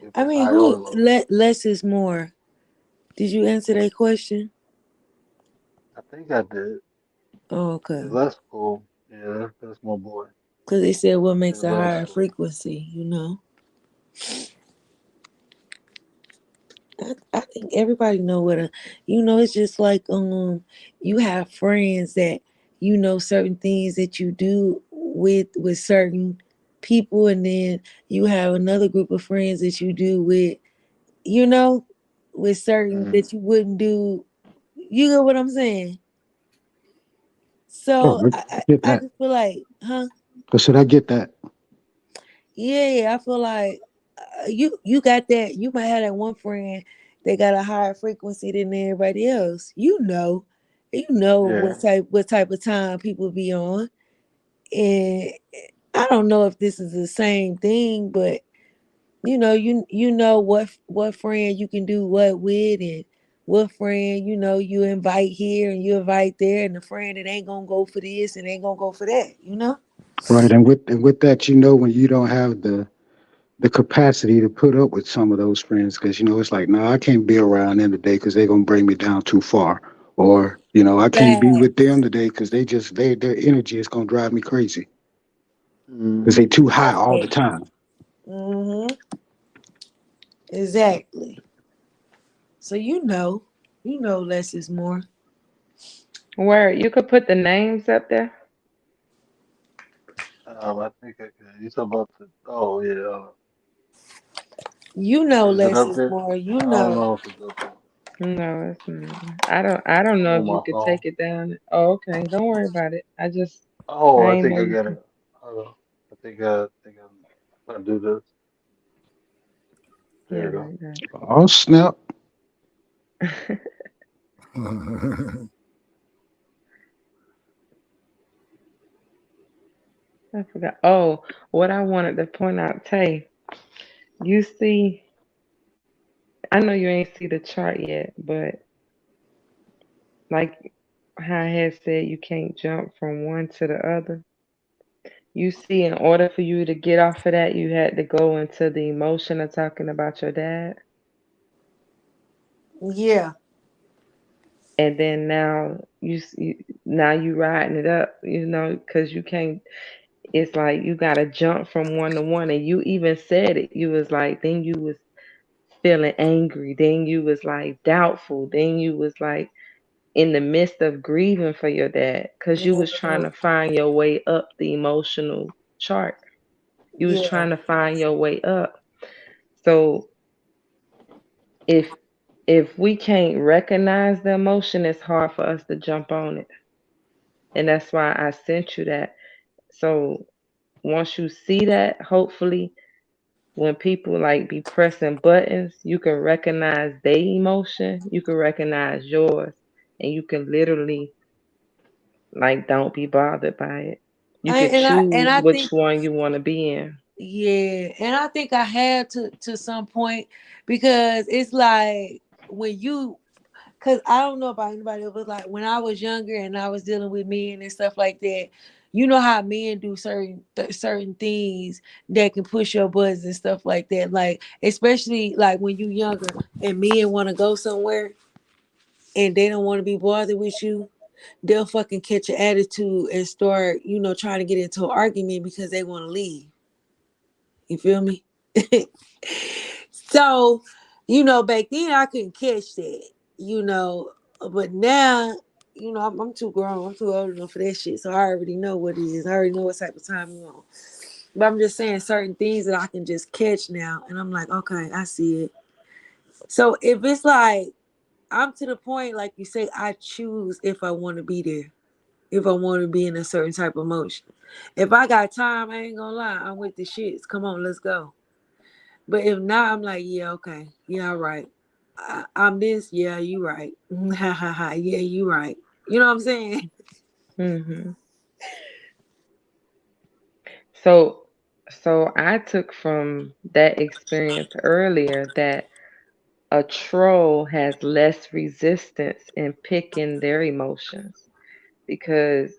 if I it's mean, high or who low. less is more? Did you answer that question? I think I did. Oh, Yeah, okay. that's cool. Yeah, that's my boy. Because they said what Yeah, makes a that's higher cool. frequency. I think everybody know what it's just like you have friends that certain things that you do with certain people, and then you have another group of friends that you do you know with certain Mm. that you wouldn't do. You know what I'm saying? Oh, So I get I that. just feel like, huh? I said I get that. Yeah, I feel like you got that. You might have that one friend that got a higher frequency than everybody else. You know Yeah. what type of time people be on, and I don't know if this is the same thing, but you know what friend you can do what with, and what friend you invite here and you invite there, and the friend that ain't gonna go for this and ain't gonna go for that. Right. And with that, when you don't have the capacity to put up with some of those friends, because it's like, no, I can't be around them today because they're gonna bring me down too far. Or, I can't be with them today because their energy is gonna drive me crazy because Mm. they too high all the Exactly. time. Mm-hmm. Exactly. So less is more. Where you could put the names up there. I think I can. You talking about the? Oh yeah. Is it Less up is there? more. I don't know if it's up there. No, it's not. I don't I'm know on if you my could phone. take it down. Oh, okay. Don't worry about it. Oh, I I ain't think know I you got could. it. I think I'm gonna do this. Yeah, There you go. like that. Oh snap! I forgot. Oh, what I wanted to point out, Tay, you see, I know you ain't see the chart yet, but like how I had said you can't jump from one to the other. You see, in order for you to get off of that, you had to go into the emotion of talking about your dad. Yeah. And then now now you riding it up, because you can't. it's like you gotta jump from one to one. And you even said it. You was like, then you was feeling angry, then you was like doubtful, then you was like in the midst of grieving for your dad because you was trying Yeah, to find your way up the emotional chart. You was yeah. trying to find your way up. So if we can't recognize the emotion, it's hard for us to jump on it. And that's why I sent you that. So once you see that, hopefully when people like be pressing buttons, you can recognize their emotion, you can recognize yours, and you can literally like don't be bothered by it. You I, could and choose I which think one you want to be in. yeah, and I think I had to some point because it's like when you because I don't know about anybody else, but like when I was younger and I was dealing with men and stuff like that, you know how men do certain things that can push your buttons and stuff like that. Like especially like when you younger and men want to go somewhere and they don't want to be bothered with you, they'll fucking catch an attitude and start, trying to get into an argument because they want to leave. You feel me? So, back then I couldn't catch that, but now, I'm too grown. I'm too old enough for that shit. So I already know what it is. I already know what type of time you on. But I'm just saying certain things that I can just catch now. And I'm like, okay, I see it. So if it's like, I'm to the point, like you say, I choose if I want to be there, if I want to be in a certain type of motion. If I got time, I ain't gonna lie, I'm with the shits. Come on, let's go. But if not, I'm like, yeah, okay. Yeah, all right. I'm this. Yeah, you right. Ha ha ha. Yeah, you right. You know what I'm saying? Hmm. So, I took from that experience earlier that a troll has less resistance in picking their emotions because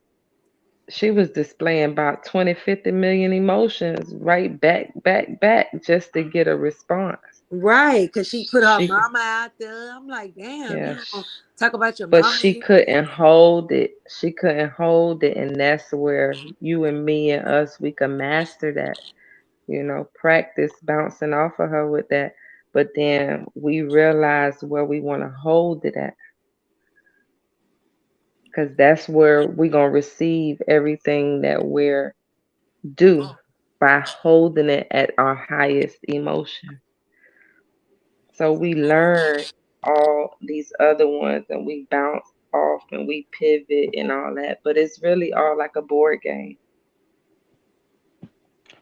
she was displaying about 20, 50 million emotions right back just to get a response. Right. Because she put her She, mama out there. I'm like, damn, you yeah, don't talk about your but mama. she couldn't hold it. She couldn't hold it, and that's where you and me and us we can master that. Practice bouncing off of her with that. But then we realize where we want to hold it at, because that's where we're gonna receive everything that we're due by holding it at our highest emotion. So we learn all these other ones and we bounce off and we pivot and all that, but it's really all like a board game.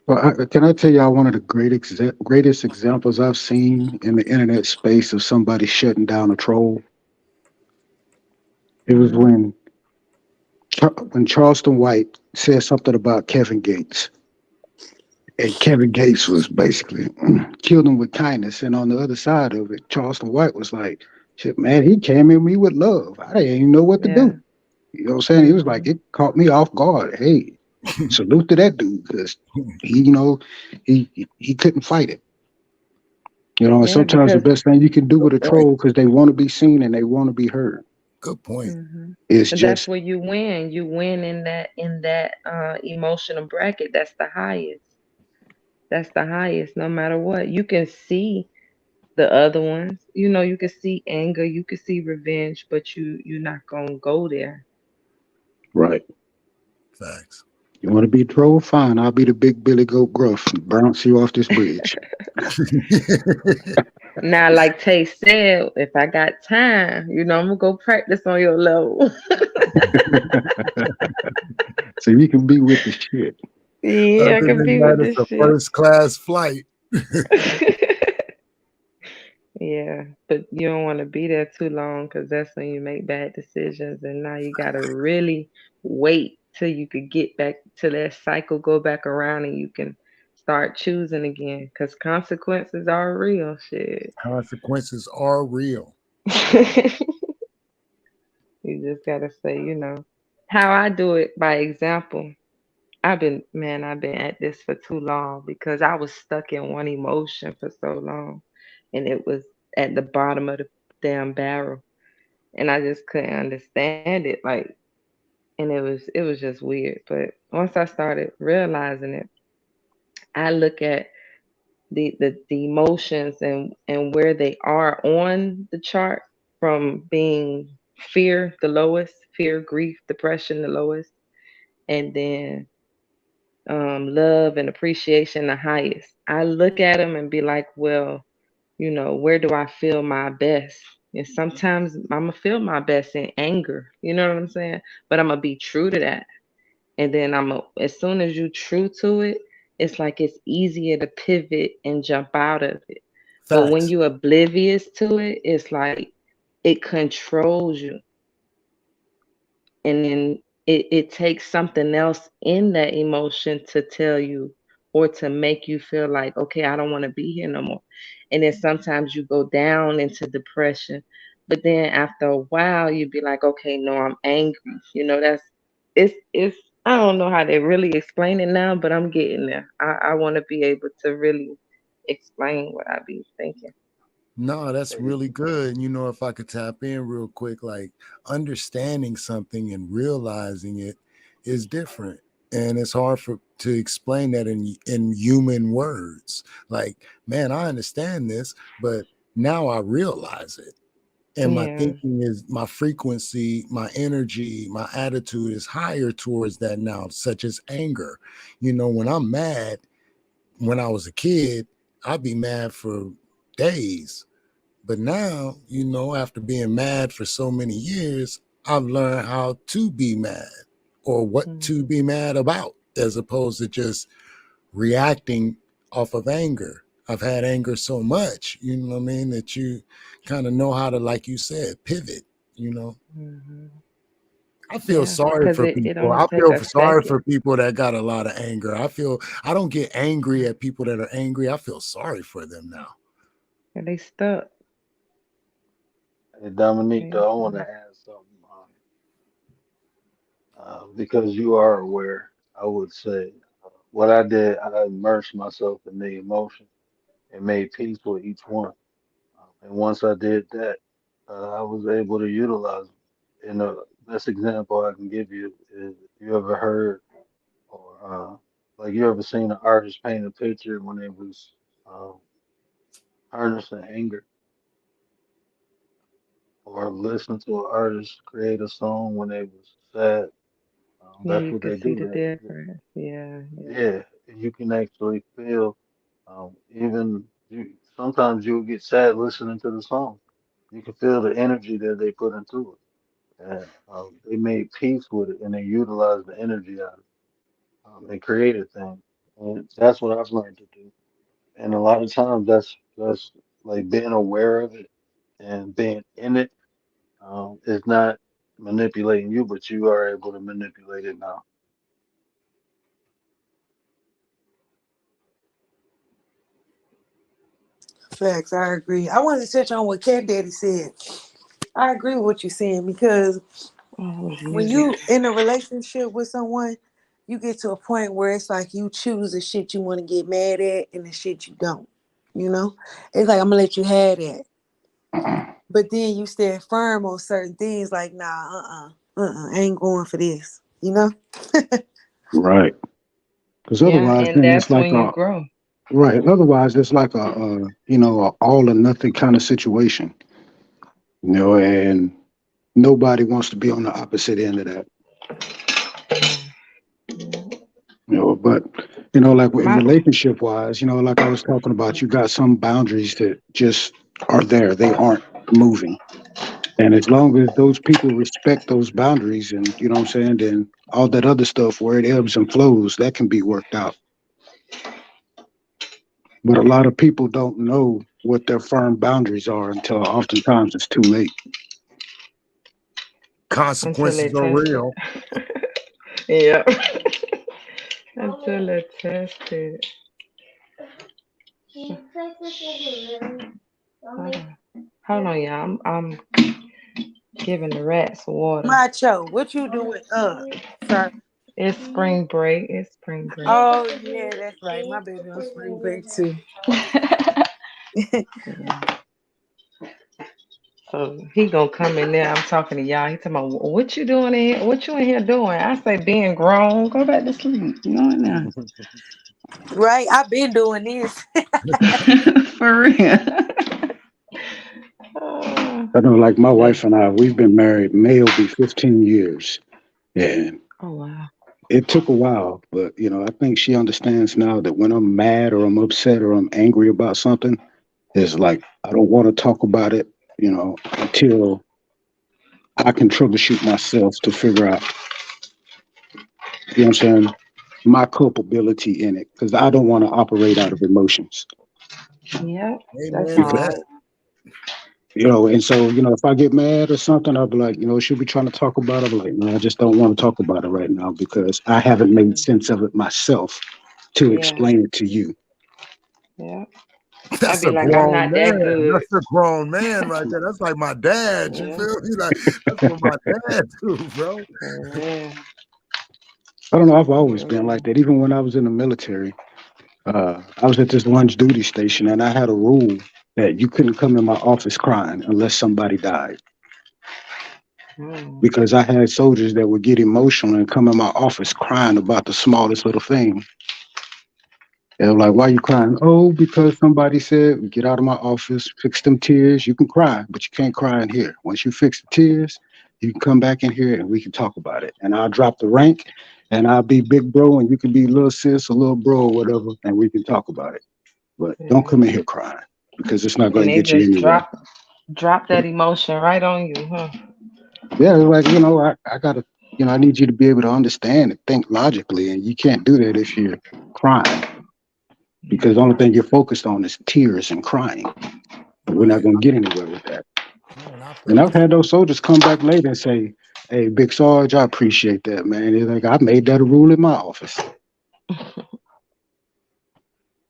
Well, can I tell y'all one of the greatest examples I've seen in the internet space of somebody shutting down a troll? It was Hmm. when Charleston White said something about Kevin Gates, and Kevin Gates was basically killed him with kindness. And on the other side of it, Charleston White was like, "Shit, man, he came at me with love. I didn't even know what to Yeah. do." You know what I'm saying? He was like, Hmm. "It caught me off guard." Hey, salute to that dude because he couldn't fight it. And Yeah, sometimes the because best thing you can do Good with a point. troll because they want to be seen and they want to be heard Good point. hmm is and that's just where you win. You win in that emotional bracket. That's the highest. That's the highest, no matter what. You can see the other ones. You can see anger, you can see revenge, but you're not gonna go there. right. Facts. You want to be a troll? Fine. I'll be the big Billy Goat Gruff and bounce you off this bridge. Now, like Tay said, if I got time, I'm gonna go practice on your level. So you can be with the shit. Yeah, I Other can than be that, with it's this a shit. first class flight. Yeah, but you don't want to be there too long because that's when you make bad decisions, and now you gotta really wait till you could get back to that cycle, go back around, and you can start choosing again. Because consequences are real shit. Consequences are real. You just gotta say, how I do it by example. I've been at this for too long because I was stuck in one emotion for so long, and it was at the bottom of the damn barrel, and I just couldn't understand it. Like and it was just weird. But once I started realizing it, I look at the emotions and where they are on the chart, from being fear the lowest, fear, grief, depression the lowest, and then love and appreciation the highest. I look at them and be like, well, where do I feel my best? And sometimes I'm gonna feel my best in anger. You know what I'm saying? But I'm gonna be true to that. And then as soon as you true to it, it's like it's easier to pivot and jump out of it. But when Facts. you're oblivious to it, it's like it controls you. And then it takes something else in that emotion to tell you or to make you feel like, okay, I don't want to be here no more. And then sometimes you go down into depression. But then after a while you be like, okay, no, I'm angry. That's it's I don't know how to really explain it now, but I'm getting there. I want to be able to really explain what I be thinking. No, that's really good. If I could tap in real quick, like understanding something and realizing it is different. And it's hard to explain that in human words. Like, man, I understand this, but now I realize it. And my Yeah. thinking is, my frequency, my energy, my attitude is higher towards that now, such as anger. When I'm mad, when I was a kid, I'd be mad for days. But now, after being mad for so many years, I've learned how to be mad or what to be mad about, as opposed to just reacting off of anger. I've had anger so much, that you kind of know how to, like you said, pivot. Mhm. I feel Yeah, sorry because for it people. only I take feel a sorry second. for people that got a lot of anger. I don't get angry at people that are angry. I feel sorry for them now. And they stuck. Hey, Dominique, They though, I want to stuck. add something because you are aware. I would say what I did, I immersed myself in the emotion and made peace with each one. And once I did that, I was able to utilize them. And the best example I can give you is, you ever heard or like you ever seen an artist paint a picture when they was uh, harnessing anger, or listen to an artist create a song when they was sad? Yeah, That's you what could they see do. the difference. Yeah, yeah. Yeah, you can actually feel. Even you, sometimes you'll get sad listening to the song. You can feel the energy that they put into it, and they made peace with it, and they utilized the energy out of it. They created things, and that's what I've learned to do. And a lot of times, that's like being aware of it and being in it. Is not manipulating you, but you are able to manipulate it now. Facts, I agree. I wanted to touch on what Cat Daddy said. I agree with what you're saying because Oh, I was when muted. you in a relationship with someone, you get to a point where it's like you choose the shit you want to get mad at and the shit you don't. It's like I'm gonna let you have that, but then you stand firm on certain things. Like, nah, I ain't going for this. Right. Because Yeah, otherwise, and then it's that's like when you a grow. right. Otherwise, it's like a all or nothing kind of situation. And nobody wants to be on the opposite end of that. Yeah. But like in My relationship wise, like I was talking about, you got some boundaries that just are there. They aren't moving. And as long as those people respect those boundaries and you know what I'm saying, then all that other stuff where it ebbs and flows, that can be worked out. But a lot of people don't know what their firm boundaries are until oftentimes it's too late. until they Consequences are test it. real. Yeah. Until they test it. Hold on. Hold on, y'all. I'm giving the rats water. Macho, what you doing up, sir? It's spring break. It's spring break. Oh yeah, that's right. My baby on spring break too. Yeah. So he gonna come in there. I'm talking to y'all. He talking about what you doing in here? What you in here doing? I say being grown. Go back to sleep. You know it now. Right? I've been doing this. For real. I know, like my Yes. wife and I, we've been married. May will be 15 years, and Oh wow. it took a while, but I think she understands now that when I'm mad or I'm upset or I'm angry about something, it's like I don't want to talk about it, until I can troubleshoot myself to figure out, what I'm saying, my culpability in it, because I don't want to operate out of emotions. Yep. That's Amen to Because, hard. that. and so, if I get mad or something, I'll be like, should we trying to talk about it? I'll be like, no, I just don't want to talk about it right now because I haven't made sense of it myself to Yeah. explain it to you. Yeah. I'd That's be a like, I'm grown not that man. good. That's a grown man right there. That's like my dad. You Yeah. feel me? Like that's what my dad do, bro. Yeah. I don't know. I've always been Yeah. like that. Even when I was in the military, I was at this lunch duty station and I had a rule that you couldn't come in my office crying unless somebody died. Mm. Because I had soldiers that would get emotional and come in my office crying about the smallest little thing. And I'm like, why are you crying? Oh, because somebody said, get out of my office, fix them tears. You can cry, but you can't cry in here. Once you fix the tears, you can come back in here and we can talk about it. And I'll drop the rank and I'll be big bro and you can be little sis or little bro or whatever, and we can talk about it. But don't Yeah. come in here crying because it's not And going to they get you just anywhere. drop that emotion right on you, huh? Yeah, it's like, I got to, I need you to be able to understand and think logically. And you can't do that if you're crying because the only thing you're focused on is tears and crying. And we're not Right. going to get anywhere with that. Man, I And felt I've this. had those soldiers come back later and say, hey, Big Sarge, I appreciate that, man. They're like, I made that a rule in my office.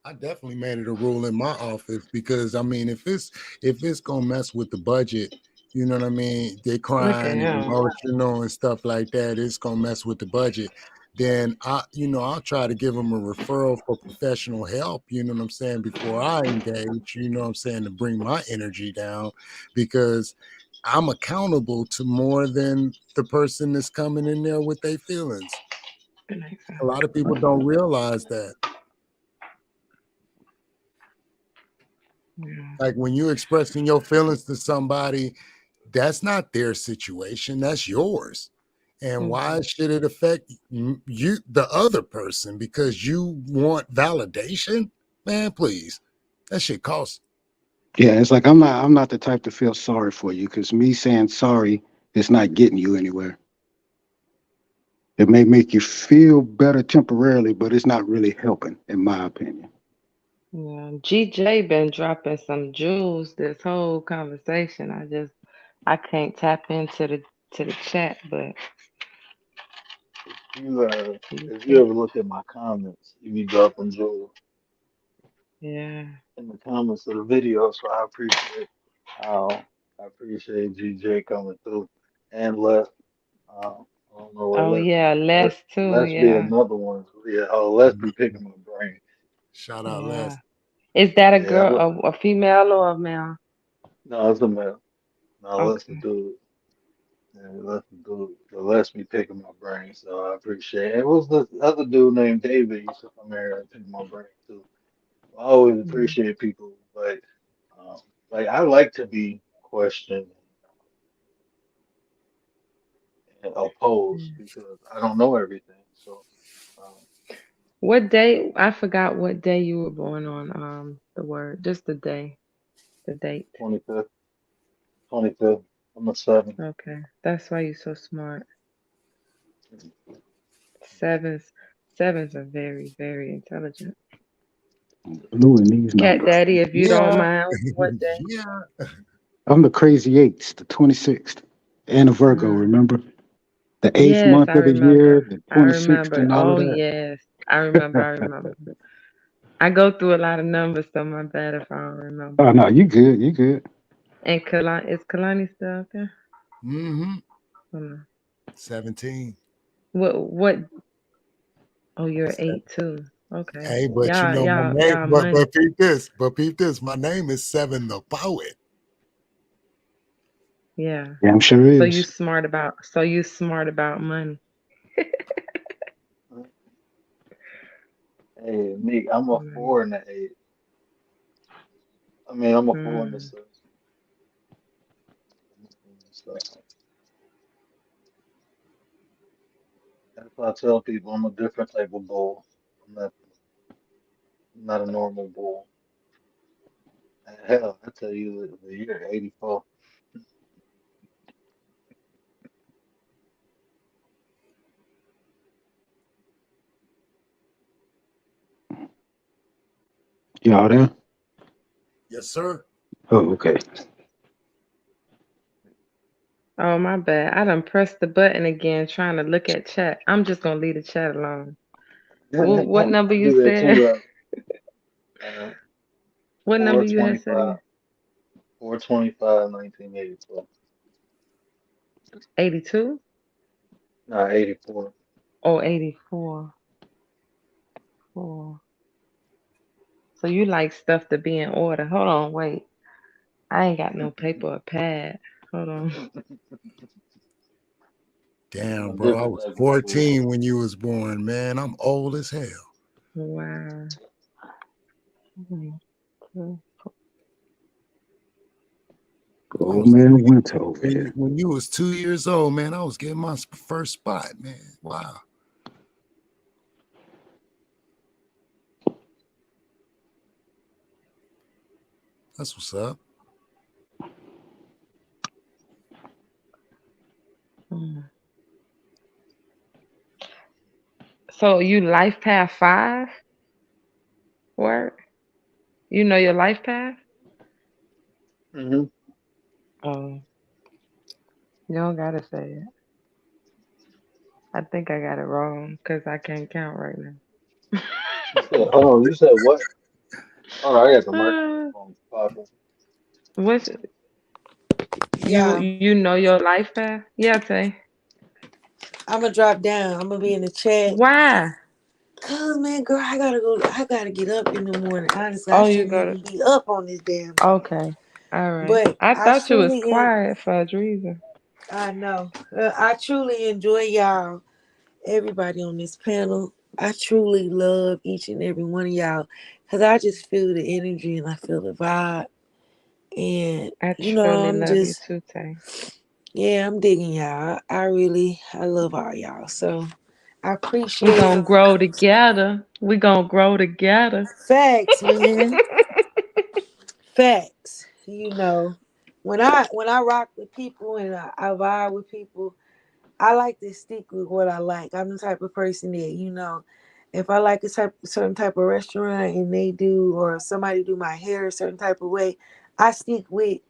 I definitely made it a rule in my office because I mean, if it's gonna mess with the budget, you know what I mean? They Look at crying and him. emotional and stuff like that. It's gonna mess with the budget. Then I'll try to give them a referral for professional help. You know what I'm saying? Before I engage, you know what I'm saying, to bring my energy down, because I'm accountable to more than the person that's coming in there with their feelings. A lot of people don't realize that. Yeah. Like when you're expressing your feelings to somebody, that's not their situation, that's yours. And why should it affect you, the other person, because you want validation? Man, please, that shit costs. Yeah, it's like I'm not the type to feel sorry for you because me saying sorry is not getting you anywhere. It may make you feel better temporarily, but it's not really helping, in my opinion. Yeah. GJ been dropping some jewels this whole conversation. I can't tap into the chat, but If you ever look at my comments, you be dropping jewels yeah. in the comments of the video, so I appreciate GJ coming through and Les. I don't know where Oh Les yeah, at. Les Les too. Les be Yeah. another one. Yeah, oh Les be picking my brain. Shout out Yeah. Les. Is that a Yeah, girl, a female or a male? no, it's a male. No, Les the Okay. dude. Yeah, Les the dude. So Les be picking my brain, so I appreciate it. It was the other dude named David used to come here and pick my brain too. I always Mm. appreciate people, but um, like I like to be questioned and opposed because I don't know everything. So um, What day? I forgot what day you were born on. The word, just the day, the date. 25th, 25th, I'm a 7. Okay, that's why you're so smart. Sevens, sevens are very, very intelligent. Blue in these Cat numbers. Daddy, if you don't Yeah, mind, what day? yeah. I'm the crazy eights, the 26th, and a Virgo, Mm. remember? The eighth Yes, month I of the year, remember. the I 26th, remember. and all of Oh that. yes, I remember. I remember. I go through a lot of numbers, so my bad if I don't remember. Oh, no, you good. You good. And Kalani still out there? Mm-hmm. Oh, no. 17. What? Oh, you're 8 too. Okay. Hey, but you Y'all, know my y'all, name, y'all but money. peep this, my name is Seven the Poet. Yeah. Yeah, I'm sure So is. you smart about money. Hey, Nick, I'm a Mm. 4 and a 8. I mean, I'm a 4 and a Mm. 6. So that's why I tell people I'm a different type of bull. I'm not a normal bull. And hell, I tell you, the year 84. Y'all there? Yes, sir. Oh, okay. Oh, my bad. I done pressed the button again trying to look at chat. I'm just gonna leave the chat alone. What number I you do that said? too. Uh, What number you had said 425, again? 425, 1984. 82 Nah, 84. or 84? 4. So you like stuff to be in order. Hold on, wait. I ain't got no paper or pad. Hold on. Damn, I'm a bro. I different was type of bull. 14 when you was born, man. I'm old as hell. Wow. Mm, mm. I Old was man Winter over when here. when you was 2 years old, man. I was getting my first spot, man. Wow. That's what's up. Mm. So you life path 5? Word? You know your life path? Mm-hmm. Oh, you don't gotta say it. I think I got it wrong because I can't count right now. You said, hold on, you said what? Hold on, I got the mic on my Uh, phone popping. what's you Yeah, you know your life path? Yeah, Tay. I'm gonna drop down. I'm gonna be in the chat. Why? Cause man, girl, I gotta go. I gotta get up in the morning. Honestly, I Oh, you shouldn't go to. even be up on this damn time. Okay. All right. But I I thought you was truly, quiet for a reason. I know. I truly enjoy y'all. Everybody on this panel. I truly love each and every one of y'all. Cause I just feel the energy and I feel the vibe. And I you know, truly I'm love you just, too, Tay. yeah, I'm digging y'all. I love all y'all. So I We appreciate gonna grow together. We gonna grow together. facts, man. Facts. You know, when I rock with people and I vibe with people, I like to stick with what I like. I'm the type of person that, if I like certain type of restaurant and they do or somebody do my hair a certain type of way, I stick with,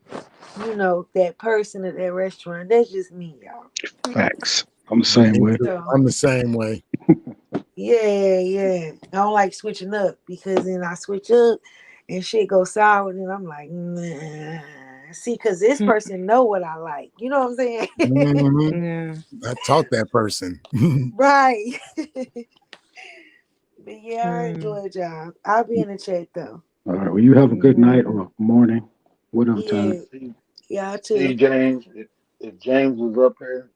that person at that restaurant. That's just me, y'all. Facts. I'm the Me same way. too. So I'm the same way. yeah. I don't like switching up because then I switch up and shit goes sour. And then I'm like, nah. See, because this person know what I like. You know what I'm saying? Mhm. Yeah. I taught that person. Right. But yeah, I Mm. enjoyed y'all. I'll be in the chat though. All right. Well, you have a good night Yeah. or morning, whatever time. Yeah, See, y'all see, too. James, if James was up here,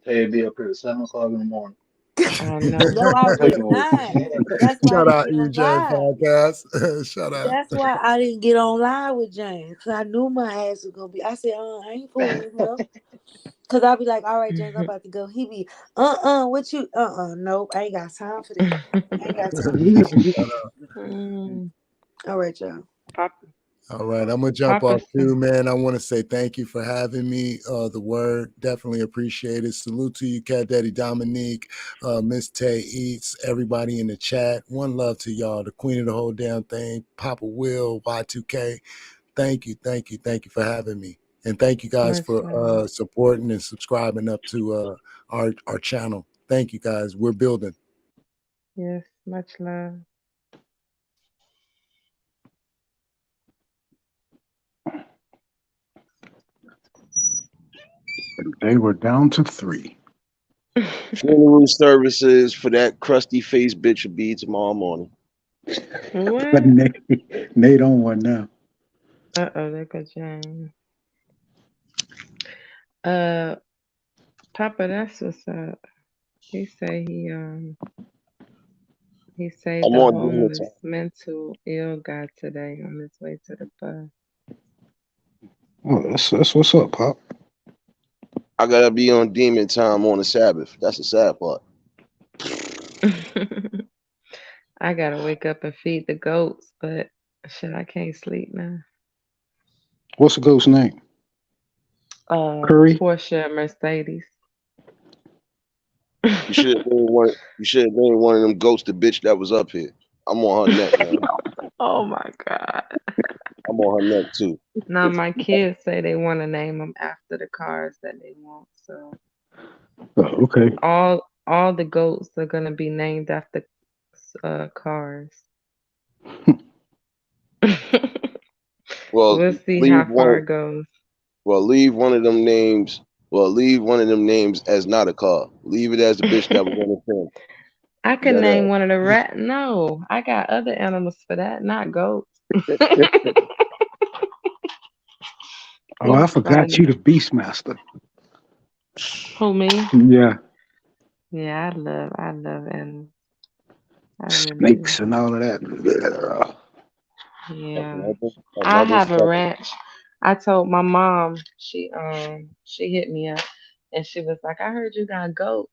he'd be up here at 7 o'clock in the morning. I know. No, I would Taking with not. That's why I Shout didn't out get on EJ live. podcast. Shout out. That's why I didn't get on live with James. Cause I knew my ass was gonna be. I said, I ain't fooling with him. Cause I'll be like, all right, James, I'm about to go. He be, what you, nope, I ain't got time for that. I ain't got time for that. Mm. All right, y'all. Pop, All right, I'm gonna jump Papa off too, man. I want to say thank you for having me. The word definitely appreciate it. Salute to you, Cat Daddy Dominique, Miss Tay Eats, everybody in the chat. One love to y'all, the queen of the whole damn thing, Papa Will, Y2K. Thank you for having me, and thank you guys much for love. supporting and subscribing up to our channel. Thank you guys. We're building. Yes, much love. They were down to 3. Funeral services for that crusty face bitch will be tomorrow morning. What? But Nate on one now. Uh-oh, there goes James. Papa, that's what's up. He say he saved I'm the on demon homeless time. mental ill guy today on his way to the bus. Oh, that's what's up, Pop. I gotta be on demon time on the Sabbath. That's the sad part. I gotta wake up and feed the goats, but shit, I can't sleep now. What's the ghost's name? Curry. Porsche and Mercedes. You should have been one. You should have been one of them ghosts, the bitch that was up here. I'm on her neck now. Oh my God. I'm on her neck too. Now my kids say they want to name them after the cars that they want. So Oh, okay. all the goats are gonna be named after cars. Well, We'll see leave how far one. it goes. Well, leave one of them names. Well, leave one of them names as not a car. Leave it as the bitch that was on the film. I could That name ass. one of the rat. No, I got other animals for that, not goats. Oh, I It's forgot you funny. the Beastmaster. Who, me? Yeah, Yeah, I love animals. I really do. snakes and all of that. Yeah. A I have a motherfucker. ranch. I told my mom, she hit me up and she was like, I heard you got a goat.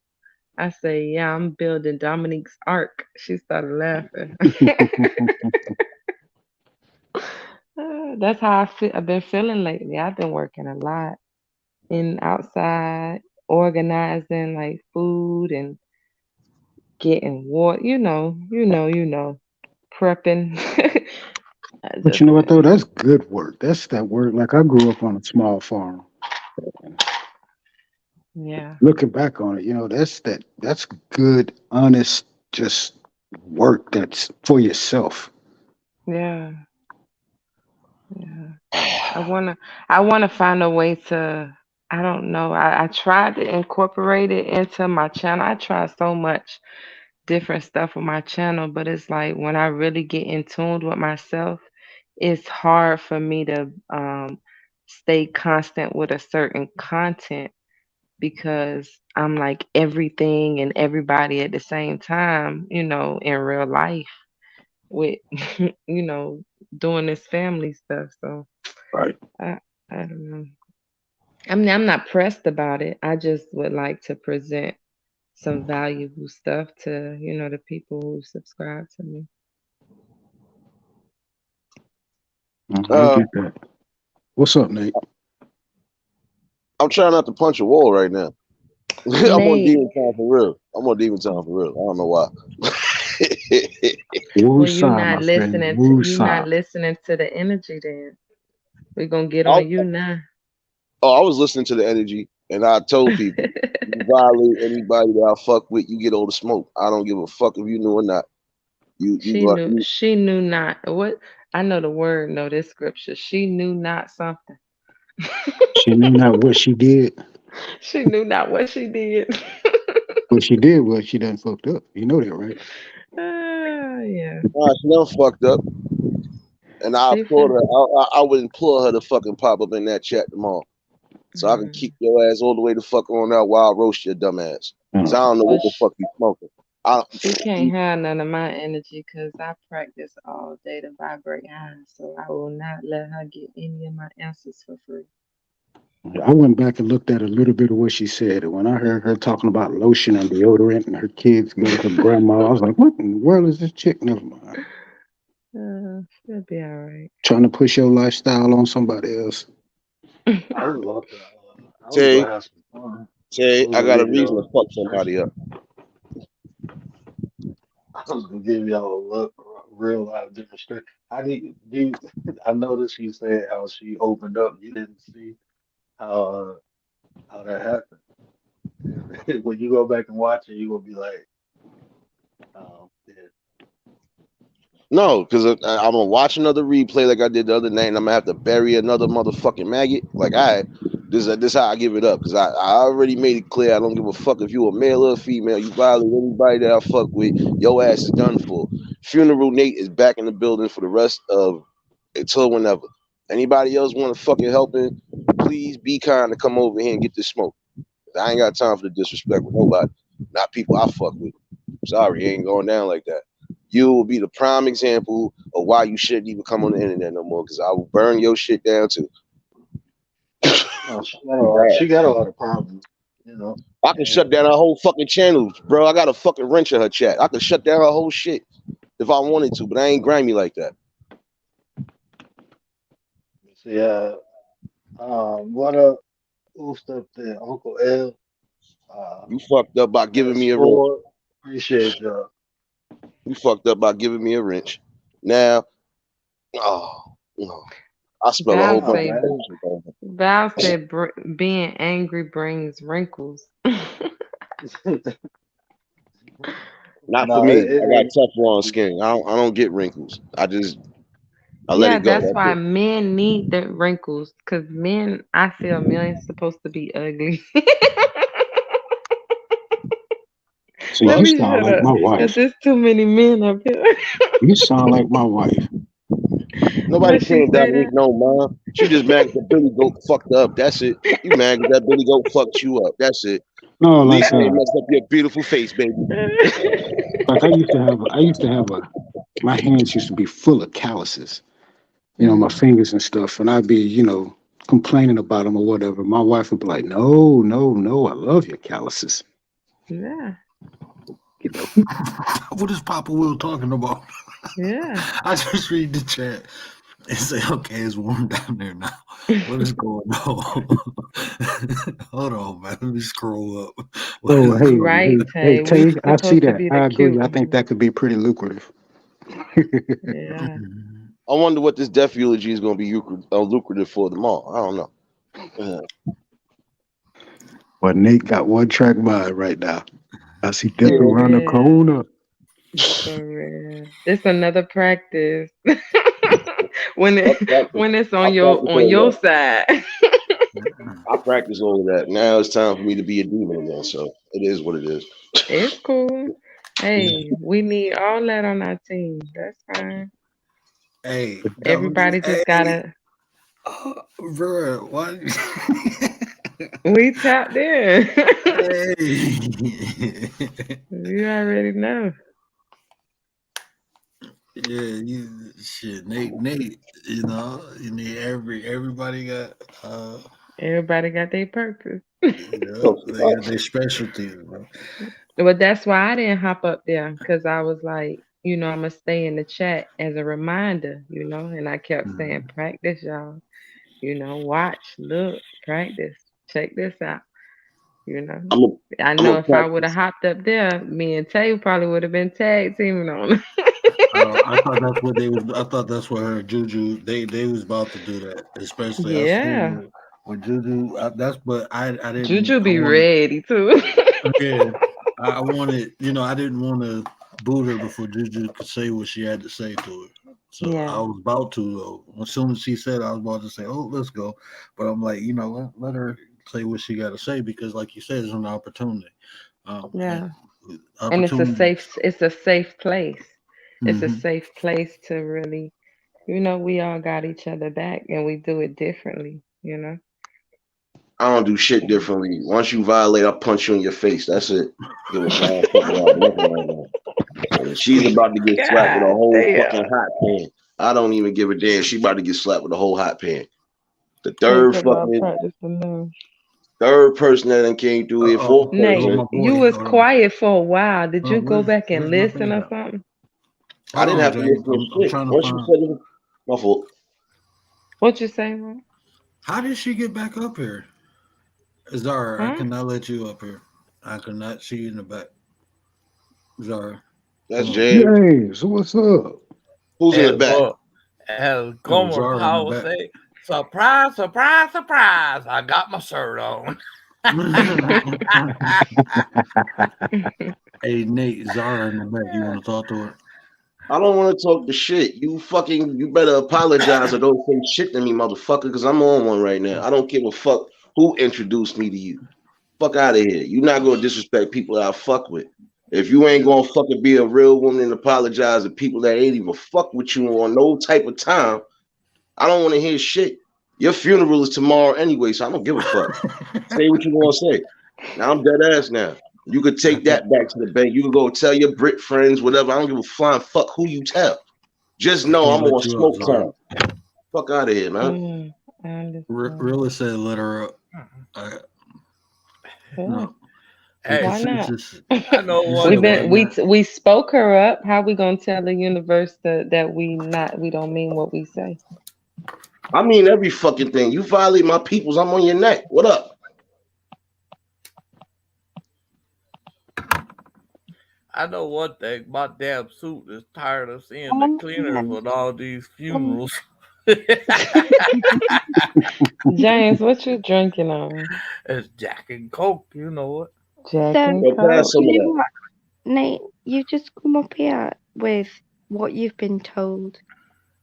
I say, yeah, I'm building Dominique's ark. She started laughing. That's how I feel. I've been feeling lately. I've been working a lot in outside, organizing like food and getting water. Prepping. I But just you know what though? been, That's good work. That's that work. Like I grew up on a small farm. yeah, Looking back on it, that's good, honest, just work that's for yourself. yeah, yeah. I wanna find a way to. I don't know. I tried to incorporate it into my channel. I tried so much different stuff with my channel, but it's like when I really get in tune with myself, it's hard for me to stay constant with a certain content because I'm like everything and everybody at the same time, in real life with you know, doing this family stuff. So Right. I I don't know. I mean, I'm not pressed about it. I just would like to present some valuable stuff to, the people who subscribe to me. I Uh, get that. What's up, Nate? I'm trying not to punch a wall right now. I'm on Nate, demon time for real. I'm on demon time for real. I don't know why. well, you Woosah, not my friend. listening to you not Woosah. listening to the energy then. We're gonna get I, on you now. I was listening to the energy, and I told people, you violate anybody that I fuck with, you get all the smoke. I don't give a fuck if you knew or not. You She knew not what I know the word, know this scripture. She knew not something. She knew not what she did. She knew not what she did. What she did was she done fucked up. You know that, right? Yeah. She done fucked up, and I She applaud fin her. I would implore her to fucking pop up in that chat tomorrow, so I can mm. kick your ass all the way the fuck on out while I roast your dumb ass. Cause I don't know Well, what the fuck you smoking. she can't have none of my energy because I practice all day to vibrate high, so I will not let her get any of my answers for free. I went back and looked at a little bit of what she said. And when I heard her talking about lotion and deodorant and her kids go to her grandma, I was like, what in the world is this chick? Never mind. She'll be all right. Trying to push your lifestyle on somebody else. I was about to. I was Tay, gonna have some fun. I Tay, was I gonna got a give reason to y'all. fuck somebody up. I was gonna give y'all a look, real life demonstration. How do you, I noticed you said how she opened up. You didn't see how how that happened. And when you go back and watch it, you gonna be like, yeah. No, because I'm gonna watch another replay like I did the other night, and I'm gonna have to bury another motherfucking maggot. Like, all right, this how I give it up. Because I already made it clear I don't give a fuck if you a male or a female. You violate anybody that I fuck with, your ass is done for. Funeral Nate is back in the building for the rest of until whenever. Anybody else want to fucking help in? please be kind to come over here and get this smoke. I ain't got time for the disrespect with nobody. Not people I fuck with. Sorry, it ain't going down like that. You will be the prime example of why you shouldn't even come on the internet no more, because I will burn your shit down too. No, she got a lot of problems, you know. I can shut down her whole fucking channel, bro. I got a fucking wrench in her chat. I could shut down her whole shit if I wanted to, but I ain't grimy like that. Yeah. What up? Who's up there? Uncle L. You fucked up by giving me a wrench. Sport. Appreciate y'all. You fucked up by giving me a wrench. Now, oh, no. I smell a whole Val bunch say, of bullshit. Val said being angry brings wrinkles. Not No, for me. it I got Teflon skin. I don't get wrinkles. I let Yeah, it go. that's That's why it. men need the wrinkles. Cause men, I feel men ain't supposed to be ugly. See, Let you me sound shut like up. my 'Cause wife. there's too many men up here. You sound like my wife. Nobody What she saying say Dominique that? no man. She just mad that Billy Goat fucked her up. That's it. You mad that Billy Goat fucked you up. That's it. No, At like least I ain't messed up your beautiful face, baby. I used to have my hands used to be full of calluses. You know, my fingers and stuff, and I'd be, complaining about them or whatever. My wife would be like, "No, no, no, I love your calluses." Yeah, You know, What is Papa Will talking about? yeah. I just read the chat and say, okay, it's warm down there now. What is going on? Hold on, man. Let me scroll up. What oh, is hey, going Right, hey, Tay. We Tay, I see supposed to that. be the I agree. cute I think one. that could be pretty lucrative. Yeah. on? I wonder what this death eulogy is going to be lucrative for them all. I don't know. But Nate got one track mind right now. I see death For around the real. corner. For real. It's another practice. when it I practice when it's all on your that. side. I practice all of that. Now it's time for me to be a demon again. So it is what it is. It's cool. Hey, we need all that on our team. That's fine. Hey, Everybody just hey, gotta bro, what? we tapped in. Hey. You already know. Yeah, shit, Nate, you need everybody got Everybody got their purpose. So they got their specialties, bro. But that's why I didn't hop up there because I was like, I'm gonna stay in the chat as a reminder, and I kept saying, Mhm. practice, y'all, watch, look, practice, check this out, I'm a, I I'm know a if I would have practice. hopped up there, me and Tay probably would have been tag teaming on. I thought that's what they was. I thought that's what her Juju. They was about to do that, especially I Yeah, seen with Juju. That's but I didn't. Juju I be wanted. ready too. Yeah, I wanted. I didn't want to boot her before Juju could say what she had to say to her. So I Yeah, was about to though. As soon as she said, I was about to say, "Oh, let's go," but I'm like, let her say what she got to say because, like you said, it's an opportunity. And yeah, and opportunity. it's a safe place. It's a Hmm. safe place to really, we all got each other back, and we do it differently. I don't do shit differently. Once you violate, I'll punch you in your face. That's it. Give a flying fuck about nothing right now. And she's about to get slapped with a God whole fucking damn. hot pan. I don't even give a damn. She about to get slapped with a whole hot pan. The Talk about practice enough. third person that done came through here, fourth Go Nate, person. my you boy. was quiet for a while. Did you go back and Where's my listen band or at? something? I Hold didn't on, have to James. listen to I'm shit. trying to Once you find. said it, my fault. What you saying, man? How did she get back up here? Zara, I Huh? cannot let you up here. I cannot see you in the back. Zara, That's come on. James. James, what's up? Who's in the back? No, Gomer Zara in the Powell back. say, surprise, surprise, surprise, I got my shirt on. Hey, Nate, Zara in the back. You want to talk to her? I don't want to talk the shit. You better apologize or don't say shit to me, motherfucker, because I'm on one right now. I don't give a fuck who introduced me to you. Fuck out of here. You're not gonna disrespect people that I fuck with. If you ain't gonna fucking be a real woman and apologize to people that ain't even fuck with you on no type of time, I don't want to hear shit. Your funeral is tomorrow anyway, so I don't give a fuck. Say what you want to say. Now I'm dead ass now. You could take that back to the bank. You can go tell your Brit friends, whatever. I don't give a flying fuck who you tell. Just know I'm on smoke time. Fuck out of here, man. Really said let her up. No. Hey, why not? I know we spoke her up. How we gonna tell the universe that we don't mean what we say? I mean every fucking thing. You violate my peoples, I'm on your neck. What up? I know one thing. My damn suit is tired of seeing the cleaners with all these funerals. James, what you drinking on? It's Jack and Coke, you know what? Jack and Coke. You know what, Nate, you just come up here with what you've been told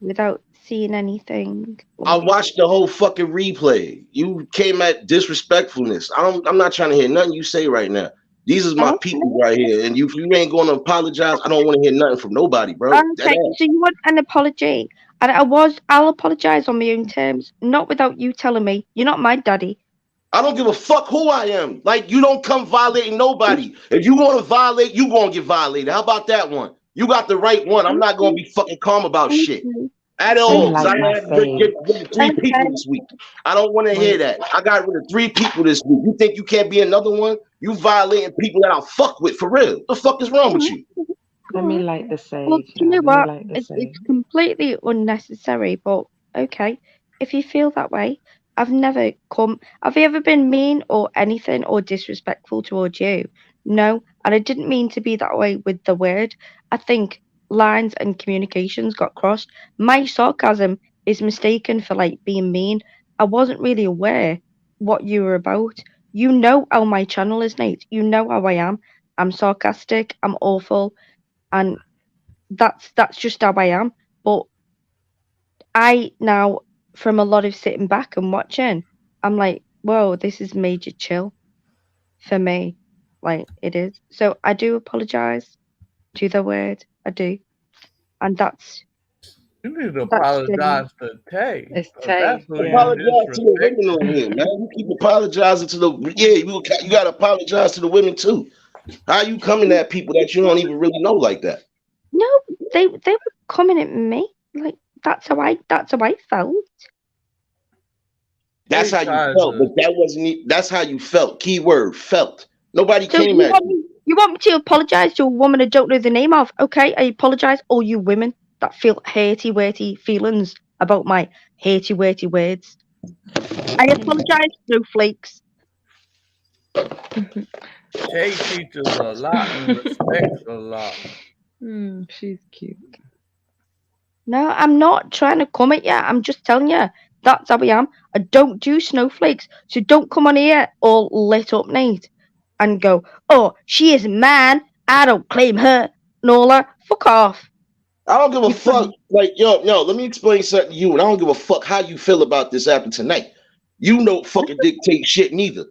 without seeing anything. I watched the whole fucking replay. You came at disrespectfulness. I'm not trying to hear nothing you say right now. These is my people right here, and if you ain't going to apologize, I don't want to hear nothing from nobody, bro. Okay, so you want an apology, and I'll apologize on my own terms, not without you telling me you're not my daddy. I don't give a fuck who I am. Like, you don't come violating nobody. If you want to violate, you gonna get violated. How about that one? You got the right one. I'm not gonna be fucking calm about shit at all. I had to get rid of 3 people this week. I don't want to hear that. I got rid of 3 people this week. You think you can't be another one? You violating people that I fuck with for real. What the fuck is wrong with you? Let me light the sage. Well, you know what? It's completely unnecessary, but okay. If you feel that way, have you ever been mean or anything or disrespectful towards you? No, and I didn't mean to be that way with the word. I think lines and communications got crossed. My sarcasm is mistaken for like being mean. I wasn't really aware what you were about. You know how my channel is, Nate. You know how I am. I'm sarcastic. I'm awful, and that's just how I am. But I now, from a lot of sitting back and watching, I'm like, whoa, this is major chill for me. Like, it is. So I do apologize to the word. I do. And that's... You need to apologize to Tay. It's Tay. Apologize to the women on here, man. You keep apologizing to you gotta apologize to the women too. How you coming at people that you don't even really know like that? No, they were coming at me. Like, that's how I felt. That's how you felt, but that wasn't. That's how you felt. Keyword felt. Nobody came at you. You want me to apologize to a woman I don't know the name of? Okay, I apologize. All you women that feel hatey feelings about my hatey words. I apologize, snowflakes. Tay teaches a lot and respects a lot. She's cute. No, I'm not trying to come at you. I'm just telling you that's how I am. I don't do snowflakes. So don't come on here all lit up, Nate, and go, oh, she is a man. I don't claim her. Nola, fuck off. I don't give a fuck. Like, yo, let me explain something to you, and I don't give a fuck how you feel about this happening tonight. You don't fucking dictate shit neither.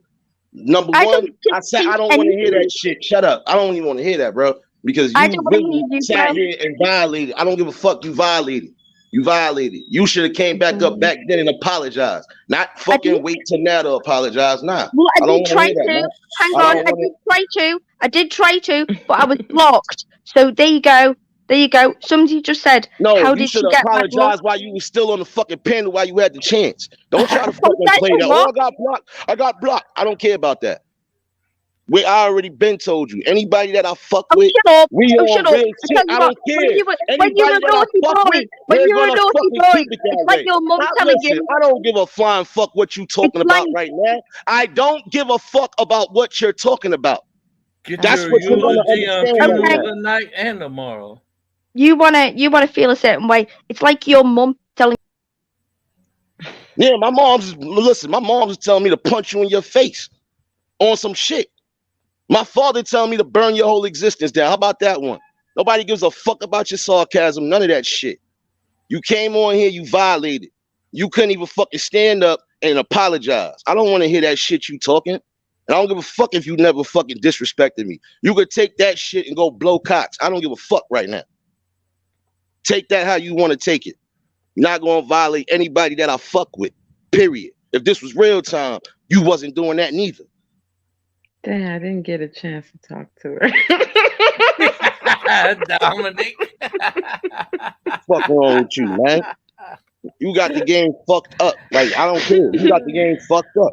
Number one, I said I don't want to hear that shit. Shut up. I don't even want to hear that, bro. Because you really sat here and violated. I don't give a fuck. You violated. You violated. You should have came back up back then and apologized. Not fucking wait till now to apologize. Nah. Well, I did try to. Hang on. I did try to, but I was blocked. So there you go. There you go. Somebody just said, no, how you did should she get apologize while you were still on the fucking panel while you had the chance. Don't try to fucking play that. Oh, I got blocked. I got blocked. I don't care about that. I already been told you. Anybody that I fuck with, we on real shit. I don't care. When you were a naughty boy, it's like your mom telling you. I don't give a flying fuck what you talking about right now. I don't give a fuck about what you're talking about. That's what you're gonna understand tonight and tomorrow. You wanna feel a certain way. It's like your mom telling. Yeah, my mom's telling me to punch you in your face on some shit. My father telling me to burn your whole existence down. How about that one? Nobody gives a fuck about your sarcasm. None of that shit. You came on here, you violated. You couldn't even fucking stand up and apologize. I don't want to hear that shit you talking. And I don't give a fuck if you never fucking disrespected me. You could take that shit and go blow cocks. I don't give a fuck right now. Take that how you want to take it. You're not going to violate anybody that I fuck with. Period. If this was real time, you wasn't doing that neither. Damn, I didn't get a chance to talk to her. Dominic. Fuck wrong with you, man? You got the game fucked up. Like, I don't care. You got the game fucked up.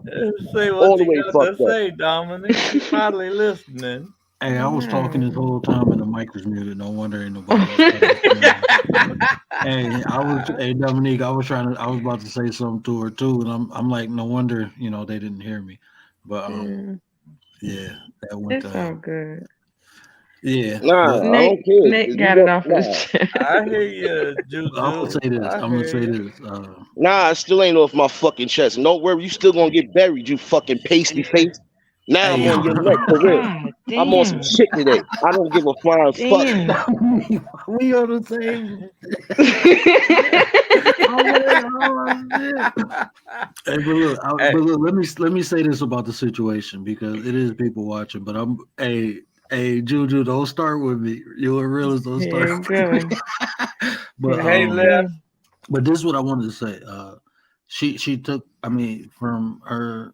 Say All what the you way got to fucked up. say, Dominic. She's probably listening. Hey, I was talking this No. whole time and the mic was muted. No wonder ain't nobody else cut it. Hey, Dominique, I was about to say something to her too, and I'm like, no wonder, they didn't hear me. But yeah, that went It's all good. yeah. Nah, But I don't care. Nate You got it got- off his nah. chest. I hear you, Juju. I'm gonna say this. I I'm gonna hear say you. this. Nah, it still ain't off my fucking chest. And don't worry, you still gonna get buried, you fucking pasty face. Now I'm Hey. on your neck for real. God I'm on some damn. shit today. I don't give a flying fuck. Damn. We on the same. Hey, but look, let me say this about the situation because it is people watching. But hey, Juju, don't start with me. You and Realist, don't Here start you with go. me. But Hey, Les. but this is what I wanted to say. She took. I mean, from her.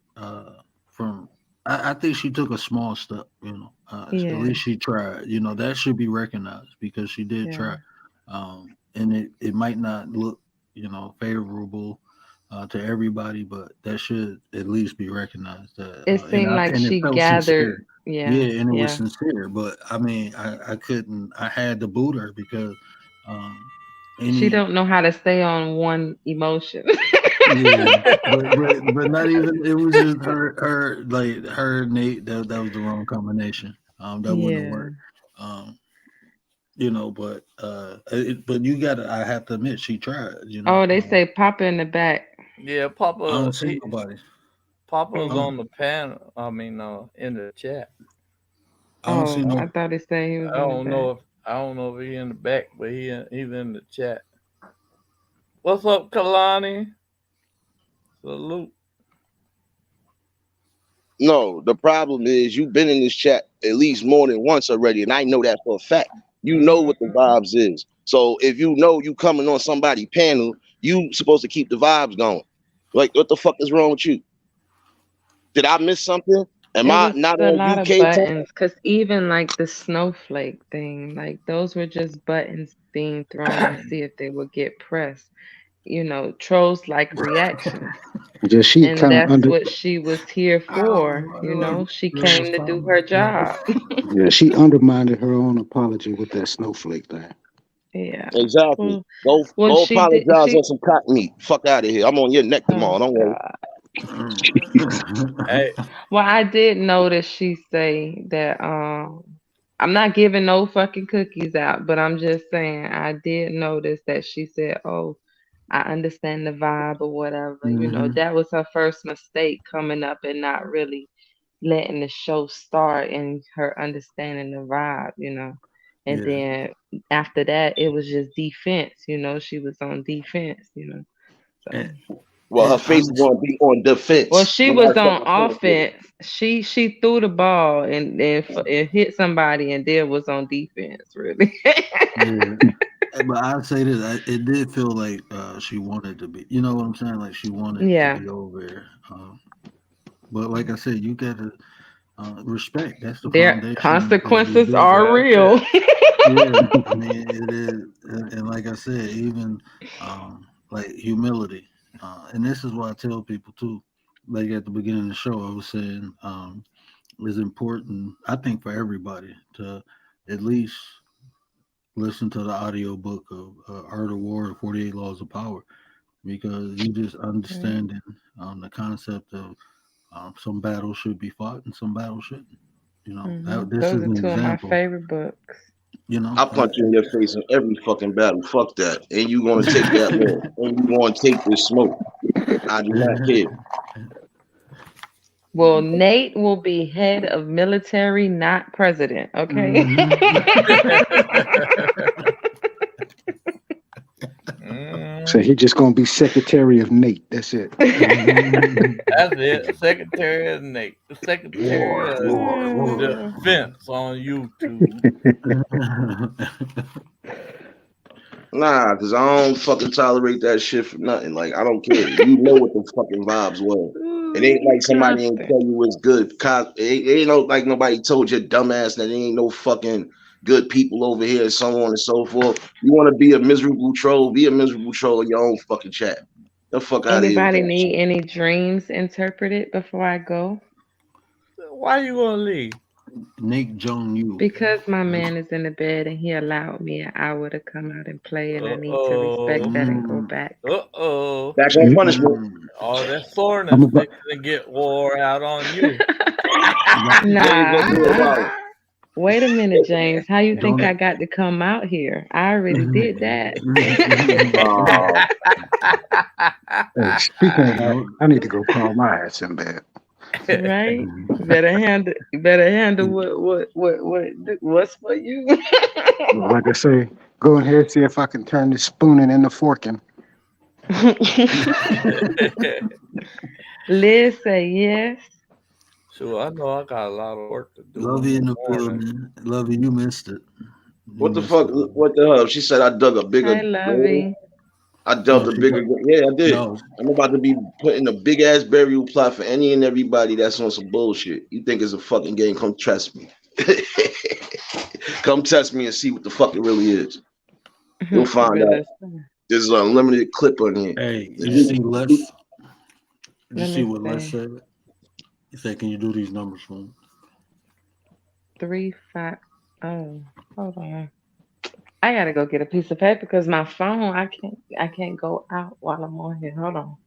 I think she took a small step. At Yeah. least she tried. That should be recognized because she did Yeah. try. And it might not look favorable to everybody, but that should at least be recognized. It seemed like and she it felt gathered. sincere. Yeah. Yeah, and it was Yeah. sincere. But I mean, I couldn't. I had to boot her because She any don't know how to stay on one emotion. yeah, but not even. It was just her like her and Nate. That was the wrong combination. That wouldn't have Yeah. worked. But you gotta. I have to admit, she tried. Oh, they say Papa in the back. Yeah, I Papa. don't see nobody. Papa's Oh. on the panel. I mean, in the chat. I don't see Oh, no. I thought he said he was I in don't the know back. if he in the back, but he's in the chat. What's up, Kalani? Salute. No, the problem is you've been in this chat at least more than once already, and I know that for a fact. You know what the vibes is. So if you know you coming on somebody's panel, you supposed to keep the vibes going. Like, what the fuck is wrong with you? Did I miss something? Am It I was not a on lot of UK time? buttons, because even like the snowflake thing, like those were just buttons being thrown to see if they would get pressed. Trolls like reaction. Just she And kind of that's under. what she was here for. She came to do her job. Yeah, she undermined her own apology with that snowflake thing. Yeah. Exactly. Well, Go she did. apologize on some cock meat. Fuck out of here. I'm on your neck tomorrow. Oh, Don't worry. God. Hey, Well, I did notice she say that I'm not giving no fucking cookies out, but I'm just saying I did notice that she said, "Oh, I understand the vibe or whatever." That was her first mistake coming up and not really letting the show start and her understanding the vibe, And Yeah. then after that, it was just defense, she was on defense, So. And- Well, her and face is honestly- going to be on defense. Well, she No matter was on what the fuck it is. offense. She threw the ball and it hit somebody, and then was on defense. Really. Yeah. But I'd say this, it did feel like she wanted to be, you know what I'm saying? Like she wanted Yeah. to be over there. But like I said, you got to respect. That's the Their foundation. consequences are real. Yeah, I mean, it is. And like I said, even like humility. And this is what I tell people too. Like at the beginning of the show, I was saying it's important, I think, for everybody to at least listen to the audio book of Art of War and 48 Laws of Power, because you just understanding the concept of some battles should be fought and some battles shouldn't. This Those is are an two of my example. favorite books. I'll punch you in your face in every fucking battle. Fuck that. And you gonna take that loss. And you gonna take this smoke. I do not care. Well, Nate will be head of military, not president. Okay. So he just gonna be Secretary of Nate. That's it. That's it. Secretary of Nate. The Secretary of Defense on YouTube. Nah, cause I don't fucking tolerate that shit for nothing. Like I don't care. You know what the fucking vibes were. It ain't Ooh, like somebody ain't constant. tell you it's good. It ain't no like nobody told your dumbass that there ain't no fucking good people over here, so on and so forth. You want to be a miserable troll? Be a miserable troll in your own fucking chat. The fuck out of here with Anybody that need shit. any dreams interpreted before I go? Why you gonna leave? Nick Jong U. Because my man is in the bed and he allowed me an hour to come out and play, and I need to respect Uh-oh. that and go Mm, back. Uh-oh. Back on punishment. All that I'm soreness about, fixing to get wore out on you. James gonna Nah, do it wild. wait a minute, James. How you think don't. I got to come out here? I already did that. hey, speaking of that, don't. I need to go crawl my ass in bed. Right? Better handle what's for you. Like I say, go ahead see if I can turn this spooning into forking. Liz say yes. Sure, I know I got a lot of work to do Love in you the in the morning. building. Love you. You missed it. You What the missed fuck? it. What the hell? She said I dug a bigger Hi, grave. Lovey. I No, dug a she bigger got grave. Yeah, I did. no. I'm about to be putting a big ass burial plot for any and everybody that's on some bullshit. You think it's a fucking game? Come test me. Come test me and see what the fuck it really is. You'll find out. Realist. There's an unlimited clip on here. Hey, And you see Les? Did you Let see me what Les see. said? He said, "Can you do these numbers for me?" 3, 5. Oh, hold on. I gotta go get a piece of paper because my phone. I can't go out while I'm on here. Hold on.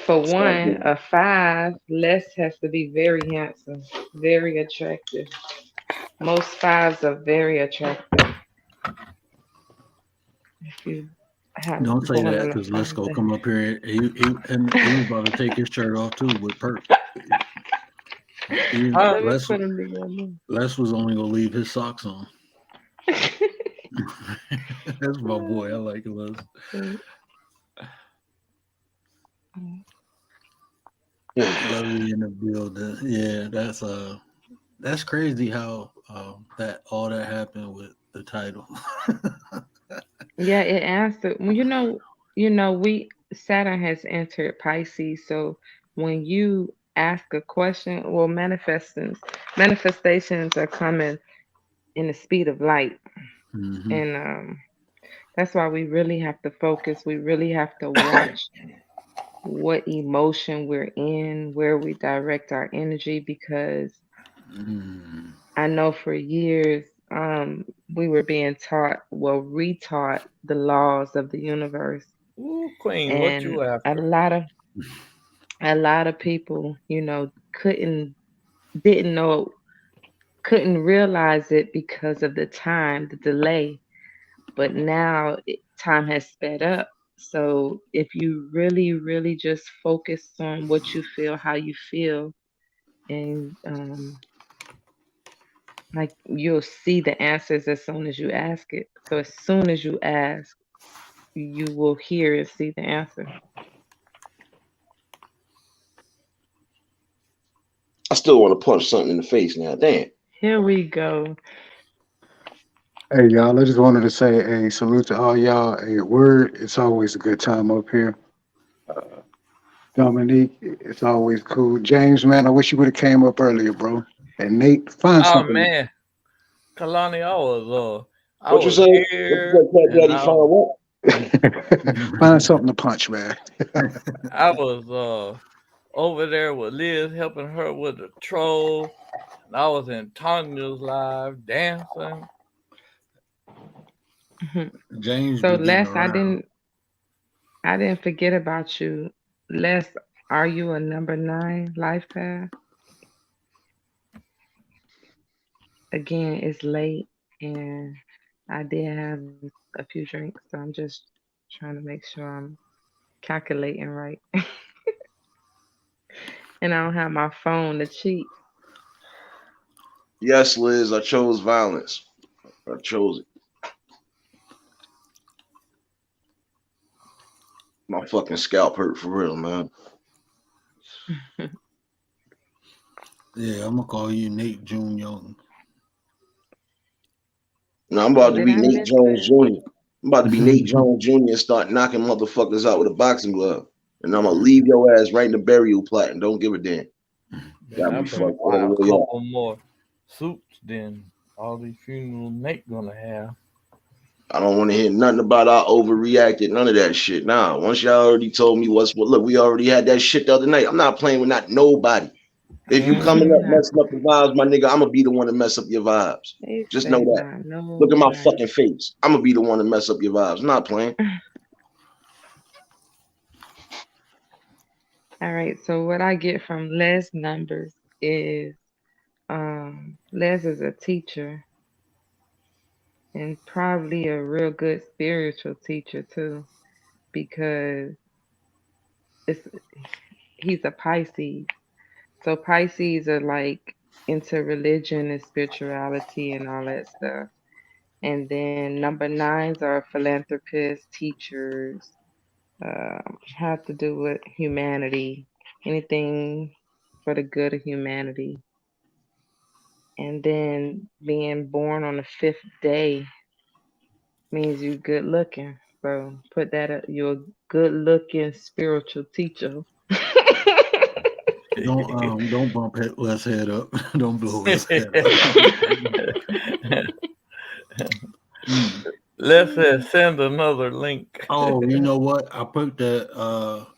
For sound one, good. a 5, Les has to be very handsome, very attractive. Most 5s are very attractive. If you have Don't say going that on a because Les 5 go day. come up here. He was about to take his shirt off too with Perk. Huh? Let me Les put him together. Les was only gonna leave his socks on. That's my boy. I like Les. Love you in the building. Yeah, that's crazy how that all that happened with the title. Yeah, it answered. Well, we Saturn has entered Pisces, so when you ask a question, well, manifestations are coming in the speed of light, Hmm. and that's why we really have to focus. We really have to watch what emotion we're in, where we direct our energy, because Mm. I know for years we were being retaught the laws of the universe. Ooh, Queen, what And you a after? lot of people, didn't know, couldn't realize it because of the time, the delay. But now time has sped up. So if you really, really just focus on what you feel, how you feel, and like you'll see the answers as soon as you ask it. So as soon as you ask, you will hear and see the answer. I still want to punch something in the face now. Damn. Here we go. Hey y'all, I just wanted to say a salute to all y'all. A word, it's always a good time up here. Dominique, it's always cool. James, man, I wish you would have came up earlier, bro. And Nate, find Oh something. man, Kalani, I What you was say? What here you say, Cat and Daddy? Find what? Find something to punch, man. I was over there with Liz helping her with the troll. And I was in Tanya's live dancing. James So be getting Les, around. I didn't forget about you. Les, are you a number 9 life path? Again, it's late and I did have a few drinks, so I'm just trying to make sure I'm calculating right. And I don't have my phone to cheat. Yes, Liz, I chose violence. I chose it. My fucking scalp hurt for real, man. Yeah, I'm gonna call you Nate June Young. No, I'm Or about to did be I Nate miss Jones that? Jr. I'm about to be Nate Jones Jr. and start knocking motherfuckers out with a boxing glove. And I'm gonna leave your ass right in the burial plot and don't give a damn. Then Got I me better fucked all buy the a way up. couple more suits than all these funerals Nate gonna have. I don't want to hear nothing about I overreacted, none of that shit. Nah, once y'all already told me what's what, look, we already had that shit the other night. I'm not playing with not nobody. If you coming up Nah, messing up the vibes, my nigga, I'm gonna be the one to mess up your vibes. they Just know say that. not Look at my nobody. fucking face. I'm gonna be the one to mess up your vibes. I'm not playing. All right, so what I get from Les numbers is Les is a teacher and probably a real good spiritual teacher too, because it's he's a Pisces. So Pisces are like into religion and spirituality and all that stuff. And then number nines are philanthropists, teachers, have to do with humanity, anything for the good of humanity. And then being born on the fifth day means you're good looking. So put that up. You're a good looking spiritual teacher. Don't bump Les head up. Don't blow his head up. Let's send another link. Oh, you know what? I put that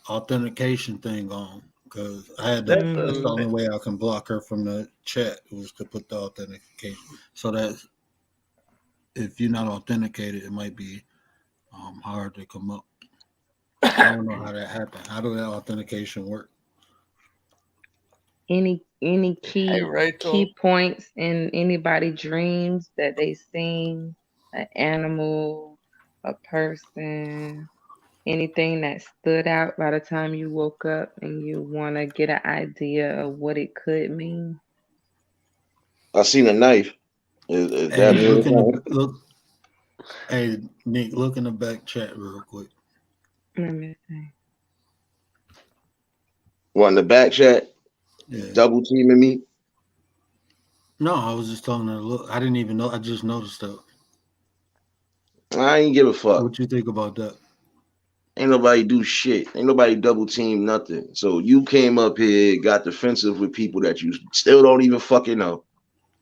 authentication thing on because I had to. That's the only way I can block her from the chat was to put the authentication. So that if you're not authenticated, it might be hard to come up. I don't know how that happened. How does that authentication work? Any key Hey, Rachel. key points in anybody dreams that they seen, an animal, a person, anything that stood out by the time you woke up and you want to get an idea of what it could mean? I seen a knife. Is that Hey, mean look. Hey, Nick, look in the back chat real quick. Let me see. what in the back chat? Yeah. Double teaming me? No, I was just telling her. Look, I didn't even know. I just noticed that. I ain't give a fuck. What you think about that? Ain't nobody do shit. Ain't nobody double team nothing. So you came up here, got defensive with people that you still don't even fucking know.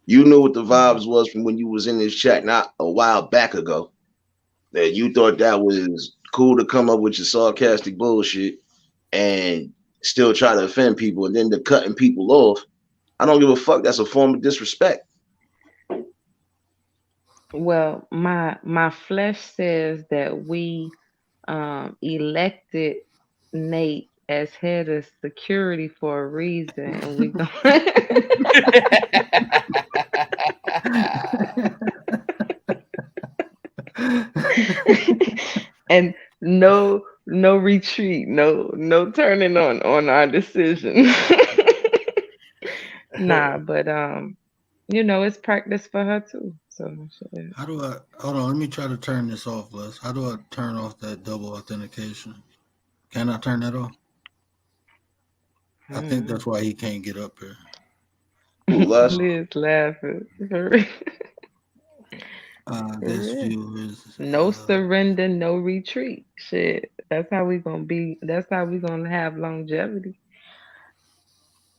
You knew what the vibes was from when you was in this chat not a while back ago. That you thought that was cool to come up with your sarcastic bullshit and still try to offend people, and then the cutting people off. I don't give a fuck. That's a form of disrespect. Well, my flesh says that we elected Nate as head of security for a reason, and we and no retreat, no turning on our decision. Nah, but it's practice for her too. So shit. How do I hold on? Let me try to turn this off, Les. How do I turn off that double authentication? Can I turn that off? I think that's why he can't get up here. Les? Liz laughing. This viewers. No surrender, no retreat. Shit. That's how we gonna be. That's how we gonna have longevity.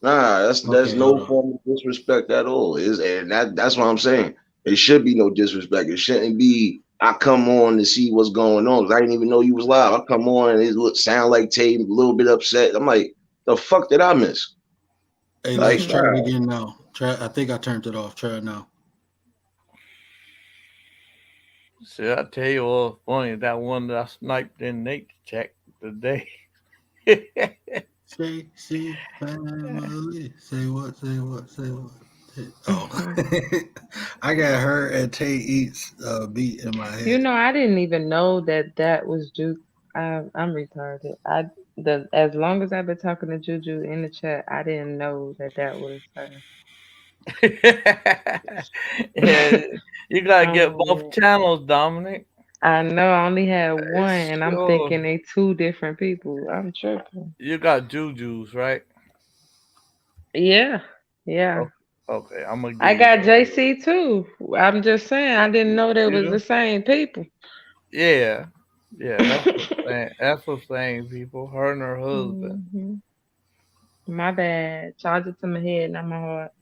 Nah, that's Okay, no hold on. form of disrespect at all. That's what I'm saying. It should be no disrespect. It shouldn't be. I come on to see what's going on. 'Cause I didn't even know you was live. I come on and it sound like Tate a little bit upset. I'm like, the fuck did I miss? Hey, Like, let's try it again now. I think I turned it off. Try it now. See, I tell you what's funny, that one that I sniped in Nate's chat today. Say family. Say what? Say what? Say what? Oh, I got her and Tay Eats beat in my head. I didn't even know that was Juju. I'm retarded. As long as I've been talking to Juju in the chat, I didn't know that was her. Yeah, you gotta get both channels, Dominic. I know I only had one, and Sure. I'm thinking they two different people. I'm tripping. You got Juju's, right? Yeah. Okay, I'm gonna I give got you. JC too. I'm just saying, I didn't know they was Yeah, the same people. yeah, yeah. That's the same people. Her and her husband. Hmm. My bad. Charge it to my head, not my heart.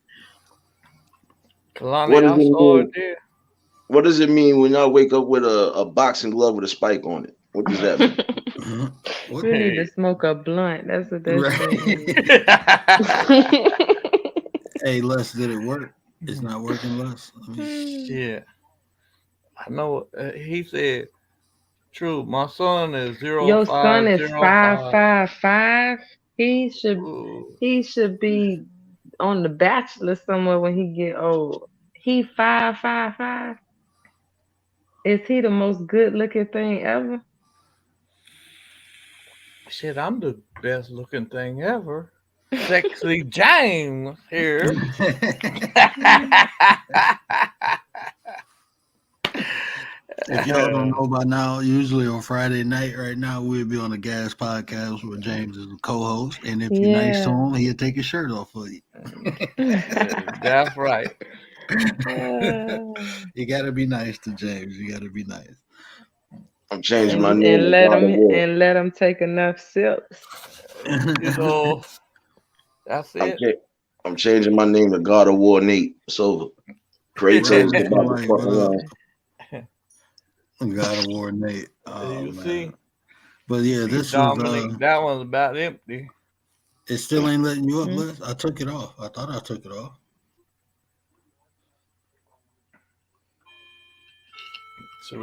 What Kalani, does I it saw it mean? there. What does it mean when y'all wake up with a boxing glove with a spike on it? What does that mean? What? We need to Hey. smoke a blunt. That's what that shit Right. means. Hey, Les, did it work? It's not working, Les. I mean, Yeah, I know. He said, "True, my son is zero Your son five is zero five five. five five. He should Ooh, he should be on The Bachelor somewhere when he get old. He 5'5". Is he the most good looking thing ever? shit, I'm the best looking thing ever. Sexy James here." if y'all don't know by now, usually on Friday night, right now, we'll be on the Gas Podcast with James as the co-host, and if you're nice to Yeah. him, he'll take his shirt off for you. That's right. You gotta be nice to James. You gotta be nice. I'm changing my and name to let God of him War. and let him take enough sips. You know, that's I'm, it. cha- I'm changing my name to God of War Nate. So Kratos Right, is about to right. fuck What up? around. God of War Nate. Oh You man. see, But yeah, see, this was Dominic, that one's about empty. it still ain't letting you up, Hmm? Les? I took it off. I thought I took it off. So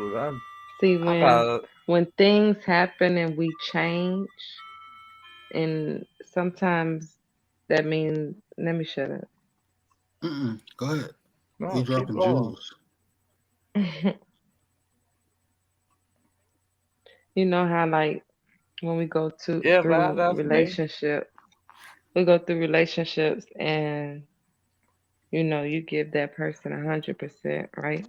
See, I got when things happen and we change, and sometimes that means let me shut up. Go ahead. We no keep dropping going. jewels. You know how like when we go Yeah, through that's me. relationships, we go through relationships and you give that person 100%, right?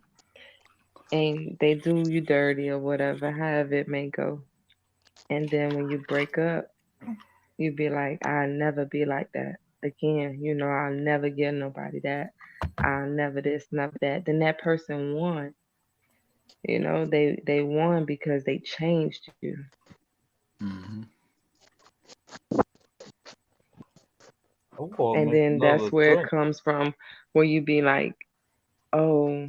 And they do you dirty or whatever, however it may go. And then when you break up, you be like, I'll never be like that again. I'll never give nobody that. I'll never this, never that. Then that person won. They won because they changed you. Mm-hmm. I'm going to And make then another that's where it drink. comes from, where you be like, oh,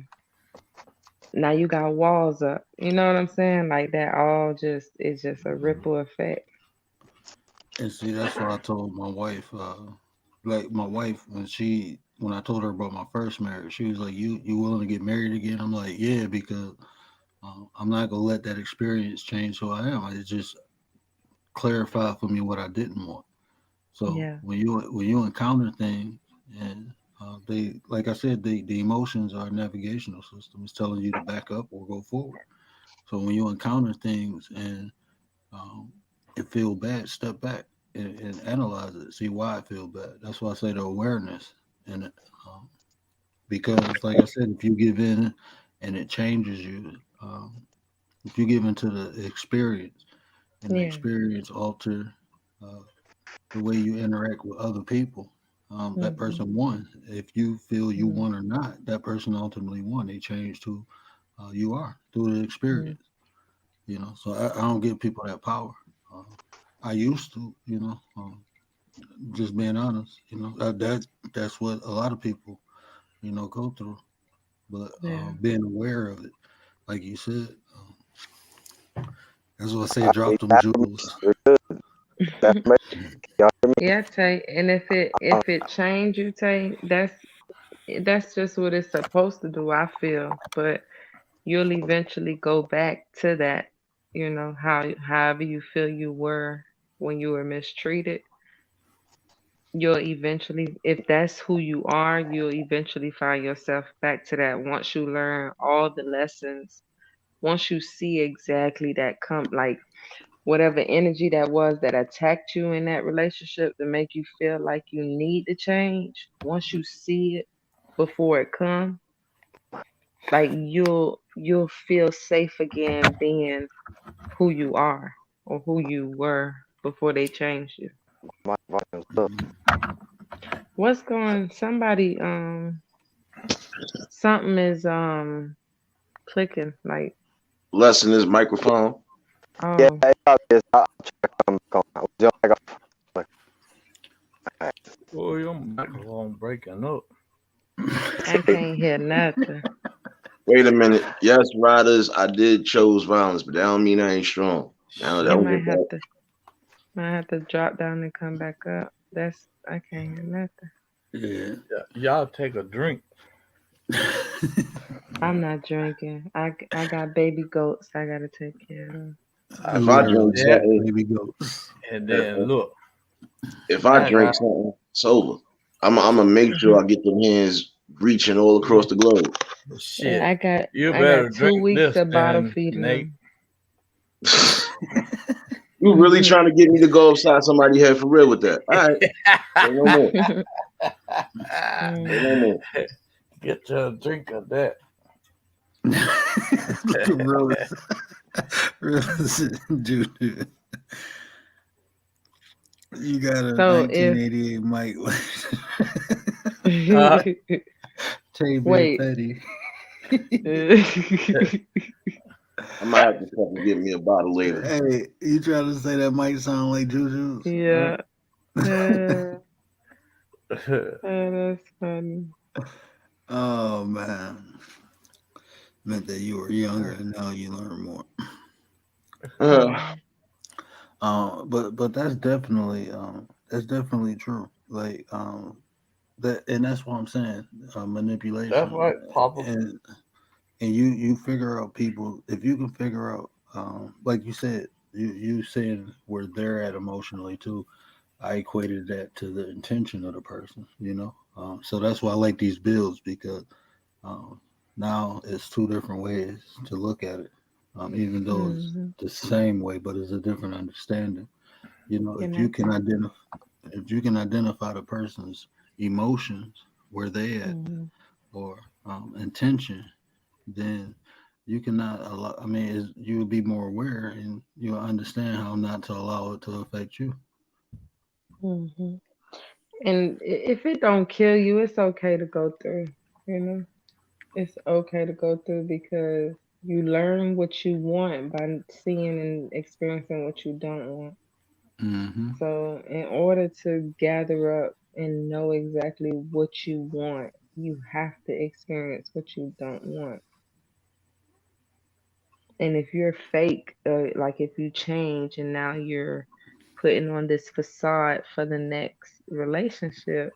now you got walls up. You know what I'm saying? Like that all just it's just a ripple effect. And see, that's why I told my wife, like my wife, when I told her about my first marriage, she was like, "You willing to get married again?" I'm like, "Yeah," because I'm not gonna let that experience change who I am. It just clarified for me what I didn't want. So Yeah. when you encounter things, and they, like I said, the emotions are a navigational system. It's telling you to back up or go forward. So when you encounter things and um, it feel bad, step back and analyze it, see why it feel bad. That's why I say the awareness. And um, because, like I said, if you give in and it changes you, if you give into the experience and the Yeah. experience alter uh, the way you interact with other people, that Hmm. person won. If you feel you Hmm. won or not, that person ultimately won. They changed who you are through the Hmm. experience. So I don't give people that power. Uh, I used to, just being honest, that's what a lot of people, go through. But Yeah. being aware of it, like you said, that's what I say. Drop them jewels. Yeah, Tay. And if it change you, Tay, that's just what it's supposed to do, I feel. But you'll eventually go back to that, however you feel you were when you were mistreated. You'll eventually, if that's who you are, you'll eventually find yourself back to that once you learn all the lessons, once you see exactly that like whatever energy that was that attacked you in that relationship to make you feel like you need to change. Once you see it before it comes, like you'll feel safe again being who you are or who you were before they changed you. Mhm. What's going? Somebody something is clicking like Lesson this microphone. Yeah, oh it probably is. I'll check on John. Oh, your microphone breaking up. I can't hear nothing. Wait a minute. Yes, riders, I did chose violence, but that don't mean I ain't strong. Now that You was might have it. to drop down and come back up. That's I can't hear nothing. Yeah. Y'all take a drink. I'm not drinking. I got baby goats I gotta take care of. If I drink Yeah. something, Baby go. And then look, if I I drink got something, it's over. I'm gonna make sure I get them hands reaching all across the globe. shit. I got You better 2 drink weeks this, of bottle then, feeding Nate. them. You really trying to get me to go upside somebody's head for real with that? All right. Say no more. Say no more. Get you a drink of that. Dude. You got a So if 1988 mic. Tay wait. Petty. I might have to come and get me a bottle later. Hey, you trying to say that might sound like Juju? Yeah. That's funny. Oh man. Meant that you were younger and now you learn more. But that's definitely true. Like that, and that's what I'm saying. Manipulation. That's right, Papa. And you figure out people if you can figure out like you said, you saying where they're at emotionally too. I equated that to the intention of the person, so that's why I like these builds because now it's two different ways to look at it, even though it's the same way, but it's a different understanding. If you can identify the person's emotions, where they at, or intention, then you cannot allow. I mean, you will be more aware and you'll understand how not to allow it to affect you. And if it don't kill you, it's okay to go through. It's okay to go through because you learn what you want by seeing and experiencing what you don't want. So in order to gather up and know exactly what you want, you have to experience what you don't want. And if you're fake, like if you change and now you're putting on this facade for the next relationship,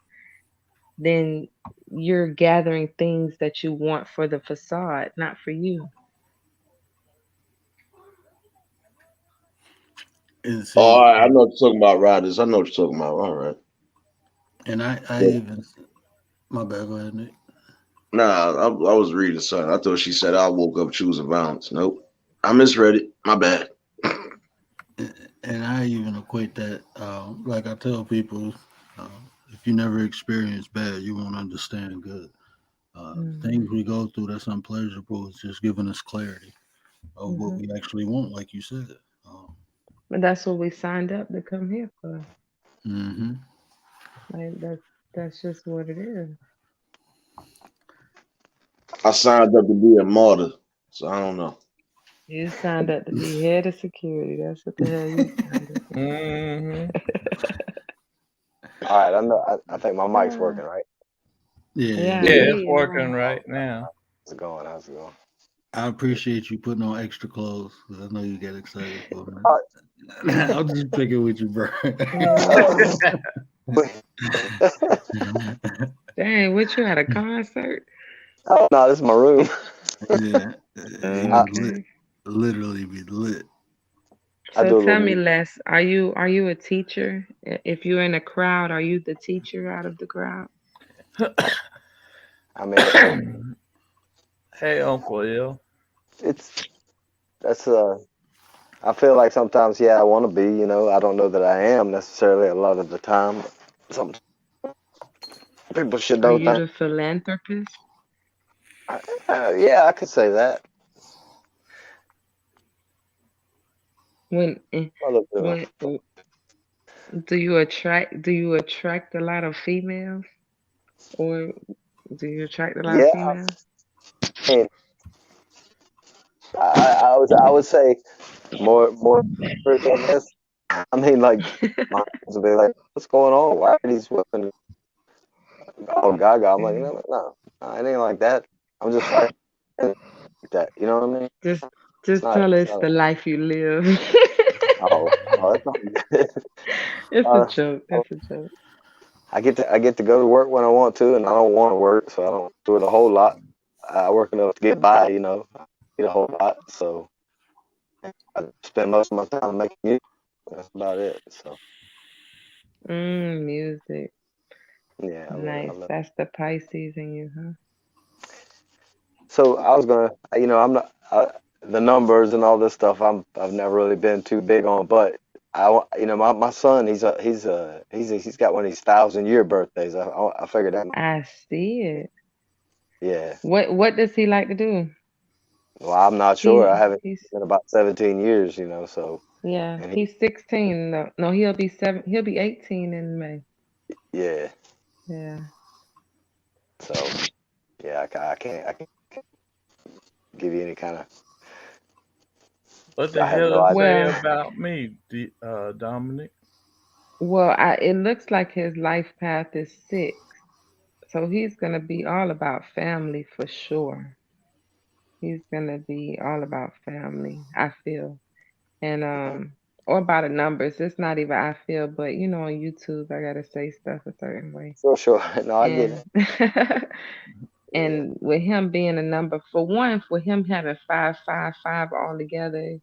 then you're gathering things that you want for the facade, not for you. Oh, I know what you're talking about, riders. I know what you're talking about. All right. And I even, my bad, go ahead, Nick. Nah, I was reading something. I thought she said I woke up choosing violence. Nope. I misread it. My bad. And I even equate that, like I tell people, if you never experience bad, you won't understand good. Things we go through that's unpleasurable is just giving us clarity of what we actually want, like you said. But that's what we signed up to come here for. Mm-hmm. Like that's just what it is. I signed up to be a martyr, so I don't know. You signed up to be head of security. That's what the hell you signed up for. All right, I know. I think my mic's working, right? Yeah, it's working right now. How's it going? How's it going? I appreciate you putting on extra clothes because I know you get excited for me. I'm just picking with you, bro. Dang, what you at a concert? Oh no, this is my room. Yeah, lit. Literally be lit. So tell me, Les, are you a teacher? If you're in a crowd, are you the teacher out of the crowd? I mean, hey, Uncle L. I feel like sometimes, yeah, I want to be. I don't know that I am necessarily a lot of the time. But some people should know. Are you the philanthropist? Yeah, I could say that. Do you attract a lot of females, or do you attract a lot of Yeah, females? I mean, I would say more than this. I mean, like my husband would be like, "What's going on? Why are these women all gaga?" I'm like, Mm. no, it ain't like that. I'm just like that. You know what I mean? Just It's just not. tell It's us not. the life you live. It's not good. It's a Uh, joke. That's a joke. I get to go to work when I want to, and I don't want to work, so I don't do it a whole lot. I work enough to get by, I get a whole lot, so I spend most of my time making music. That's about it. So Music. yeah, I Nice. love. That's the Pisces in you, huh? So I was gonna, I'm not the numbers and all this stuff. I've never really been too big on, but my son, he's got one of these 1,000-year birthdays. I figured that. I see it. Yeah. What does he like to do? Well, I'm not sure. I haven't He's been about 17 years, so yeah, and he's 16. No, he'll be 18 in May. yeah. Yeah. So yeah, I can't give you any kind of. What the I have hell no it idea. say Well, about me, Dominic? it looks like his life path is 6. So he's gonna be all about family for sure. He's gonna be all about family, I feel. And or by the numbers. It's not even I feel, but on YouTube I gotta say stuff a certain way. Sure. No, I get And it. Yeah. and with him being a number, for one, for him having 555 all together,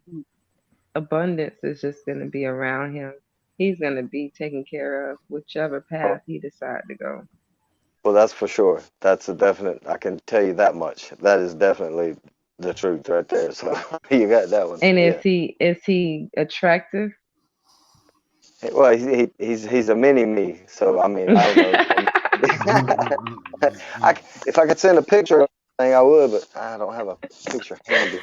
abundance is just gonna be around him. He's gonna be taken care of whichever path he decides to go. Well, that's for sure. That's a definite. I can tell you that much. That is definitely the truth right there. So you got that one. And Yeah. is he attractive? Well, he's a mini me. So I mean, I don't know. If I could send a picture of the thing, I would, but I don't have a picture handy.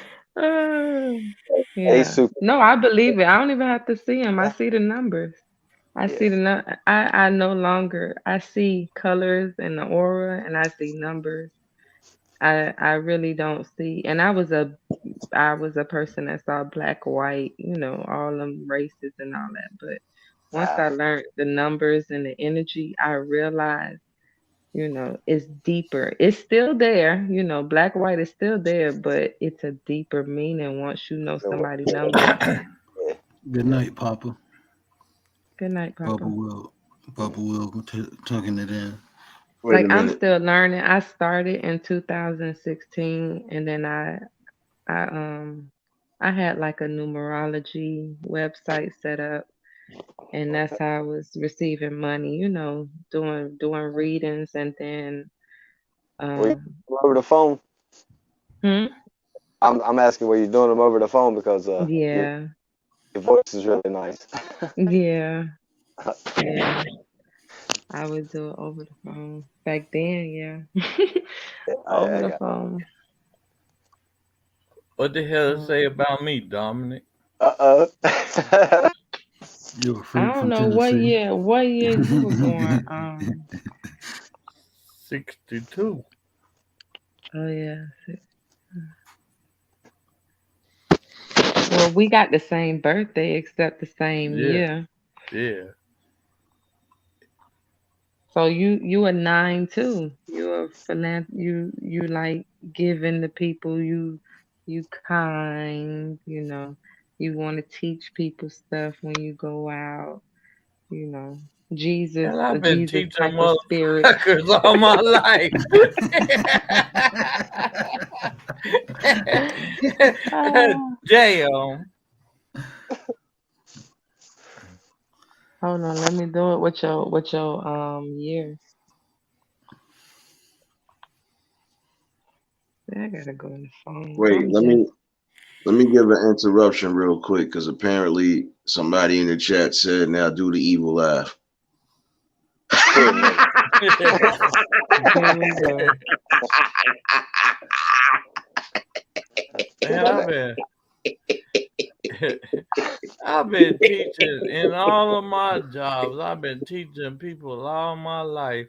Yeah. He's super. No, I believe it. I don't even have to see him. I see the numbers. I Yeah. see I no longer I see colors and the aura and I see numbers. I really don't see, and I was a person that saw black, white, all them races and all that. But once I learned the numbers and the energy, I realized, it's deeper. It's still there, black, white is still there, but it's a deeper meaning once you know somebody's numbers. Good night, Papa. Good night, Papa. Papa will tucking it in. Wait a Like I'm minute. still learning. I started in 2016, and then I had like a numerology website set up, and that's how I was receiving money. Doing readings, and then Were you doing them over the phone? I'm asking, were you doing them over the phone because Yeah. your voice is really nice. Yeah. Yeah. I would do it over the phone back then. Yeah. Over the phone. What the hell it say about me, Dominic? You're a I freak don't from know what Tennessee. year you were born. 62. Oh yeah. Well, we got the same birthday except the same year. Yeah. So you a 9 too. You a you like giving to people. You kind. You want to teach people stuff when you go out. Jesus, Hell, I've a been Jesus teaching type of spirit. motherfuckers all my life. Damn. Hold on, let me do it with your year. I gotta go in the phone. Wait, let me give an interruption real quick because apparently somebody in the chat said now do the evil laugh. There we go. Man, I've been teaching in all of my jobs. I've been teaching people all my life,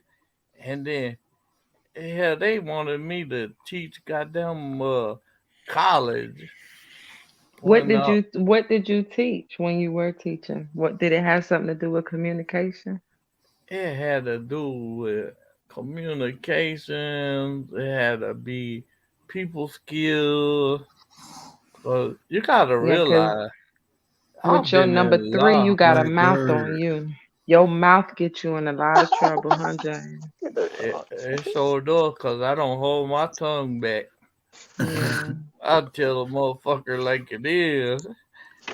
and then hell, they wanted me to teach goddamn college. When What did you teach when you were teaching? What did it have something to do with communication? it had to do with communications, it had to be people skills. But you gotta Yeah, cause realize with I've your been number in three, law. you got a Right mouth on word. you. Your mouth gets you in a lot of trouble, huh, James? It sure does, cause I don't hold my tongue back. Yeah. I tell a motherfucker like it is.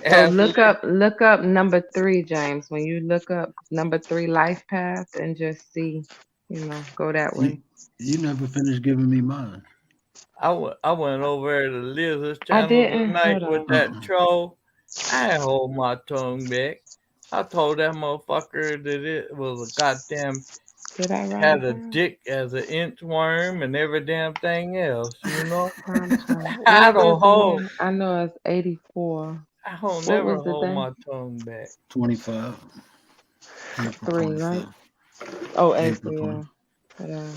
So After look up number three, James. When you look up number three life path and just see, go that You way. you never finished giving me mine. I went over there to Liz's I channel didn't. tonight Hold with on. that Uh-uh. troll. I ain't hold my tongue back. I told that motherfucker that it was a goddamn Did I write had it a down? dick as an inchworm and every damn thing else, you know? Time child. What I it don't is hold again? I know it's 84. I don't What never was the hold day? my tongue back. 25. April Three, right? 25th. Oh, April April, 20. yeah. Yeah.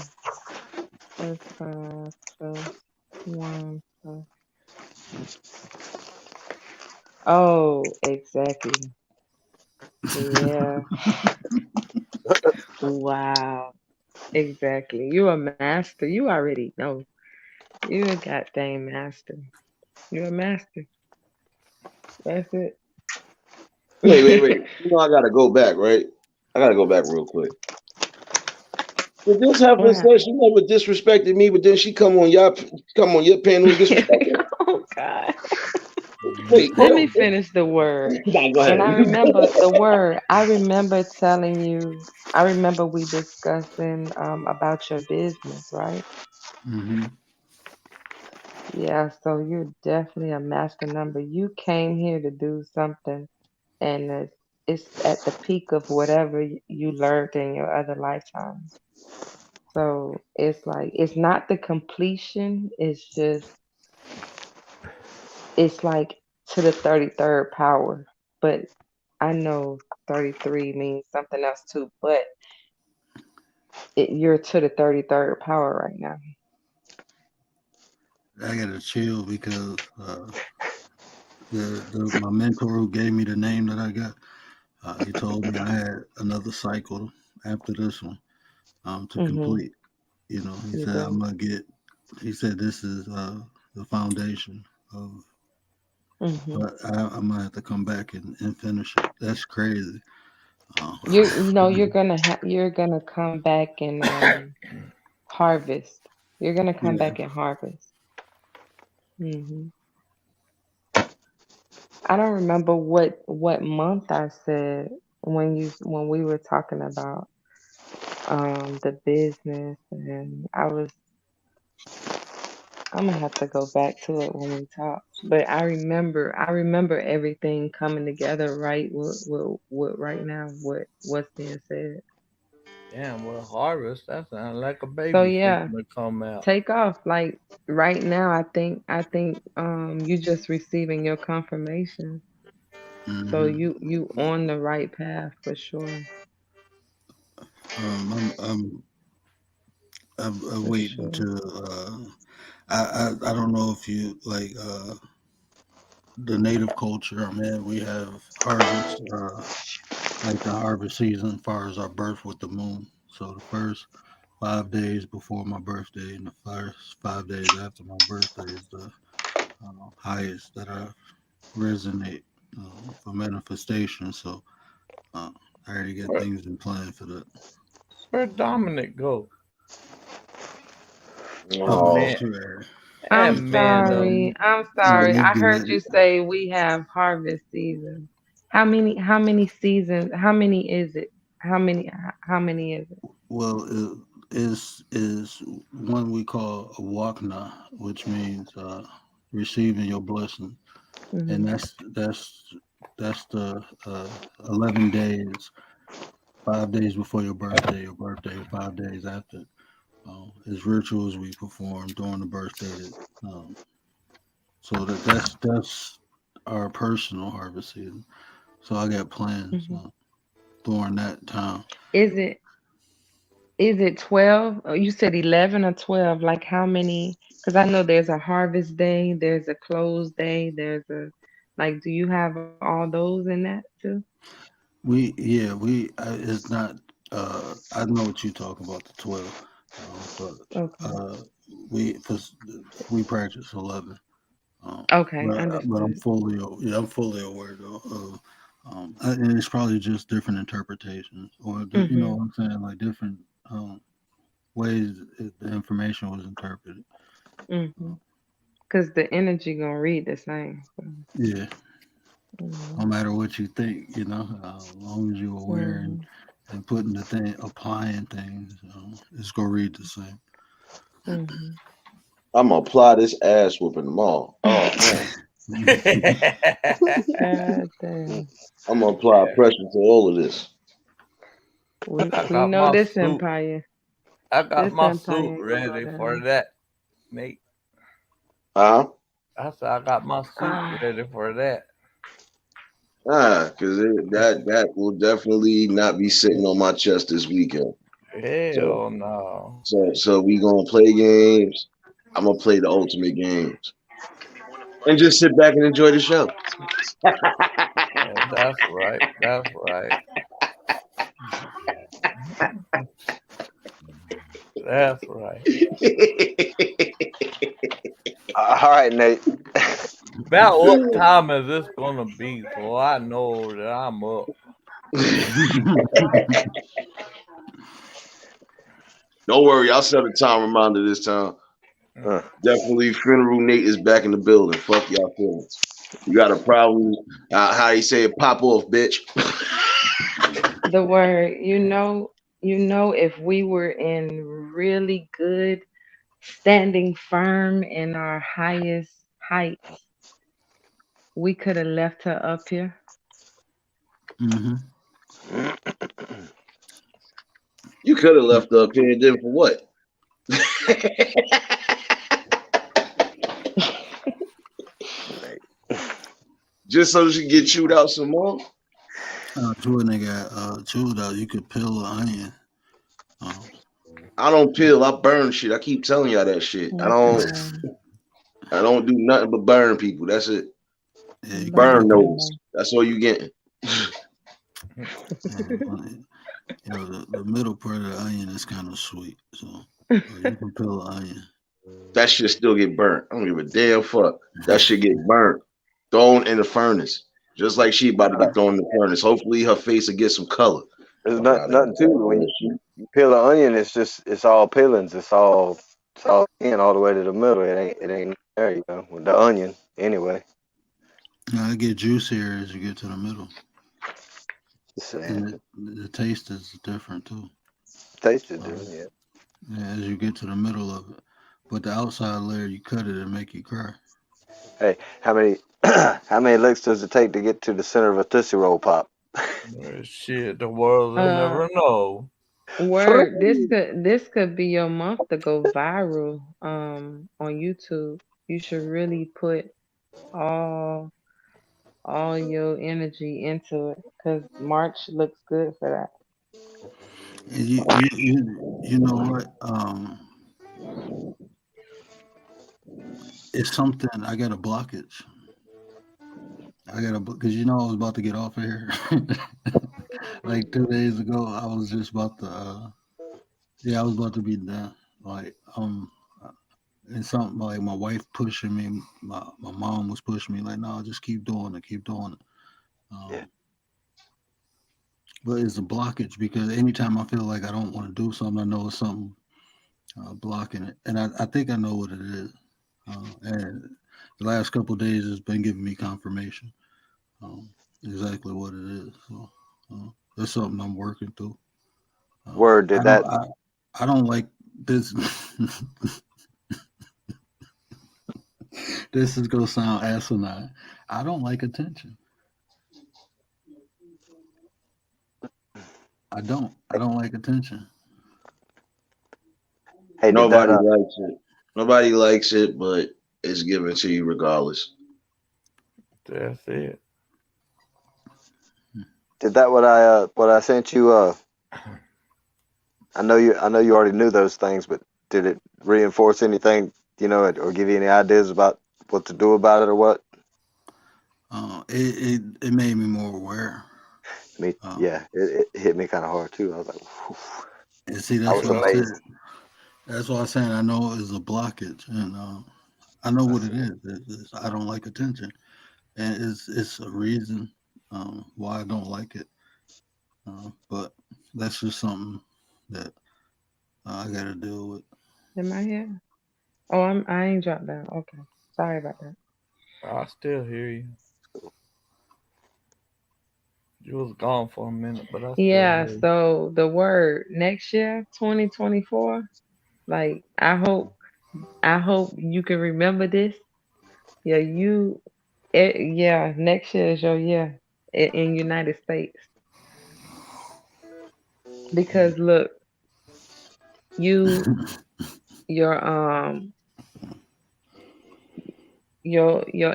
First class plus one plus. Oh, exactly. Yeah. Wow. Exactly. You a master. You already know. You a goddamn master. You a master. That's it. Wait. You know I gotta go back, right? I gotta go back real quick. Did this happen? What Said happened? she never disrespected me, but then she come on your panel and disrespect me. Oh God. Wait, Let what? me finish the word. Nah, go And ahead. I remember the word. I remember telling you. I remember we discussing about your business, right? Mm-hmm. Yeah. So you're definitely a master number. You came here to do something, and it's at the peak of whatever you learned in your other lifetime. So it's like it's not the completion. It's like to the 33rd power. But I know 33 means something else too. But you're to the 33rd power right now. I gotta chill because my mentor who gave me the name that I got, he told me I had another cycle after this one to Mhm. complete. You know, he You said I'm do. gonna get. He said this is the foundation of. Mhm. But I'm gonna have to come back and finish it. That's crazy. Uh, You're gonna come back and harvest. You're gonna come yeah. back and harvest. Mhm. I don't remember what month I said when we were talking about the business, and I'm gonna have to go back to it when we talk. But I remember everything coming together right with right now what's being said. Damn, well, harvest, that sounds like a So baby yeah, fixing to come out. take off. Like right now I think you just receiving your confirmation. So hmm you on the right path for sure. I'm I For wait sure. until I don't know if you like the native culture. I mean, we have harvest like the harvest season as far as our birth with the moon. So the first 5 days before my birthday and the first 5 days after my birthday is the highest that I resonate for manifestation. So uh, I already got Where, things in plan for that. where Dominic go? That Oh, man, Sure. that I'm man, sorry. I'm No, sorry. you I heard good. you say we have harvest season. How many seasons? How many is it? How many is it? Well, it is one we call a wakna, which means receiving your blessing, and Mhm. that's the 11 days, 5 days before your birthday, 5 days after. Is rituals we perform during the birthday. Um, so that's our personal harvest season. So I got plans during that time. Is it 12? Oh, you said 11 or 12. Like how many? Because I know there's a harvest day, there's a close day, there's a like. Do you have all those in that too? It's not. I know what you're talking about, the 12, but Okay. we practice 11. Okay, But I'm understood. fully aware though of, and it's probably just different interpretations, or you know Mm-hmm. what I'm saying, like different ways the information was interpreted. Mm-hmm. Because the energy gonna read the same. So, Yeah, no mm-hmm. matter what you think, as long as you're aware Mm-hmm. and putting the thing, applying things, it's gonna read the same. Mm-hmm. I'm gonna apply this ass whooping tomorrow. Oh man, Damn. I'm gonna apply pressure to all of this. We I we got know my this suit. empire. I got This my empire suit ain't gonna go ready for down. that, Nate. Huh? I said I got my suit ready for that. Because that will definitely not be sitting on my chest this weekend. So Hell no. so we gonna play games. I'm gonna play the ultimate games and just sit back and enjoy the show. That's right. That's right. That's right. All right, Nate. About what time is this gonna be so I know that I'm up? Don't worry, I'll set a time reminder this time. Uh, Definitely, Funeral Nate is back in the building. Fuck y'all feelings. You got a problem? How you say it? Pop off, bitch. The word, if we were in really good standing firm in our highest heights, we could have left her up here. You could have left up here and then for what? Just so she get chewed out some more? When they got chewed out, you could peel an onion. I don't peel, I burn shit. I keep telling y'all that shit. I don't do nothing but burn people. That's it. Yeah, burn those. That's all you getting. The middle part of the onion is kind of sweet, so you can peel an onion. That shit still get burnt. I don't give a damn fuck. That shit get burnt, thrown in the furnace, just like she about to get thrown in the furnace. Hopefully her face will get some color. There's nothing to it. When you peel an onion, it's all peelings. It's all in all the way to the middle. It ain't there, with the onion anyway. It get juicier as you get to the middle. And the taste is different too. Taste is different, yeah. As you get to the middle of it, but the outside layer, you cut it and make you cry. Hey, how many licks does it take to get to the center of a Tootsie Roll Pop? Shit, the world will never know. Word, this could be your month to go viral on YouTube. You should really put all your energy into it because March looks good for that. You know what? It's something. I got a blockage. Because I was about to get off of here. Like 2 days ago, I was just about to. I was about to be done. Like and something like my wife pushing me, my mom was pushing me. Like, no, just keep doing it. But it's a blockage because anytime I feel like I don't want to do something, I know it's something blocking it, and I think I know what it is. And the last couple of days has been giving me confirmation exactly what it is. So that's something I'm working through. Word did that. I don't like this. This is gonna sound asinine. I don't like attention. I don't like attention. Hey, nobody likes it. Nobody likes it, but it's given to you regardless. That's it. Did that what I sent you? I know you already knew those things, but did it reinforce anything? Or give you any ideas about what to do about it or what? It made me more aware. It hit me kind of hard too. I was like, whew. And see, I that's was what I said. amazed. That's why I'm saying I know it's a blockage, and I know what it is. I don't like attention, and it's a reason why I don't like it. But that's just something that I got to deal with. Am I here? Oh, I ain't dropped down. Okay, sorry about that. I still hear you. You was gone for a minute, but I still Yeah. hear you. So the word next year, 2024. Like I hope you can remember this. Yeah, next year is your year in United States. Because look, your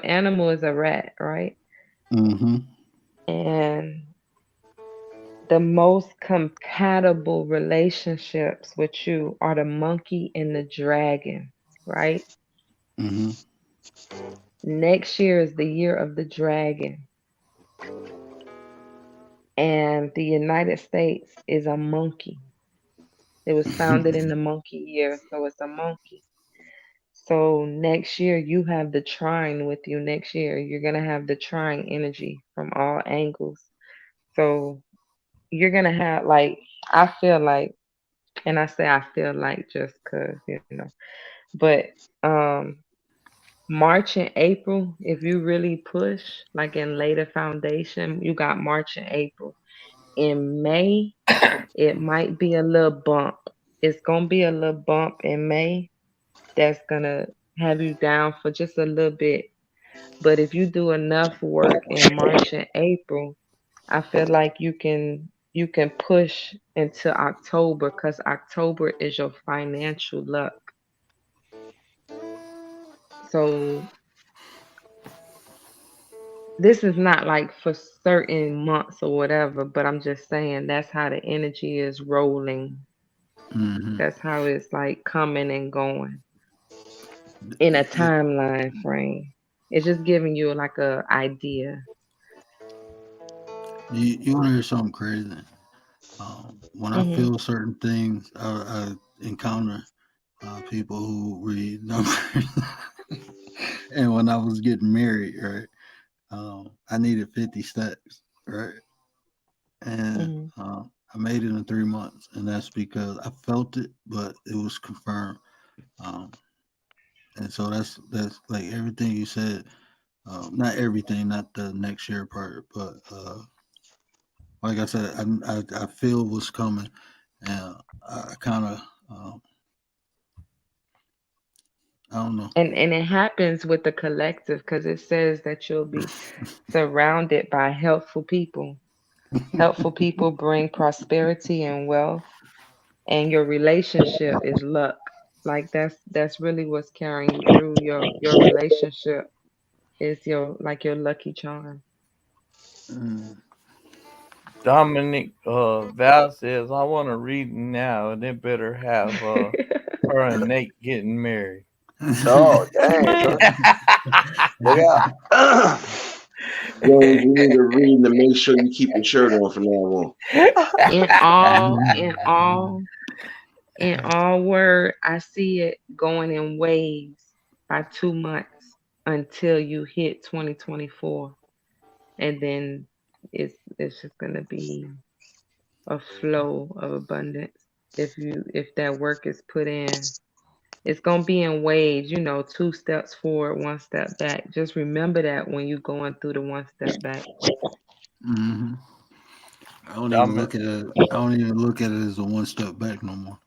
animal is a rat, right? Mm-hmm. And the most compatible relationships with you are the monkey and the dragon, right? Mm-hmm. Next year is the year of the dragon. And the United States is a monkey. It was founded in the monkey year, so it's a monkey. So next year you have the trine with you. Next year you're gonna have the trine energy from all angles. So you're gonna have I feel like, and I say I feel like just cause but March and April, if you really push, like in later foundation, you got March and April. In May, it might be a little bump. It's gonna be a little bump in May that's gonna have you down for just a little bit. But if you do enough work in March and April, I feel like you can push into October, because October is your financial luck. So this is not like for certain months or whatever, but I'm just saying that's how the energy is rolling. Mm-hmm. That's how it's like coming and going in a timeline frame. It's just giving you like a idea. You want to hear something crazy? When I feel certain things, I encounter people who read numbers. And when I was getting married, right, I needed 50 stacks, right? And I made it in 3 months, and that's because I felt it, but it was confirmed. And so that's like everything you said. Not everything, not the next year part, but like I said, I feel what's coming, and I kind of I don't know. And it happens with the collective, because it says that you'll be surrounded by helpful people. Helpful people bring prosperity and wealth, and your relationship is luck. Like that's really what's carrying you through. Your relationship is your lucky charm. Dominic Val says, I want to read now, and it better have her and Nate getting married. Oh, dang, look out. Yo, you need to read to make sure you keep your shirt on from now on. In all word, I see it going in waves by 2 months until you hit 2024, and then it's just gonna be a flow of abundance if that work is put in. It's gonna be in waves, 2 steps forward, 1 step back. Just remember that when you're going through the 1 step back. Mm-hmm. I don't even look at it as a 1 step back no more.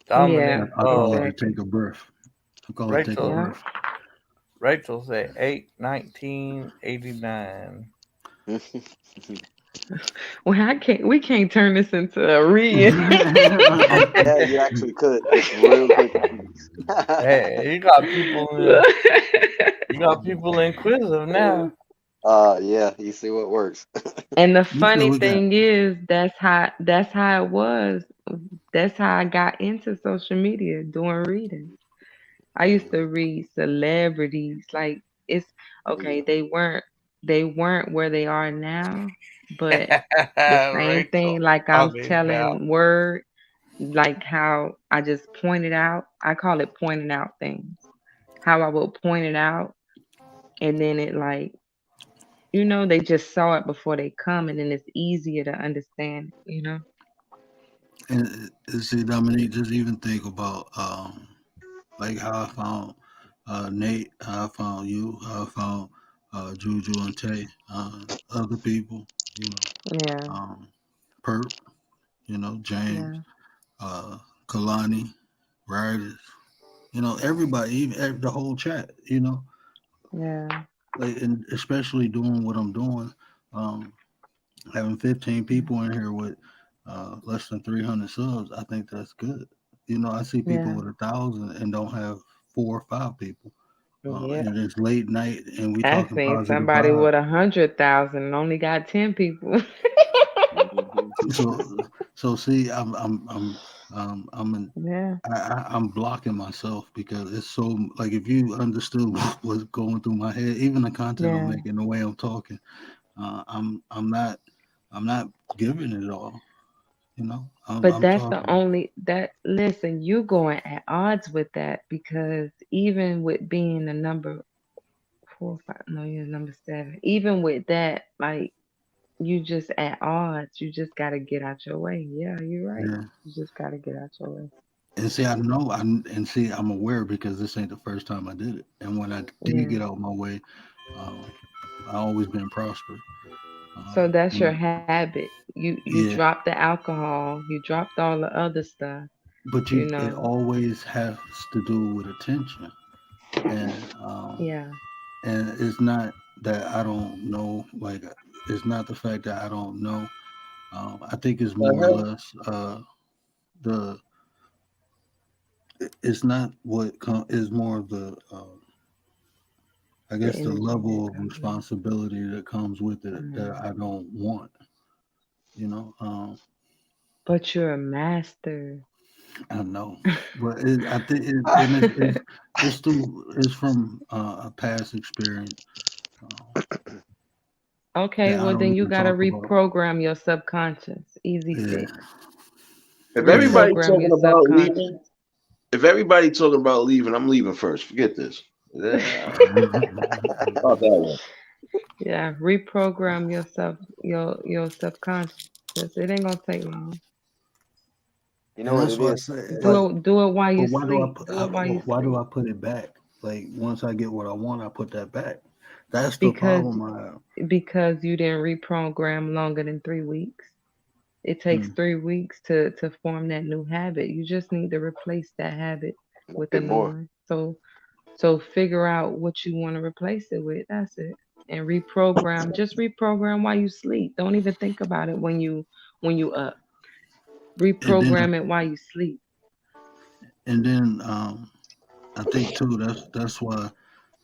Dominic, I call it to take a breath. Rachel said 8/19/89. Well, we can't turn this into a read. Yeah, you actually could. It's real quick. Hey, you got people you got people inquisitive now. Yeah, you see what works. And the You said funny we got thing is, that's how it was. That's how I got into social media, doing reading. I used to read celebrities. Like, it's okay, Yeah. they weren't where they are now, but the same thing, Rachel, like I I'm mean now. telling Word, like how I just pointed out. I call it pointing out things. How I would point it out, and then it like, they just saw it before they come, and then it's easier to understand. and see, Dominique, just even think about like how I found Nate, how I found you, how I found Juju and Tay, other people, you know, Yeah, Perp, James, yeah, uh, Kalani, Riders, everybody, even the whole chat, yeah, like, and especially doing what I'm doing, um, having 15 people in here with less than 300 subs, I think that's good. I see people yeah, with 1,000 and don't have 4 or 5 people. yeah. And it's late night and we I talking seen positive somebody vibes. with 100,000 and only got 10 people. Mhm. So see, Yeah, I'm blocking myself because it's so, like, if you understood what's going through my head, even the content I'm yeah. making, the way I'm talking, I'm not giving it all. But I'm that's the talking, only that listen, you going at odds with that because even with being the number 4, 5, no, you're number 7. Even with that, like, you just at odds. You just gotta get out your way. Yeah, you're right. yeah. You just gotta get out your way. And see, I know, and see, I'm aware because this ain't the first time I did it. And when I did Yeah. get out my way, um, I always been prosperous. So that's You your know, habit. You yeah. dropped the alcohol. You dropped all the other stuff. But You it know. always has to do with attention, and Yeah. it's not that I don't know. Like, it's not the fact that I don't know. I think it's more or Uh-huh. less the. It's not what is more of the. I The guess the energy that level of comes with it. responsibility that comes with it that Mm. I don't want. You know, But you're a master. I know, but I think and it's from a past experience Okay, that I well don't then you even gotta talk about. reprogram your subconscious. Easy Yeah, fix. If yeah. everybody Reprogram your talking about subconscious. leaving, if everybody talking about leaving, I'm leaving first. Forget this. Yeah, about that one. Yeah, reprogram yourself, your subconscious. It ain't gonna take long. You know And what that's it why I is? say, like, Do it while but you why do I sleep. put? Do it while you Why do sleep. I put it back? Like, once I get what I want, I put that back. That's the Because problem I have. because you didn't reprogram longer than 3 weeks. It takes Hmm. 3 weeks to form that new habit. You just need to replace that habit A with a bit new more. one. So figure out what you want to replace it with. That's it. And reprogram. Just reprogram while you sleep. Don't even think about it when you up. And then, Reprogram it while you sleep. I think too. That's why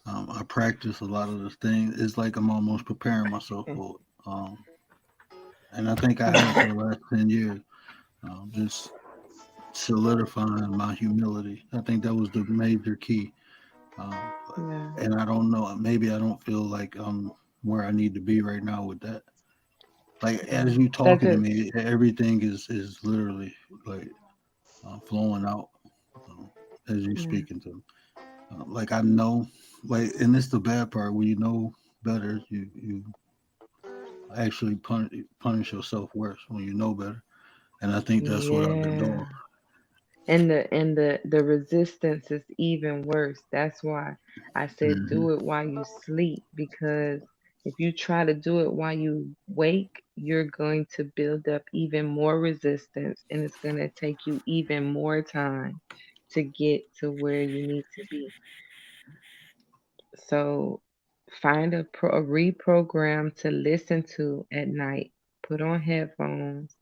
I practice a lot of the things. It's like I'm almost preparing myself for it. And I think I have for the last 10 years. Just solidifying my humility. I think that was the major key. Um, Yeah. and I don't know. Maybe I don't feel like I'm where I need to be right now with that. Like, as Yeah. you That talking to just me, everything is literally like flowing out um, as you yeah. speaking to me. Like, I know, like, and it's the bad part when you know better, you actually punish yourself worse when you know better. And I think that's what I've been Yeah. doing. And the resistance is even worse. That's why I said Hmm. do it while you sleep, because if you try to do it while you wake, you're going to build up even more resistance, and it's going to take you even more time to get to where you need to be. So find a reprogram to listen to at night. Put on headphones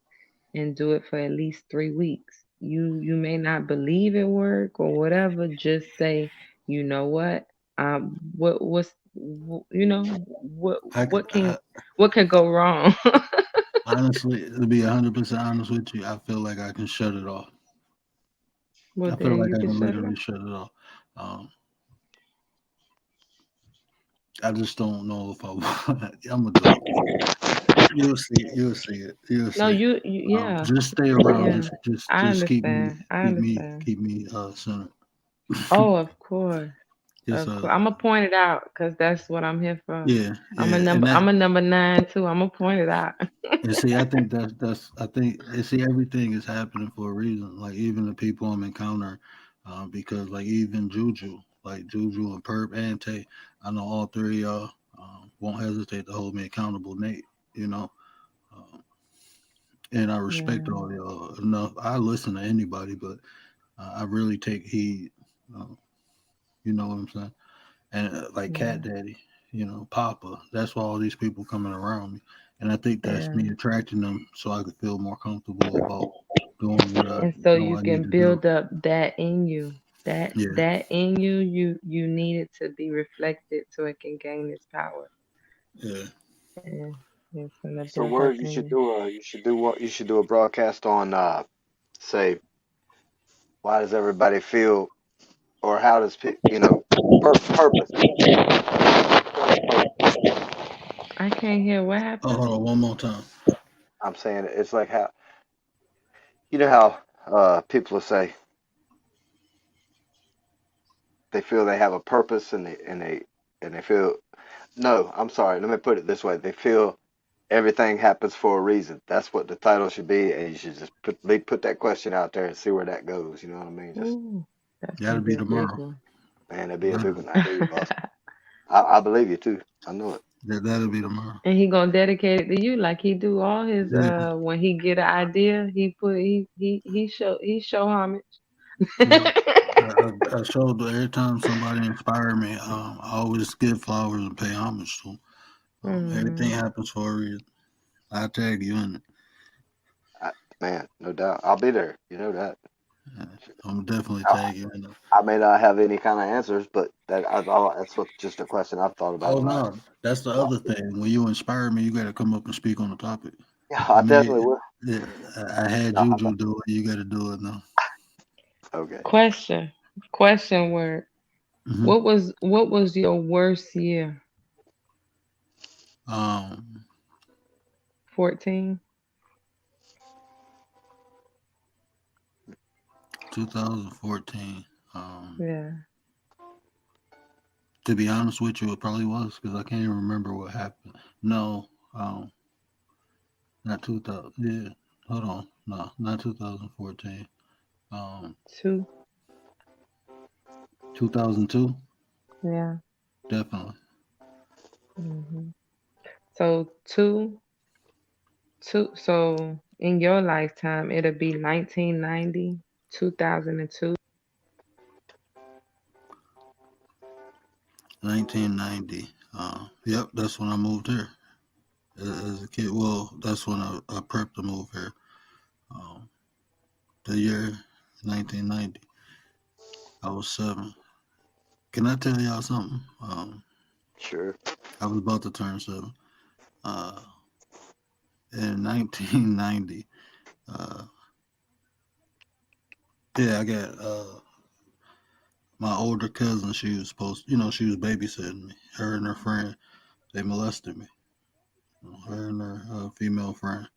and do it for at least 3 weeks. you may not believe it work or whatever, just say, you know what? You know, I, what can go wrong? honestly, to be 100% honest with you, I feel like I can shut it off. Well, I feel then like you I can can shut it literally off. shut it off. Um, I just don't know if I want. I'm gonna do it. You'll see it. You'll see it. You'll No, see it. yeah, Just stay around. yeah. I Just keep me, understand. I understand. centered. Oh, of course. Just I'm gonna point it out because that's what I'm here for. yeah, and I'm a number 9 too. I'm gonna point it out. and see, I think I think and see everything is happening for a reason. Like even the people I'm encountering, because like even Juju, like Juju and Perp and Tay, I know all three of y'all won't hesitate to hold me accountable. Nate, you know, um, and I respect Yeah, all y'all enough. I listen to anybody, but I really take heed. Uh, you know what I'm saying? And like yeah, Cat Daddy, you know, Papa. That's why all these people coming around me, and I think that's yeah. me attracting them so I could feel more comfortable about doing what I And so know you I need can to do. build up that in you. Yeah, That in you, you need it to be reflected so it can gain its power. yeah. Yeah, it's gonna So build up word, in you. you should do a broadcast on say why does everybody feel or how does purpose? I can't hear what Oh, happened. hold on, one more time. I'm saying it's like how you know how people will say they feel they have a purpose and they feel no, I'm sorry, let me put it this way. They feel everything happens for a reason. That's what the title should be, and you should just put that question out there and see where that goes. You know what I mean? Just Ooh, that's That'll gonna be be a big tomorrow. one. man, that'd be a big That'll, one. I hear you, boss. I believe you too. I know it. that'll be tomorrow. And he gonna dedicate it to you like he do all his Yeah, when he get an idea, he show homage. yeah. I showed every time somebody inspired me, I always give flowers and pay homage to them. Everything Mm. happens for a reason. I tag you in it. I, man, no doubt. I'll be there. You know that. Yeah, I'm definitely I, tag you in it. I may not have any kind of answers, but that's what just a question I've thought about a Oh lot. no, that's the lot. other thing. When you inspire me, you got to come up and speak on the topic. Yeah, I I mean, definitely will. yeah, I had No, Juju do it. You got to do it now. okay. Question word. Hmm. What was your worst year? Um, 14? 2014. Yeah. To be honest with you, it probably was because I can't even remember what happened. No, not 2000. Yeah, hold on. No, not 2014. Um, 2. 2002. Yeah. Definitely. So so in your lifetime it'll be 1990, 2002. 1990. Yep, that's when I moved here as a kid. Well, that's when I prepped to move here. Um, the year 1990. I was 7. Can I tell y'all something? Sure. I was about to turn 7. Uh, in 1990. Uh, yeah, I got my older cousin. She was she was babysitting me. Her and her friend, they molested me. Her and her female friend.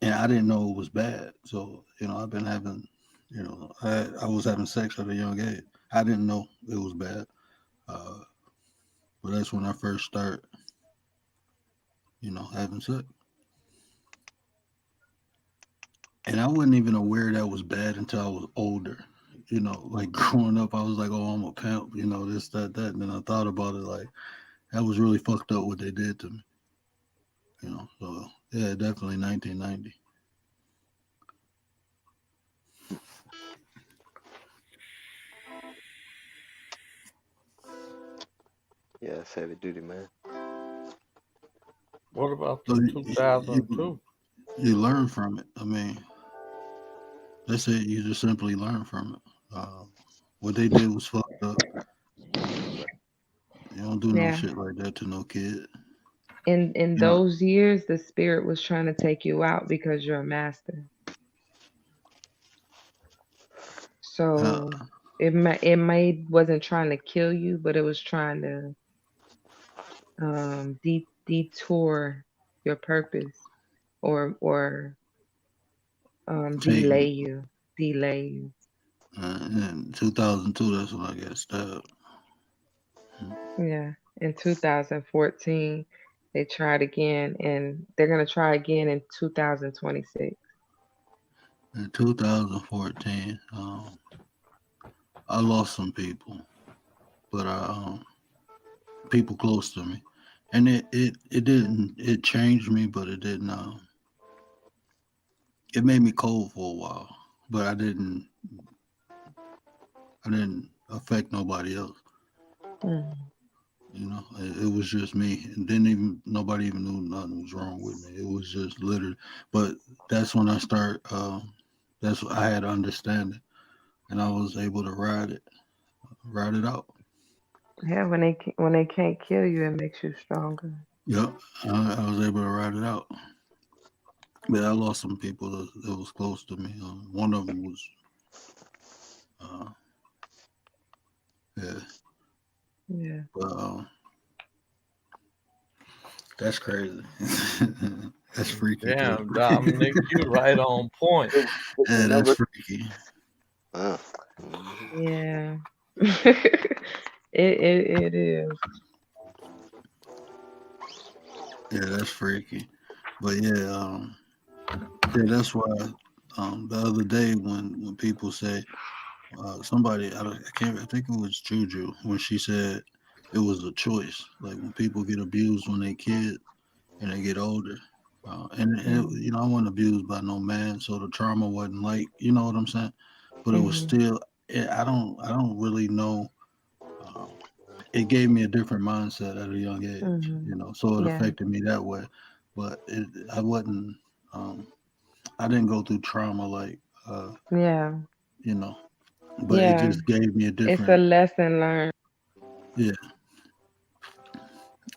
And I didn't know it was bad. So, I've been having, I was having sex at a young age. I didn't know it was bad. Uh, but that's when I first started, having sex. And I wasn't even aware that was bad until I was older. Like growing up, I was like, oh, I'm a pimp, this, that, that. And then I thought about it like, that was really fucked up what they did to me, So, yeah, definitely 1990. Yeah, it's heavy duty, man. What about So the you, 2002? you learn from it. I mean, That's it. You just simply learn from it. What they did was fucked up. You don't do no Yeah. shit like that to no kid. In You know, those years, the spirit was trying to take you out because you're a master. uh, So it may wasn't trying to kill you, but it was trying to detour your purpose or take delay you. in 2002. That's when I got stabbed. Yeah. In 2014, they tried again, and they're gonna try again in 2026. In 2014, I lost some people, but people close to me, and it didn't it changed me, but it didn't. It made me cold for a while, but I didn't affect nobody else. Mm. You know, it was just me, and didn't even nobody even knew nothing was wrong with me. It was just literally. But that's when I start. That's what I had understanding, and I was able to ride it out. Yeah, when they can't kill you, it makes you stronger. Yep, I was able to ride it out. But I lost some people that was close to me. One of them was, uh, yeah, Yeah. but that's crazy. That's freaky too. Damn, Dominic, you right on point. Yeah, that's Remember? freaky. Mhm. Yeah. It is. Yeah, that's freaky. But yeah, yeah, that's why the other day when people say somebody I can't I think it was Juju when she said it was a choice. Like when people get abused when they kid and they get older. Mm-hmm. You know, I wasn't abused by no man, so the trauma wasn't like, you know what I'm saying? But it was Mm-hmm. still, I don't really know. Um, it gave me a different mindset at a young age, Mm-hmm. you know, so it Yeah. affected me that way. But I wasn't, um, I didn't go through trauma like, Yeah. you know, but it Yeah. just gave me a It's a different, lesson learned. yeah,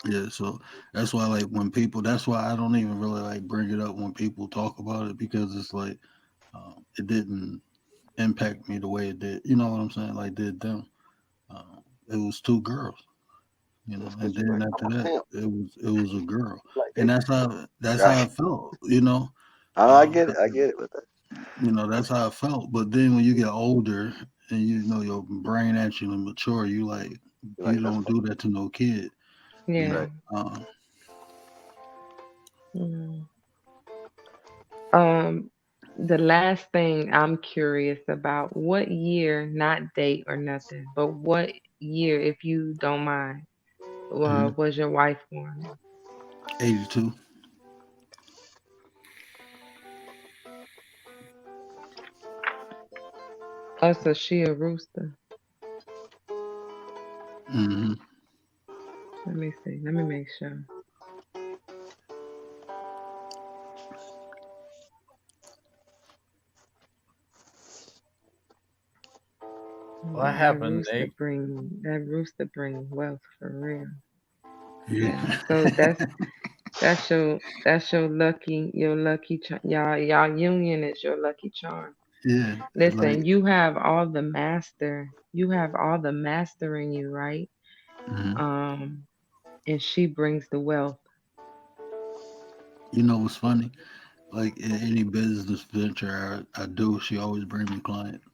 yeah. So that's why, like, when people, that's why I don't even really like bring it up when people talk about it because it's like, it didn't impact me the way it did. You know what I'm saying? Like did them. It was two girls, you know, Just and because you then like, after I'm a that, pimp. it was a girl, Like and they, that's how right. I felt, you know. I get it. I get it with that. You know, that's how I felt. But then when you get older and you know your brain actually mature, you like You're you like, that's don't do that to no kid, you Yeah. know. right. Mm. Um, the last thing I'm curious about, what year, not date or nothing, but what year, if you don't mind, Mhm. was your wife born? 82. Oh, so she a rooster. Hmm. Let me see. Let me make sure. What Yeah, happened, Nate? that rooster bring wealth for real. Yeah. Yeah. So that's your lucky y'all union is your lucky charm. Yeah. Listen, Like. you have all the master in you, right? Mhm. Um, and she brings the wealth. You know what's funny? Like in any business venture I do, she always bring me clients.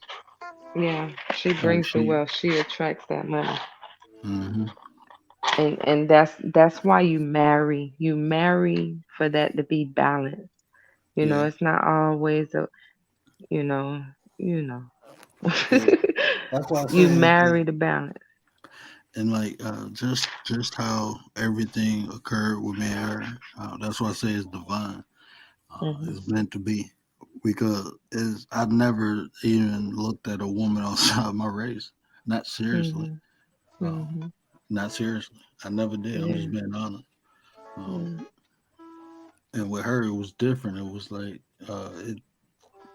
Yeah, she Like brings the she. wealth. She attracts that money. Hmm. And that's why you marry. You marry for that to be balanced. You know, Yeah. it's not always a you know, you know. Yeah. That's why I say You it's marry like, the balance. and like just how everything occurred with me and her. That's why I say it's divine. Hmm. It's meant to be because I've never even looked at a woman outside my race. Not seriously. Hmm. Um, Hmm. not seriously. I never did. I'm Yeah. just being honest. Um, Mm. and with her, it was different. It was like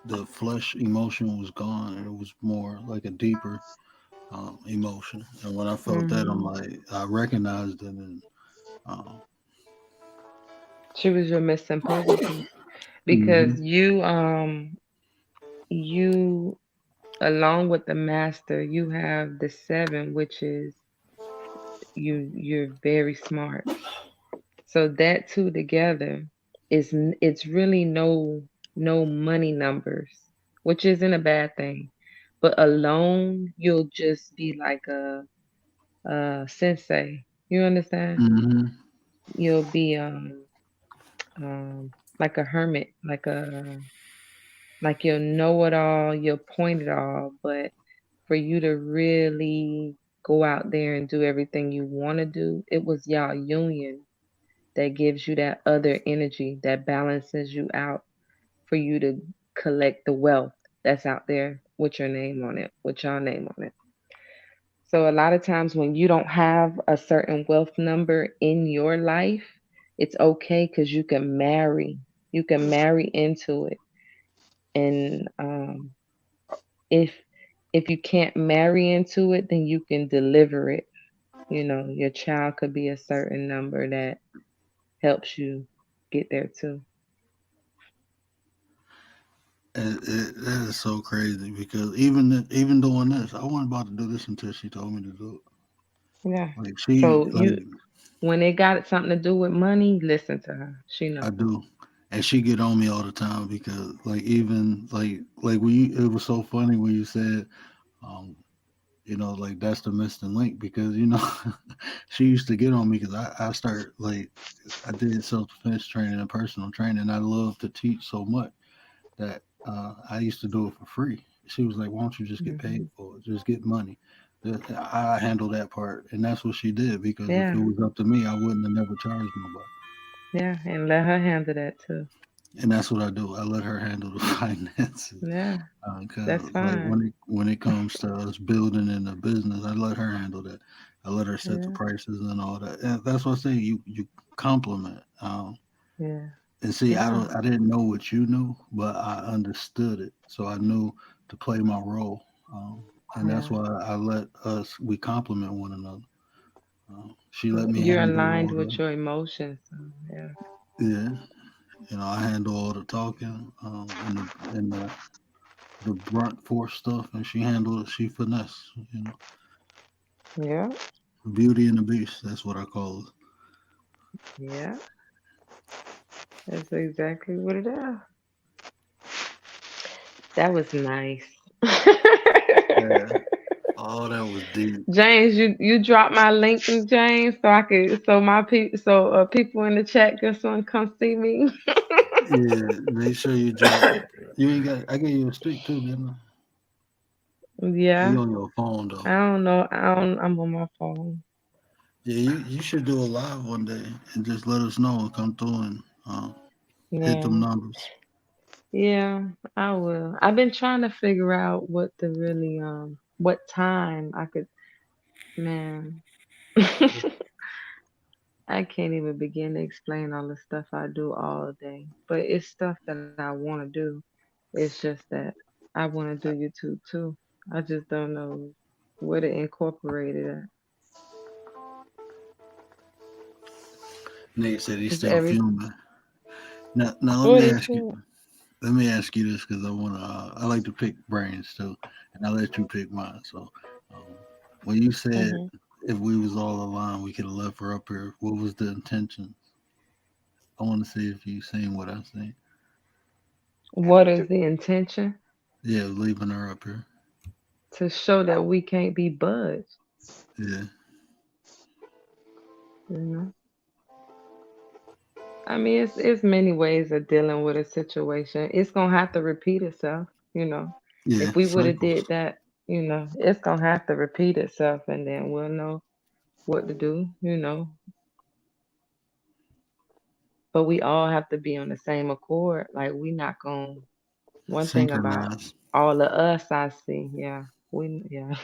the flesh emotion was gone, and it was more like a deeper emotion. And when I felt that, I'm like, I recognized it, and um, She was your missing puzzle piece hmm because you along with the master, you have the seven, which is you're very smart. So that two together it's really no money numbers, which isn't a bad thing. But alone, you'll just be like a sensei. You understand? hmm You'll be like a hermit, like you'll know it all, you'll point it all, but for you to really go out there and do everything you want to do, it was y'all union that gives you that other energy that balances you out for you to collect the wealth that's out there with your name on it, with your name on it. So a lot of times when you don't have a certain wealth number in your life, it's okay because you can marry. You can marry into it. And if if you can't marry into it, then you can deliver it. You know, your child could be a certain number that helps you get there too. that is so crazy because even doing this, I wasn't about to do this until she told me to do Yeah. it. Like she, So like you when it got something to do with money, listen to her. She I knows. do, and she get on me all the time because like even like when you, it was so funny when you said, um, like that's the missing link because she used to get on me because I start like I did self defense training and personal training. I love to teach so much that I used to do it for free. She was like, "Why don't you just get Hmm. paid for it? Just get money." I handle that part, and that's what she did because if it Yeah, was up to me, I wouldn't have never charged nobody. yeah, and let her handle that too. And that's what I do. I let her handle the finances Yeah, because, that's like, fine. when it comes to us building in the business, I let her handle that. I let her set the Yeah, prices and all that. And that's what I say. You compliment. yeah, And see, yeah, I didn't know what you knew, but I understood it, so I knew to play my role, and that's yeah. why I let us we complement one another. She let me You're handle aligned all with the your emotions. So, yeah, yeah, I handle all the talking, and the brunt force stuff, and she handled it. She finesse, yeah, Beauty and the Beast. That's what I call it. yeah. That's exactly what it is. That was nice. Yeah. Oh, that was deep. James, you dropped my link in James so I could so my people so people in the chat can soon come see me. Yeah, make sure you drop. You ain't got. I gave you a stick too, didn't I? You Yeah, on your phone though. I don't know. I'm on my phone. Yeah, you should do a live one day and just let us know and come through and hit them Yeah, numbers. yeah, I will. I've been trying to figure out what the really what time I could man. I can't even begin to explain all the stuff I do all day. But it's stuff that I want to do. It's just that I want to do YouTube too. I just don't know where to incorporate it at. Nate said he's Cause still every fuming. Now let what me he ask you. said. Let me ask you this because I want to. I like to pick brains too, and I let you pick mine. So, um, when you said Hmm. if we was all aligned, we could have left her up here. What was the intention? I want to see if you seen what I seen. What is the intention? Yeah, leaving her up here. To show that we can't be budged. Yeah, You know. I mean, it's many ways of dealing with a situation. It's gonna have to repeat itself. You know. yeah, If we would have cycles. did that, it's gonna have to repeat itself, and then we'll know what to do. But we all have to be on the same accord. Like we not gonna. One thing about Synchronized. all of us, I see. Yeah, yeah,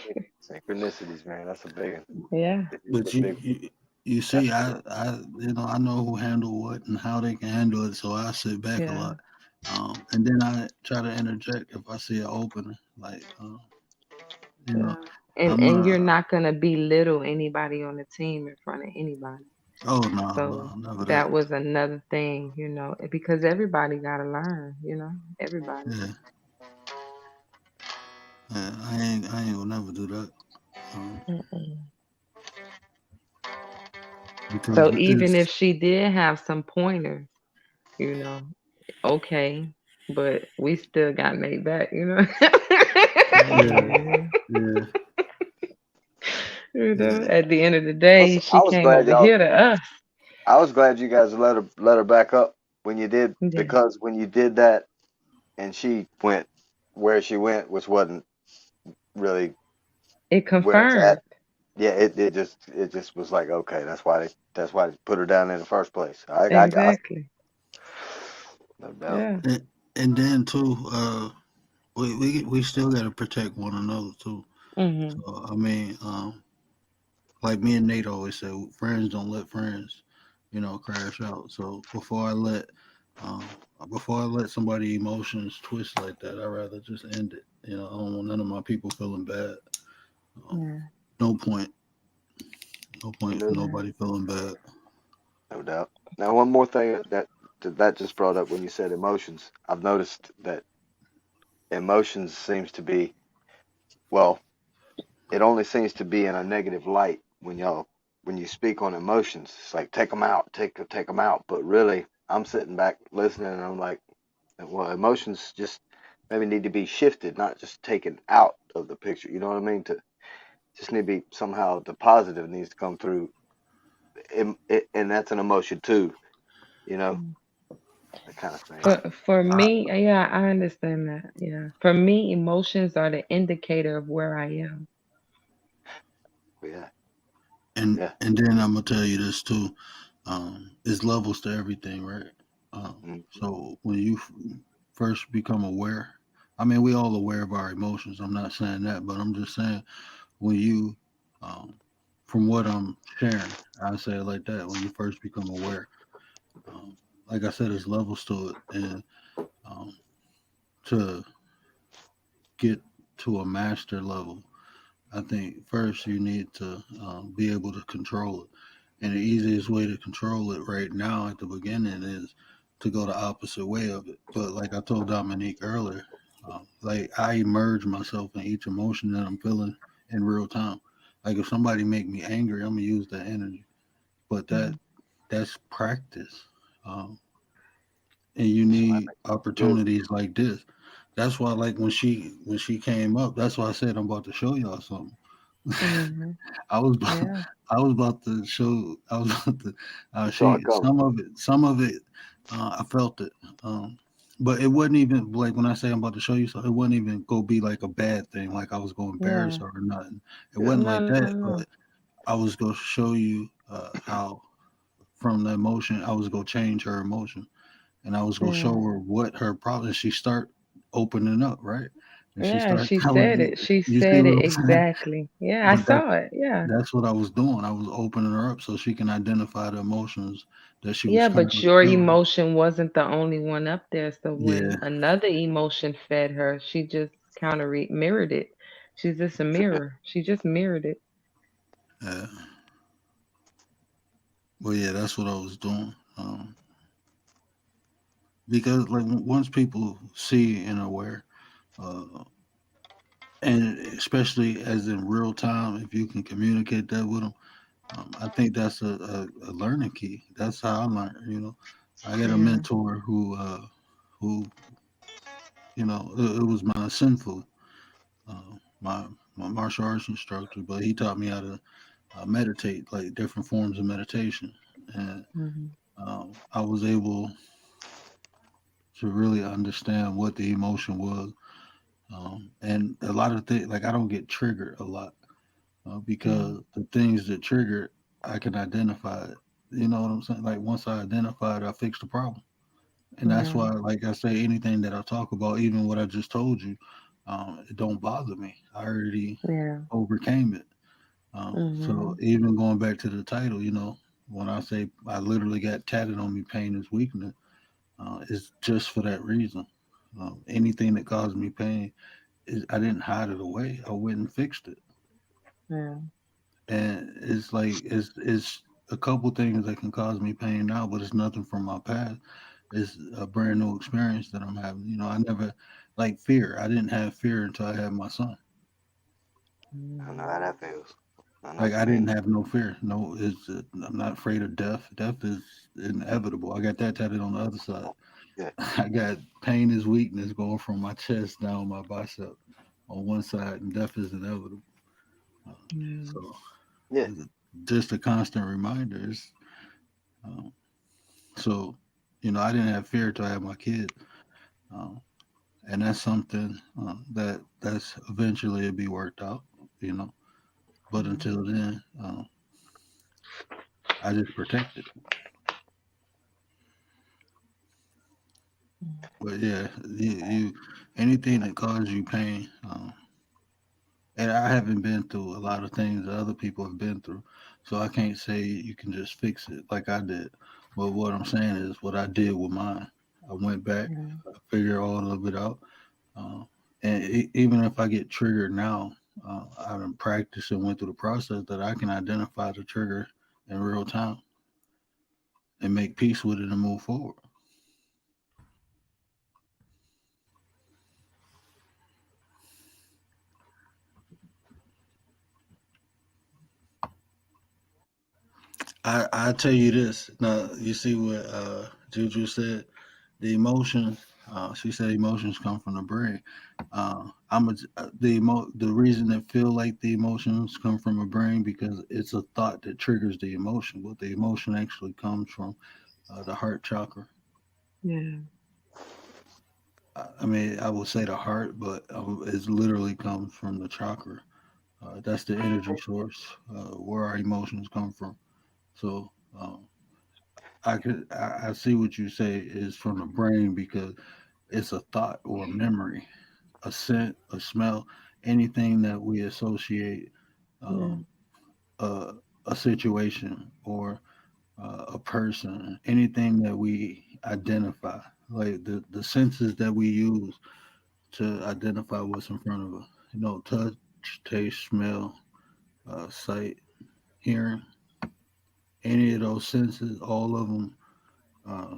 Synchronicities, man. That's a big one. yeah, It's a But big. you That's see, a big. I know who handle what and how they can handle it, so I sit back a yeah, lot. And then I try to interject if I see an opening. Like, you know, Yeah. I'm And you're not. not gonna belittle anybody on the team in front of anybody. Oh no, So no, never that. that was another thing, because everybody gotta learn, everybody. Yeah, yeah. I ain't gonna never do that. Mm-mm. Because So even if it's she did have some pointers, okay, but we still got Nate back, yeah, Mhm. yeah, yeah. At the end of the day, I she was came glad over y'all. here to us. I was glad you guys let her back up when you did, Yeah. because when you did that and she went where she went, which wasn't really It where it's at. confirmed. Yeah, it just was like, okay, that's why they put her down in the first place. I Exactly. no doubt. Yeah. And then too, we still gotta protect one another too. Mhm. So I mean, like me and Nate always say, friends don't let friends, crash out. So um, before I let somebody emotions twist like that, I'd rather just end it. I don't want none of my people feeling bad. Um, Yeah. no point, no point for No, Yeah. nobody feeling bad. no doubt. Now, one more thing that just brought up when you said emotions. I've noticed that emotions seems to be, well, it only seems to be in a negative light when you speak on emotions. It's like take them out, take them out. But really, I'm sitting back listening, and I'm like, well, emotions just maybe need to be shifted, not just taken out of the picture. You know what I mean? To just need to be somehow the positive needs to come through, and that's an emotion too. You know, Mm. that kind of thing. For I, me, yeah, I understand that. Yeah. For me, emotions are the indicator of where I am. Yeah, and yeah. and then I'm gonna tell you this too. It's levels to everything, right? Mm, So when you first become aware, I mean, we all aware of our emotions. I'm not saying that, but I'm just saying when you, um, from what I'm sharing, I say it like that. When you first become aware, um, like I said, there's levels to it, and um, to get to a master level, I think first you need to be able to control it. And the easiest way to control it right now at the beginning is to go the opposite way of it. But like I told Dominique earlier, like I immerse myself in each emotion that I'm feeling in real time. Like if somebody make me angry, I'm gonna use that energy. But Mhm. that's practice. Um, and you somebody need make you feel good. opportunities like this. That's why, like when she came up, that's why I said I'm about to show y'all something. Mhm. I was about, Yeah. I was about to show. I was about to. You saw it She coming. some of it, I felt it. But it wasn't even like when I say I'm about to show you something. It wasn't even go be like a bad thing, like I was going to embarrass Yeah. her or nothing. It Yeah. wasn't No, like no, that. no. But I was going to show you how from the emotion I was going to change her emotion, and I was going to show Yeah. her what her problem. She start opening up, right? And she Yeah, start she telling said me, it. She you see said what it I'm saying? exactly. Yeah, I But saw it. Yeah. that's what I was doing. I was opening her up so she can identify the emotions that she was Yeah, but currently your feeling. emotion wasn't the only one up there. So Yeah, when another emotion fed her, she just mirrored it. She's just a mirror. She just mirrored it. yeah. But yeah, that's what I was doing. Because like once people see and aware, uh, and especially as in real time, if you can communicate that with them, I think that's a learning key. That's how I learned. I got a Yeah. mentor who it was my sinful my martial arts instructor, but he taught me how to meditate, like different forms of meditation, and Hmm. I was able to really understand what the emotion was. And a lot of things, like I don't get triggered a lot Mm. because the things that trigger, I can identify it. You know what I'm saying? Like once I identify it, I fix the problem. And that's Yeah. why, like I say, anything that I talk about, even what I just told you, it don't bother me. I already Yeah. overcame it. So Hmm. even going back to the title, when I say I literally got tatted on me, pain is weakness. is just for that reason. Anything that caused me pain, I didn't hide it away. I went and fixed it. Yeah. And it's like it's a couple things that can cause me pain now, but it's nothing from my past. It's a brand new experience that I'm having. You know, I never like fear. I didn't have fear until I had my son. I know how that feels. I know Like what you I didn't mean. have no fear. No, I'm not afraid of death. Death is inevitable. I got that tatted on the other side. Yeah. I got pain is weakness going from my chest down my bicep on one side, and death is inevitable. Mm. So Yeah. just a constant reminder. Um, so you know, I didn't have fear till I had my kid, um, and that's something that's eventually it'll be worked out. You know, but until then, I just protect it. But yeah, you anything that causes you pain, and I haven't been through a lot of things that other people have been through, so I can't say you can just fix it like I did. But what I'm saying is what I did with mine. I went back, Yeah. I figured all of it out, uh, and even if I get triggered now, I done practiced and went through the process that I can identify the trigger in real time and make peace with it and move forward. I tell you this. Now you see what Juju said. The emotions. She said emotions come from the brain. The reason that feel like the emotions come from a brain because it's a thought that triggers the emotion, but the emotion actually comes from the heart chakra. Yeah. I mean, I would say the heart, but it literally comes from the chakra. That's the energy source where our emotions come from. So. I see what you say is from the brain because it's a thought or a memory, a scent, a smell, anything that we associate Yeah. um, a, a situation or a person, anything that we identify, like the senses that we use to identify what's in front of us. You know, touch, taste, smell, sight, hearing, any of those senses, all of them uh,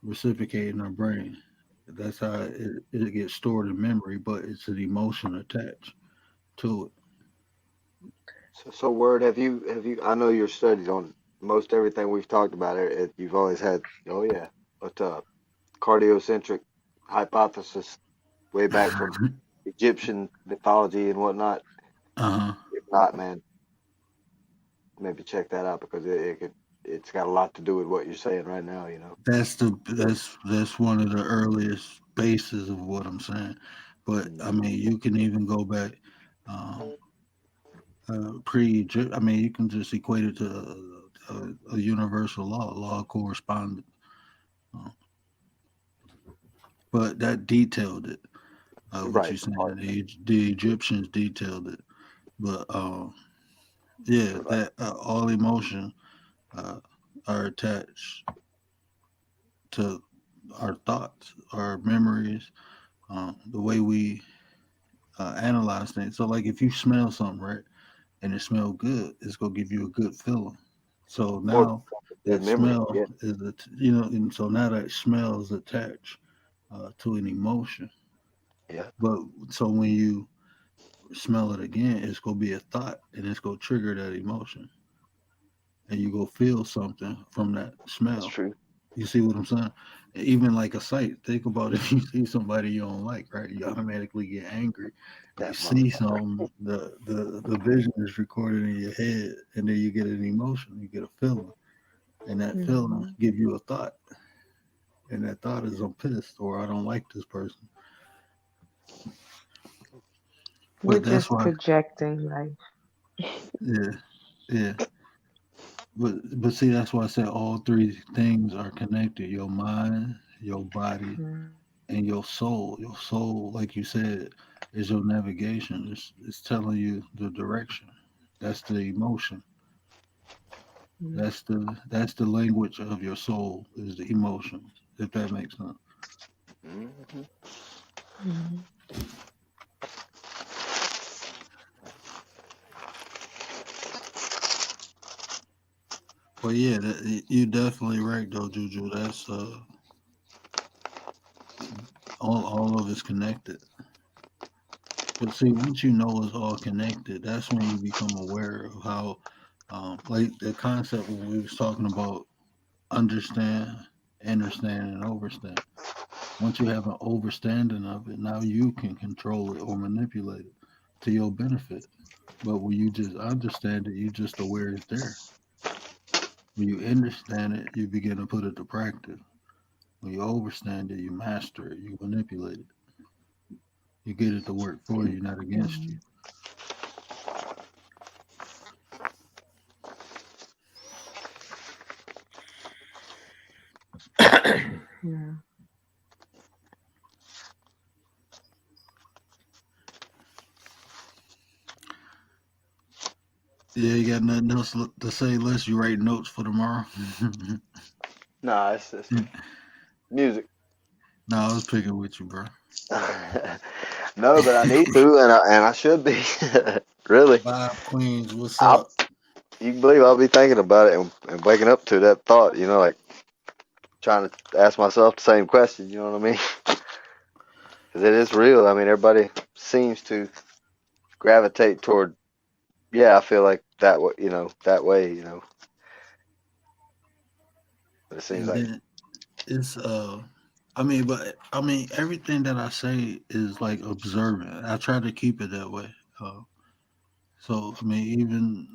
reciprocate in our brain. That's how it gets stored in memory, but it's an emotion attached to it. So, Word, have you? I know you're studied on most everything we've talked about. You've always had. Oh yeah, but cardiocentric hypothesis way back from Egyptian mythology and whatnot. Uh-huh. If not, man, maybe check that out because it's got a lot to do with what you're saying right now. You know. That's one of the earliest bases of what I'm saying. But I Mhm. mean, you can even go back um, pre. I mean, you can just equate it to a universal law of correspondence. Uh, but that detailed it. What Right. you The saying? part. The Egyptians detailed it. But yeah, Right. that all emotion uh, are attached to our thoughts, our memories, the way we analyze things. So, like if you smell something, right, and it smells good, it's gonna give you a good feeling. So Or now good that memory. smell Yeah. is, and so now that smell is attached to an emotion. Yeah. But so when you smell it again, it's gonna be a thought, and it's gonna trigger that emotion, and you go feel something from that That's smell. true. You see what I'm saying? Even like a sight. Think about if you see somebody you don't like, right? You automatically get angry. You That see motherfucker. something, the vision is recorded in your head, and then you get an emotion, you get a feeling, and that feeling Hmm. give you a thought, and that thought is I'm pissed or I don't like this person. We're But that's just why, projecting life. yeah, yeah. But see, that's why I said all three things are connected: your mind, your body, Mm. and your soul. Your soul, like you said, is your navigation. It's telling you the direction. That's the emotion. Mm. That's the language of your soul is the emotions. if that makes sense. Mhm. Mhm. But yeah, you definitely right though, Juju. That's all of it's connected. But see, once you know it's all connected, that's when you become aware of how, like the concept when we was talking about understand, understand, and overstand. Once you have an overstanding of it, now you can control it or manipulate it to your benefit. But when you just understand it, you just aware it's there. When you understand it, you begin to put it to practice. When you overstand it, you master it, you manipulate it. You get it to work for you, not against you. Mhm. Yeah. Yeah, you got nothing else to say unless you write notes for tomorrow. Nah, it's music. No, I was picking with you, bro. No, but I need to, and I should be. Really, Bob Queens, what's I'll, up? you can believe I'll be thinking about it and waking up to that thought. Like trying to ask myself the same question. You know what I mean? Because it is real. I mean, everybody seems to gravitate toward. Yeah, I feel like that way. That way. But it seems And like then it's I mean everything that I say is like observant. I try to keep it that way. So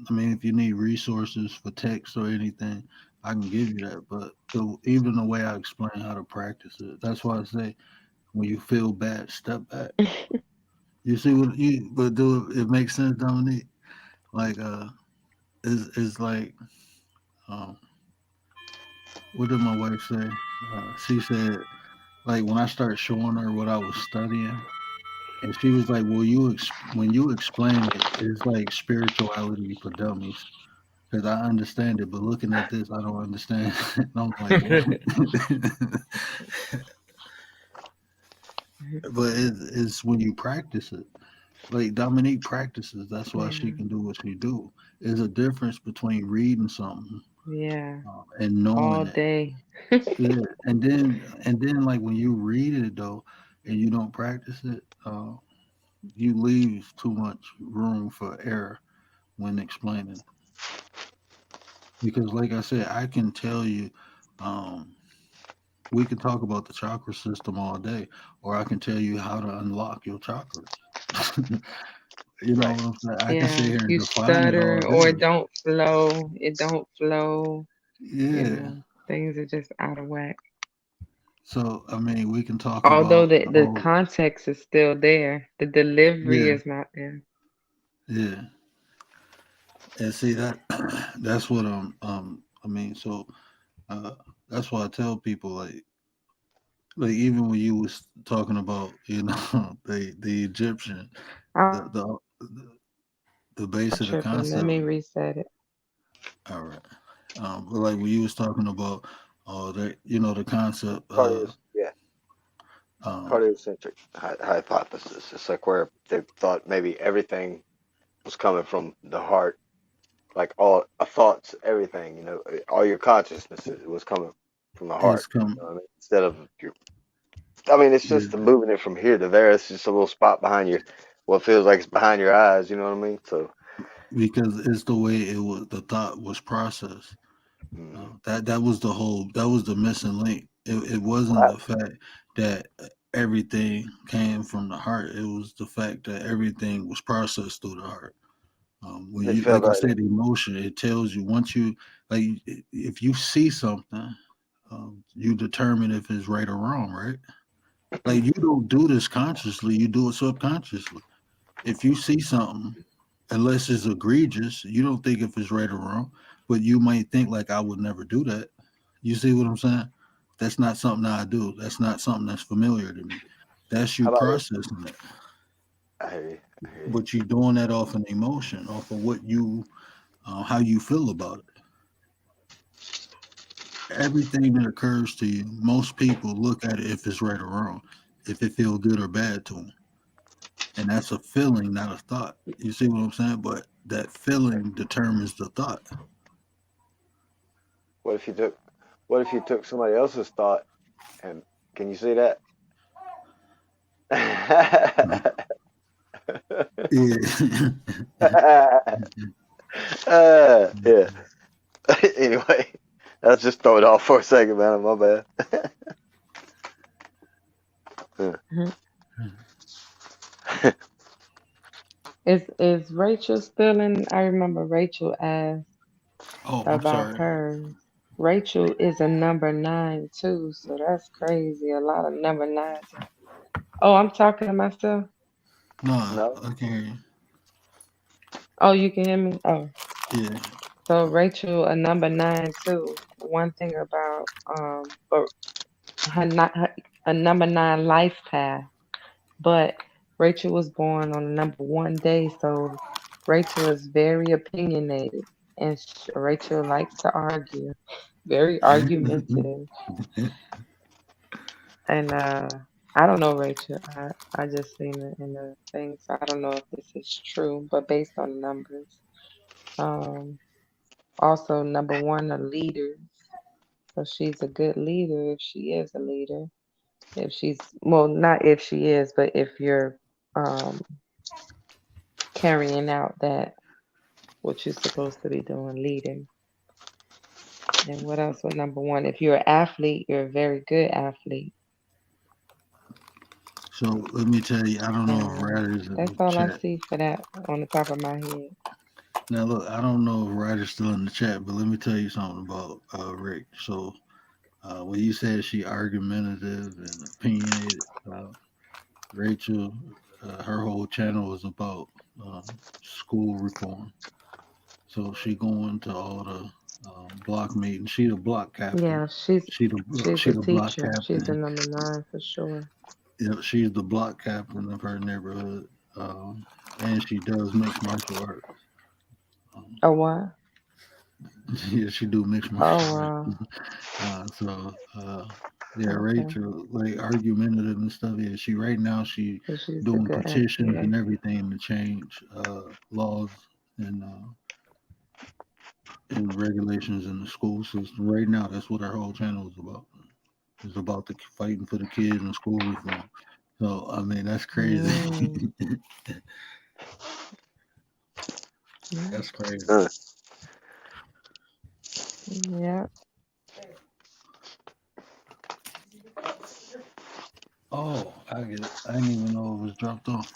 I mean if you need resources for text or anything, I can give you that. But even the way I explain how to practice it, that's why I say when you feel bad, step back. You see what you but do it makes sense, Dominique? Like it's like um what did my wife say? She said like when I started showing her what I was studying, and she was like, "Well, when you explain it, it's like spirituality for dummies." Because I understand it, but looking at this, I don't understand. And I'm like, what? But it's when you practice it. Like Dominique practices, that's why she Yeah. can do what she do. There's a difference between reading something Yeah. and knowing All it. day. Yeah, and then like when you read it though, and you don't practice it, you leave too much room for error when explaining. Because, like I said, I can tell you, um, we could talk about the chakra system all day, or I can tell you how to unlock your chakras. You know right. what I'm saying? I can sit Yeah. here and You define it all stutter or it day. don't flow. It don't flow. Yeah. Things are just out of whack. So, I mean, we can talk Although about the, the the whole, context is still there, the delivery yeah, is not there. yeah. And see that that's what I mean, so uh that's why I tell people like even when you was talking about, the Egyptian, I'm the the the base of the tripping. Let concept. me reset it. All right. But like when you was talking about the concept Yeah, um cardiocentric hypothesis. It's like where they thought maybe everything was coming from the heart, like all thoughts, everything. All your consciousness was coming from the it's heart. come What I mean? Instead of your, I mean, it's yeah, just the moving it from here to there. It's just a little spot behind your, what feels like it's behind your eyes. You know what I mean? So, because it's the way the thought was processed. mm, That was the missing link. It wasn't the fact that everything came from the heart. It was the fact that everything was processed through the heart. When they you, felt like I like, said, emotion, it tells you once you like if you see something, you determine if it's right or wrong, right? Like you don't do this consciously, you do it subconsciously. If you see something, unless it's egregious, you don't think if it's right or wrong, but you might think like I would never do that. You see what I'm saying? That's not something I do. That's not something that's familiar to me. That's you how about this? processing it. I hear you. I hear you. But you doing that off an emotion, off of how you feel about it. everything that occurs to you, most people look at it if it's right or wrong, if it feels good or bad to them. And that's a feeling, not a thought. You see what I'm saying? But that feeling determines the thought. What if you took somebody else's thought and can you see that? Yeah. Yeah. Anyway, let's just throw it off for a second, man. My bad. Is Rachel still in? I remember Rachel asked Oh, I'm about sorry. hers. Rachel is a number 9 too, so that's crazy. A lot of number 9s. Oh, I'm talking to myself. No, No. I can hear you. Oh, you can hear me? Oh. Yeah. So Rachel, a number 9 too. One thing about but a number 9 life path, but Rachel was born on the number 1 day, so Rachel is very opinionated, and Rachel likes to argue, very argumentative, and I don't know Rachel. I just seen it in the thing, so I don't know if this is true, but based on the numbers, also number 1, a leader. So she's a good leader if she is a leader. If she's, well, not if she is, but if you're carrying out that what you're supposed to be doing, leading. And what else with number 1? If you're an athlete, you're a very good athlete. So let me tell you, I don't know if And Ryder's in that's the all I chat. see for that on the top of my head. Now look, I don't know if Ryder's still in the chat, but let me tell you something about Rick. So when you said she argumentative and opinionated, Rachel, her whole channel was about school reform. So she going to all the block meetings. She the block captain. Yeah, she's She a the block teacher. She's a captain. number 9 for sure. Yeah, she's the block captain of her neighborhood, and she does mixed martial arts. A what? Yeah, she do mixed Oh martial wow. arts. Yeah, Okay. Rachel, like argumentative and stuff. Yeah, right now she So she's a doing good petitions athlete. and everything to change laws and regulations in the school system. Right now, that's what our whole channel is about. It's about the fighting for the kids and school reform. So I mean, that's crazy. Mm. That's crazy. Yeah. Oh, I get it. I didn't even know it was dropped off.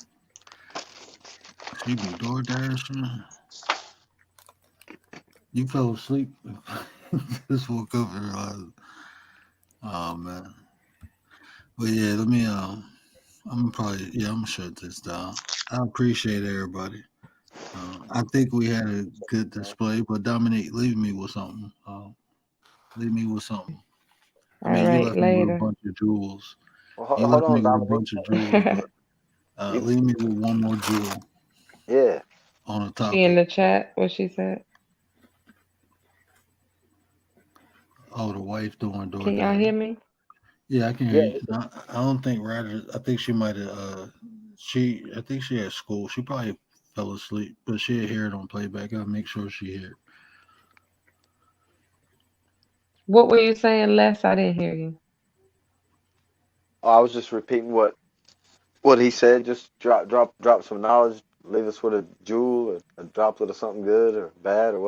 She be door dashing. You fell asleep. Just woke up and realized. Oh man. But yeah, let me I'm gonna shut this down. I appreciate everybody. I think we had a good display, but Dominique, leave me with something. Leave me with something. I All mean, you right, left me with a later. bunch of jewels. Well, You hold left me on, with a Dominique. bunch of jewels, but You, leave me with one more jewel yeah. on the She in topic. the chat, what she said. Oh, the wife doing Can y'all DoorDash. hear me? Yeah, I can hear Yeah. you. No, I don't think Ryder. I think she might have. I think she at school. She probably fell asleep, but she'll hear it on playback. I'll make sure she hear it. What were you saying, Les? I didn't hear you. Oh, I was just repeating what he said. Just drop some knowledge. Leave us with a jewel, or a droplet of something good or bad or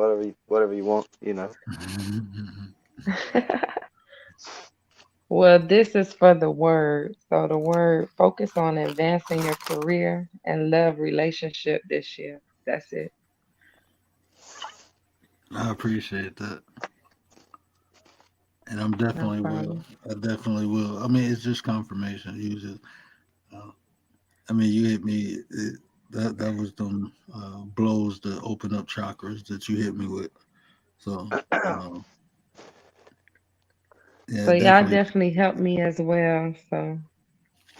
whatever you want. You know. Well, this is for the word. So the word, focus on advancing your career and love relationship this year. That's it. I appreciate that, and I'm No definitely will. problem. I definitely will. I mean, it's just confirmation. You just. I mean, you hit me. That was them blows to open up chakras that you hit me with. So, yeah, So y'all definitely. definitely helped me as well. So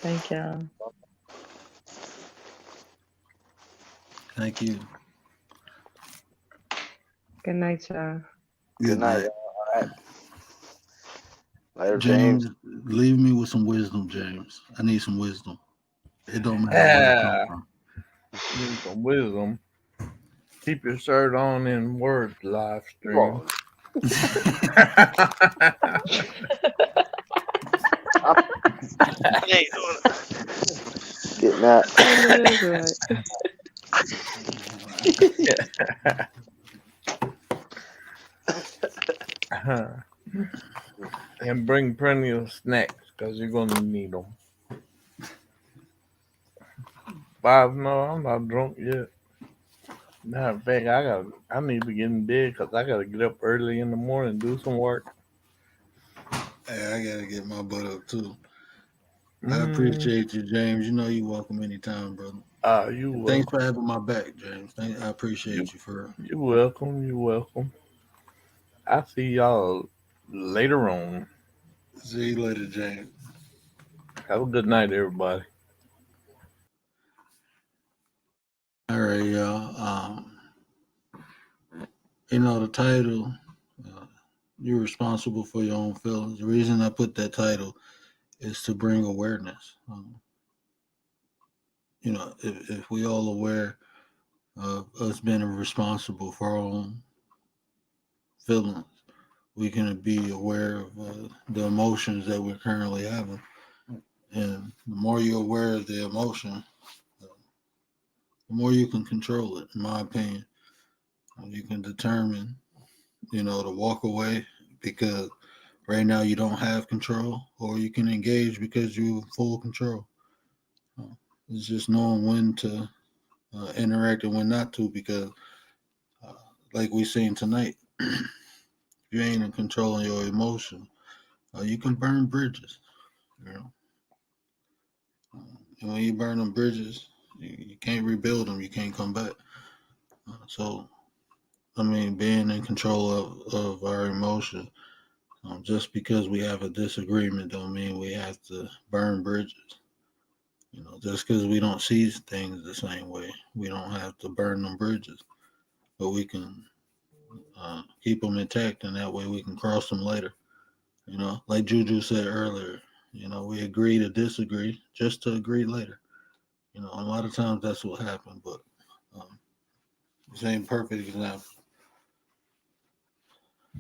thank y'all. Thank you. Good night, y'all. Good Good night, night. y'all. All right. Later, James. James, leave me with some wisdom, James. I need some wisdom. It don't matter where it come from. Need some wisdom. Keep your shirt on in Word live stream. Getting that. And bring plenty of snacks because you're gonna need them. 5, no, I'm not drunk yet. Matter of fact, I need to get in bed because I gotta get up early in the morning and do some work. Hey, I gotta get my butt up too. I appreciate you, James. You know you're welcome anytime, brother. You Thanks welcome. for having my back, James. I appreciate you for You're welcome. You're welcome. I see y'all later on. See you later, James. Have a good night, everybody. All right, y'all. You know the title. You're responsible for your own feelings. The reason I put that title is to bring awareness. You know, if we all aware of us being responsible for our own feelings, we can be aware of the emotions that we're currently having. And the more you're aware of the emotion, the more you can control it, in my opinion. You can determine, you know, to walk away because right now you don't have control, or you can engage because you're full control. It's just knowing when to interact and when not to, because like we seen tonight, if you ain't in control of your emotion, you can burn bridges, you know. And when you burn them bridges, you can't rebuild them. You can't come back. So, I mean, being in control of our emotion, just because we have a disagreement don't mean we have to burn bridges. You know, just because we don't see things the same way, we don't have to burn them bridges. But we can keep them intact, and that way we can cross them later. You know, like Juju said earlier, you know, we agree to disagree just to agree later. You know, a lot of times that's what happened, but this ain't perfect example.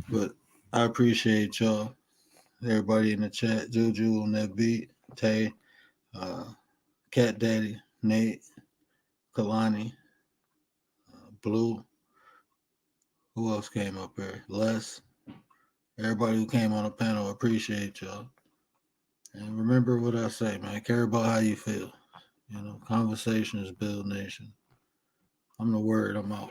But I appreciate y'all, everybody in the chat, Juju on that beat, Tay, Cat Daddy, Nate, Kalani, Blue. Who else came up here? Les. Everybody who came on the panel, I appreciate y'all. And remember what I say, man. Care about how you feel. You know, conversations build nation. I'm the word. I'm out.